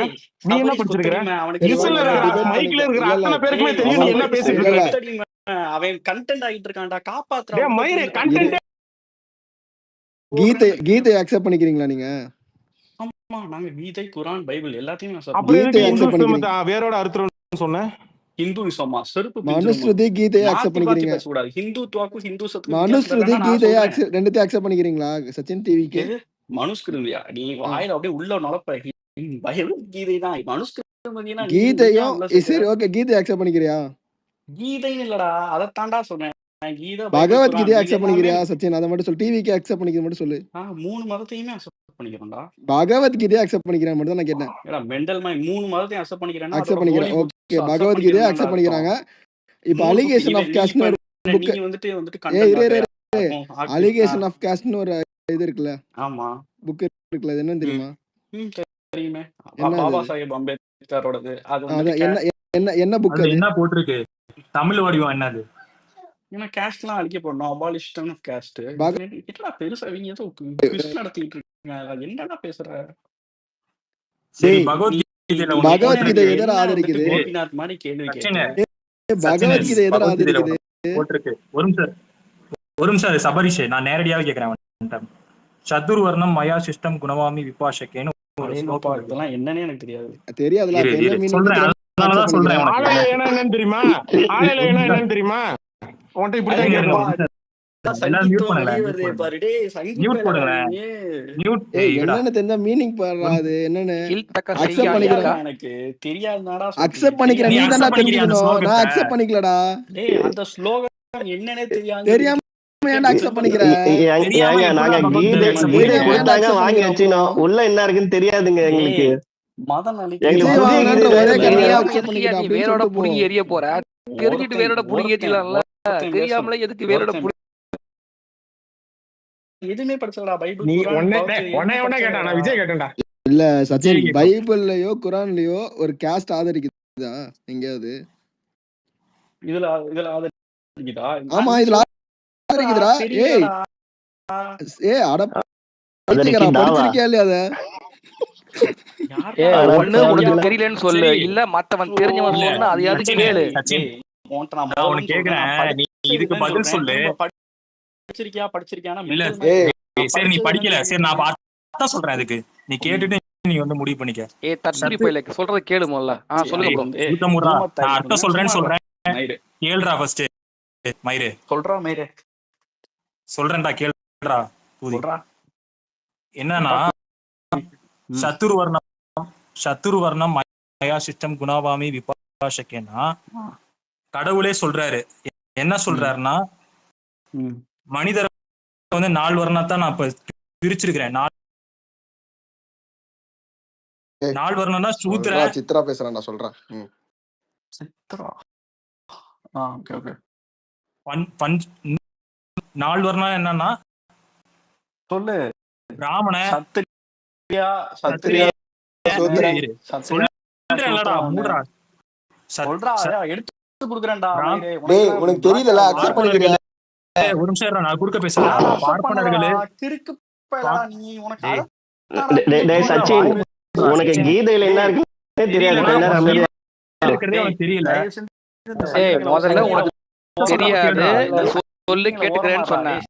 மைக்ல இருக்கிற அத்தனை பேருக்குமே தெரியும் நீ என்ன பேசிட்டு இருக்க. அவன் கண்டென்ட் ஆயிட்டு இருக்கான்டா. காப்பாத்துறா. மயிரே கண்டென்ட். கீதை அக்செப்ட் பண்ணிக்கிறீங்களா நீங்க? ஆமா நாங்க கீதை, குரான், பைபிள் எல்லாத்தையும் வேரோட அறுத்துறோம்னு சொன்ன. ஹிந்துசமா செருப்பு மனுஸ்ருதி கீதையை அக்செப்ட் பண்ணிக்கிறீங்க? ஹிந்துத்துவாக்கும் ஹிந்துசத்துக்கும் மனுஸ்ருதி கீதையை ரெண்டுத்தையும் அக்செப்ட் பண்ணிக்கிறீங்களா சச்சின் டிவிக்கு? மனுஸ்கிருதியா? நீ வாயில அப்படியே உள்ள நுழைப்ப. கீதை தான் மனுஸ்கிருதினா. கீதையும் சரி ஓகே. கீதை அக்செப்ட் பண்ணிக்கிறியா? கீதைன்னு இல்லடா, அதை தாண்டா சொன்னேன். கீதா பைபிள் பகவத்கீதையை குரான் இது அக்செப்ட் எல்லாமே பண்ணிக்கிறியா சச்சின்? அதை மட்டும் சொல்லு. டிவிக்கு அக்செப்ட் பண்ணிக்கிறது மட்டும் சொல்லு. 3 மதத்தையுமே அக்செப்ட் பண்ணிக்கிறேன்டா. பகவத்கீதையை அக்செப்ட் பண்ணிக்கிறேன் மட்டும் தான் நான் கேட்டேன். ஏடா மெண்டல் மை 3 மதத்தையும் அக்செப்ட் பண்ணிக்கிறேன்னா அதோட அக்செப்ட் பண்ணிக்கிறேன். ஹோலி ஓகே, புக்ஸ் அக்செப்ட் பகவத்கீதையை பண்ணிக்கிறேன்னு அக்செப்ட் அர்த்தம். பண்ணிக்கிறாங்க. இப்போ 3 புக் அலிகேஷன் இவன் ஆஃப் நீ காஸ்ட்னு ஒரு புக். நீ வந்துட்டு இரு கண்டென்ட் இரு இரு. ஆக்குற அலிகேஷன் ஆஃப் காஸ்ட்னு ஒரு இது இருக்குல்ல, ஆமா புக் இருக்குல்ல, அது என்னன்னு தெரியுமா? தெரியுமே. என்ன அது? பாபா சாஹேப் அம்பேத்கரோடது. அது அதான் வந்துட்டு என்ன என்ன என்ன புக் அதுல அது? என்ன போட்டிருக்கு? தமிழ் வடிவம் என்னது? கேஸ்ட்லாம் அழிக்க போடணும், அபாலிஷன் ஆஃப் கேஸ்ட். பக- என்னடா பெருசா இவங்க ஏதோ குவிஸ் நடத்திட்டு இருக்காங்க. அது என்னடா பேசுற? சரி, டேய், பகவத்கீதையில ஒண்ணு பகவத்கீதை போட்டிருக்கு. எதிர என்ன வந்துட்டு ஆதரிக்குது? கோபிநாத் மாதிரி கேள்வி சச்சின், கேட்டு சச்சின், பகவத்கீதை எதிர பகவத்கீதையில ஆதரிக்குது? ஒண்ணு போட்டிருக்கு. ஒரு நிமிஷம் சபரிஷ், நான் நேரடியாவே கேக்குறேன். சதுர்வர்ணம் மயா சிஸ்டம் குணவாமி விபாஷக்கேன்னு ஒரு அடேங்கப்பா, ஸ்லோகம் இருக்கு. இதெல்லாம் என்னன்னே எனக்கு தெரியாது. தெரியாதுல, இரு அப்ப என்ன இரு மீனிங் சொல்றேன், தெரியாம அதனாலதான் அக்செப்ட் சொல்றேன் பண்ணிக்கிறேன். உனக்கு. ஆலையில என்னன்னு தெரியுமா? ஆலையில ஒரு நிமிஷம் என்னன்னு தெரியுமா? உன்கிட்ட இப்படிதான் இருங்க, இருங்க, கேட்கணும். ஒரு நிமிஷம். எல்லாரும் மியூட் சங்கித்துவம் பண்ணுங்களேன், வெளியே மியூட் வருதே பண்ணுங்க, பாரு. டேய் சங்கி மியூட் பயலடா பண்ணுங்களேன், நீ. மியூட். ஏய், இருடா, என்னன்னு தெரிஞ்சா மீனிங் பாடுறா. ஒரு அது என்னன்னு கீழ்த்தக்க அக்செப்ட் செய்யா பண்ணிக்கிறேன். இருக்கா? எனக்கு தெரியாதுனாடா அக்செப்ட் சொல்றீங்க. பண்ணிக்கிறேன். நீ நீ தெரியாதுனாடா. தானே அக்செப்ட் பண்ணிக்கிறியா அந்த தெரிஞ்சுக்கணும். நான் ஸ்லோகத்தை? அக்செப்ட் பண்ணிக்கலடா. டேய் அந்த ஸ்லோகம் என்னன்னே தெரியாதுன்னு தெரியாம ஏன்டா கேட்டு அக்செப்ட் சொல்றது. பண்ணிக்கிற? தெரியாம ஏங்க எப்படிடா நாங்க பகவத்கீதை அக்செப்ட் கீதை தெரியாம பண்ணுவீங்க? ஏன்டா கொடுத்தாங்க, அக்செப்ட் வாங்கி பண்ணிக்கிற வச்சினோம். அப்புறம்? உள்ள என்ன இருக்குன்னு தெரியாதுங்க எங்களுக்கு. டேய் மதம் எங்களுக்கு விஜய் அழிக்கிறதுக்கு புதிய வாங்கினான்ற கீதை ஒரே வேணுங்க. காரணம் தெரியாம அக்செப்ட் எதுக்கு பண்ணிக்கிட்ட நீ அப்படின்னு வேரோட சொல்லிட்டு போ. புடுங்கி எரிய போற? தெரிஞ்சுட்டு ஒருத்தன் வேரோட புடுங்கி ஒருத்தன் எரியலாம்ல? ஒருத்தன் தெரியாமல பேசணும். எதுக்கு வேரோட ஒருத்தன் எதுவுமே படிச்சலடா. பைபிள் நீ குரான் ஒன்னே பகவத்கீதை எதுவுமே ஒன்னே கேட்டான். படிச்சலடா. நான் விஜய் கேட்டேன்டா. இல்ல சச்சின், விஜய் கேட்கும். பைபிள்லயோ குரான்லயோ ஒரு காஸ்ட் ஆதரிக்குதா எங்கேயாவது? இதுல இதுல அது இருக்குதா? ஆமா, நீ இதுல சொல்றா ஆதரிக்குதுடா. ஏய் தெரியலடா. அட அதற்கு பைத்தியக்காரா, தாவா. படிச்சிருக்கியா இல்லையா அத? யார்டா ஒண்ணு படிச்சது? உனக்கு அதற்கு தெரியலன்னு சொல்லு, சரி, இல்ல மத்தவன் ஓ தெரிஞ்சவன் இல்ல சொன்னா அதையாவது சச்சின், கேளு. சச்சின், டேய் உன்கிட்ட நான் நான் முதல்ல உனக்கு சொல்றேன். நான் கேக்குறேன், நீ படிச்சது இதுக்கு இல்லைன்னு பதில் சொல்றேன். சொல்லு. திரும்ப படிச்சிருக்கியா இல்ல மெண்டல் மேன். நான் சரி, நீ படிச்சது படிக்கல. இல்லைன்னு சரி, நான் சொல்றேன். பார்த்தா சொல்றேன். அதுக்கு நீ கேட்டுட்டு நீ வந்து முடிவு பண்ணிக்க. தற்குறி சத்து பையல சொல்றத கேளு முதல்ல. சொல்லுங்க டேய், ப்ரோ. ஊத்தமுறா, ஊமத்தாய் நான் கொஞ்ச அர்த்தம் நேரம் சொல்றேன்னு சும்மா இருடா. சொல்றேன். மயிறு கேளுடா ஃபர்ஸ்ட். மயிரு சொல்றா மயிறு சொல்றேன்டா, கேளுடா பூதி. சொல்றா. என்னன்னா, சத்துருவர்ணம் சத்துருவர்ணம் மயா சிஸ்டம் குணாவாமி விபாஷக்கேன்னா கடவுளே சொல்றாரு. என்ன சொல்றாருன்னா, மனிதரை வந்து 4 வர்ணத்தான் நான் இப்ப பிரிச்சிருக்கிறேன். 4 வர்ணம்னா சூத்திர. சித்ரா பேசுறேன், நான் சொல்றேன். சித்ரா. Okay okay. 4 வர்ணம் என்னன்னா சொல்லு. பிராமண, சத்திரியா சத்திரியா, சூத்ரன். சொல்றேன்லடா, மூடுறா. சொல்றா. எடுத்து குடுக்குறேன்டா மயிரே. டேய், உனக்கு தெரியலல, அக்செப்ட் பண்ணிக்கிறியா? ஒரு நிமிஷம் இருடா, நான் குறுக்க பேசுறேன். பார்ப்பனர்களே கிறுக்கு பயலடா நீ. உனக்கு டேய் சச்சின், உனக்கு கீதையில என்ன இருக்குன்னே தெரியாது. கொஞ்ச நேரம் அமைதியா இருக்கிறதே உனக்கு தெரியல. முதல்ல உனக்கு தெரியாது, சொல்லு கேட்டுக்கிறேன்னு சொன்னேன்.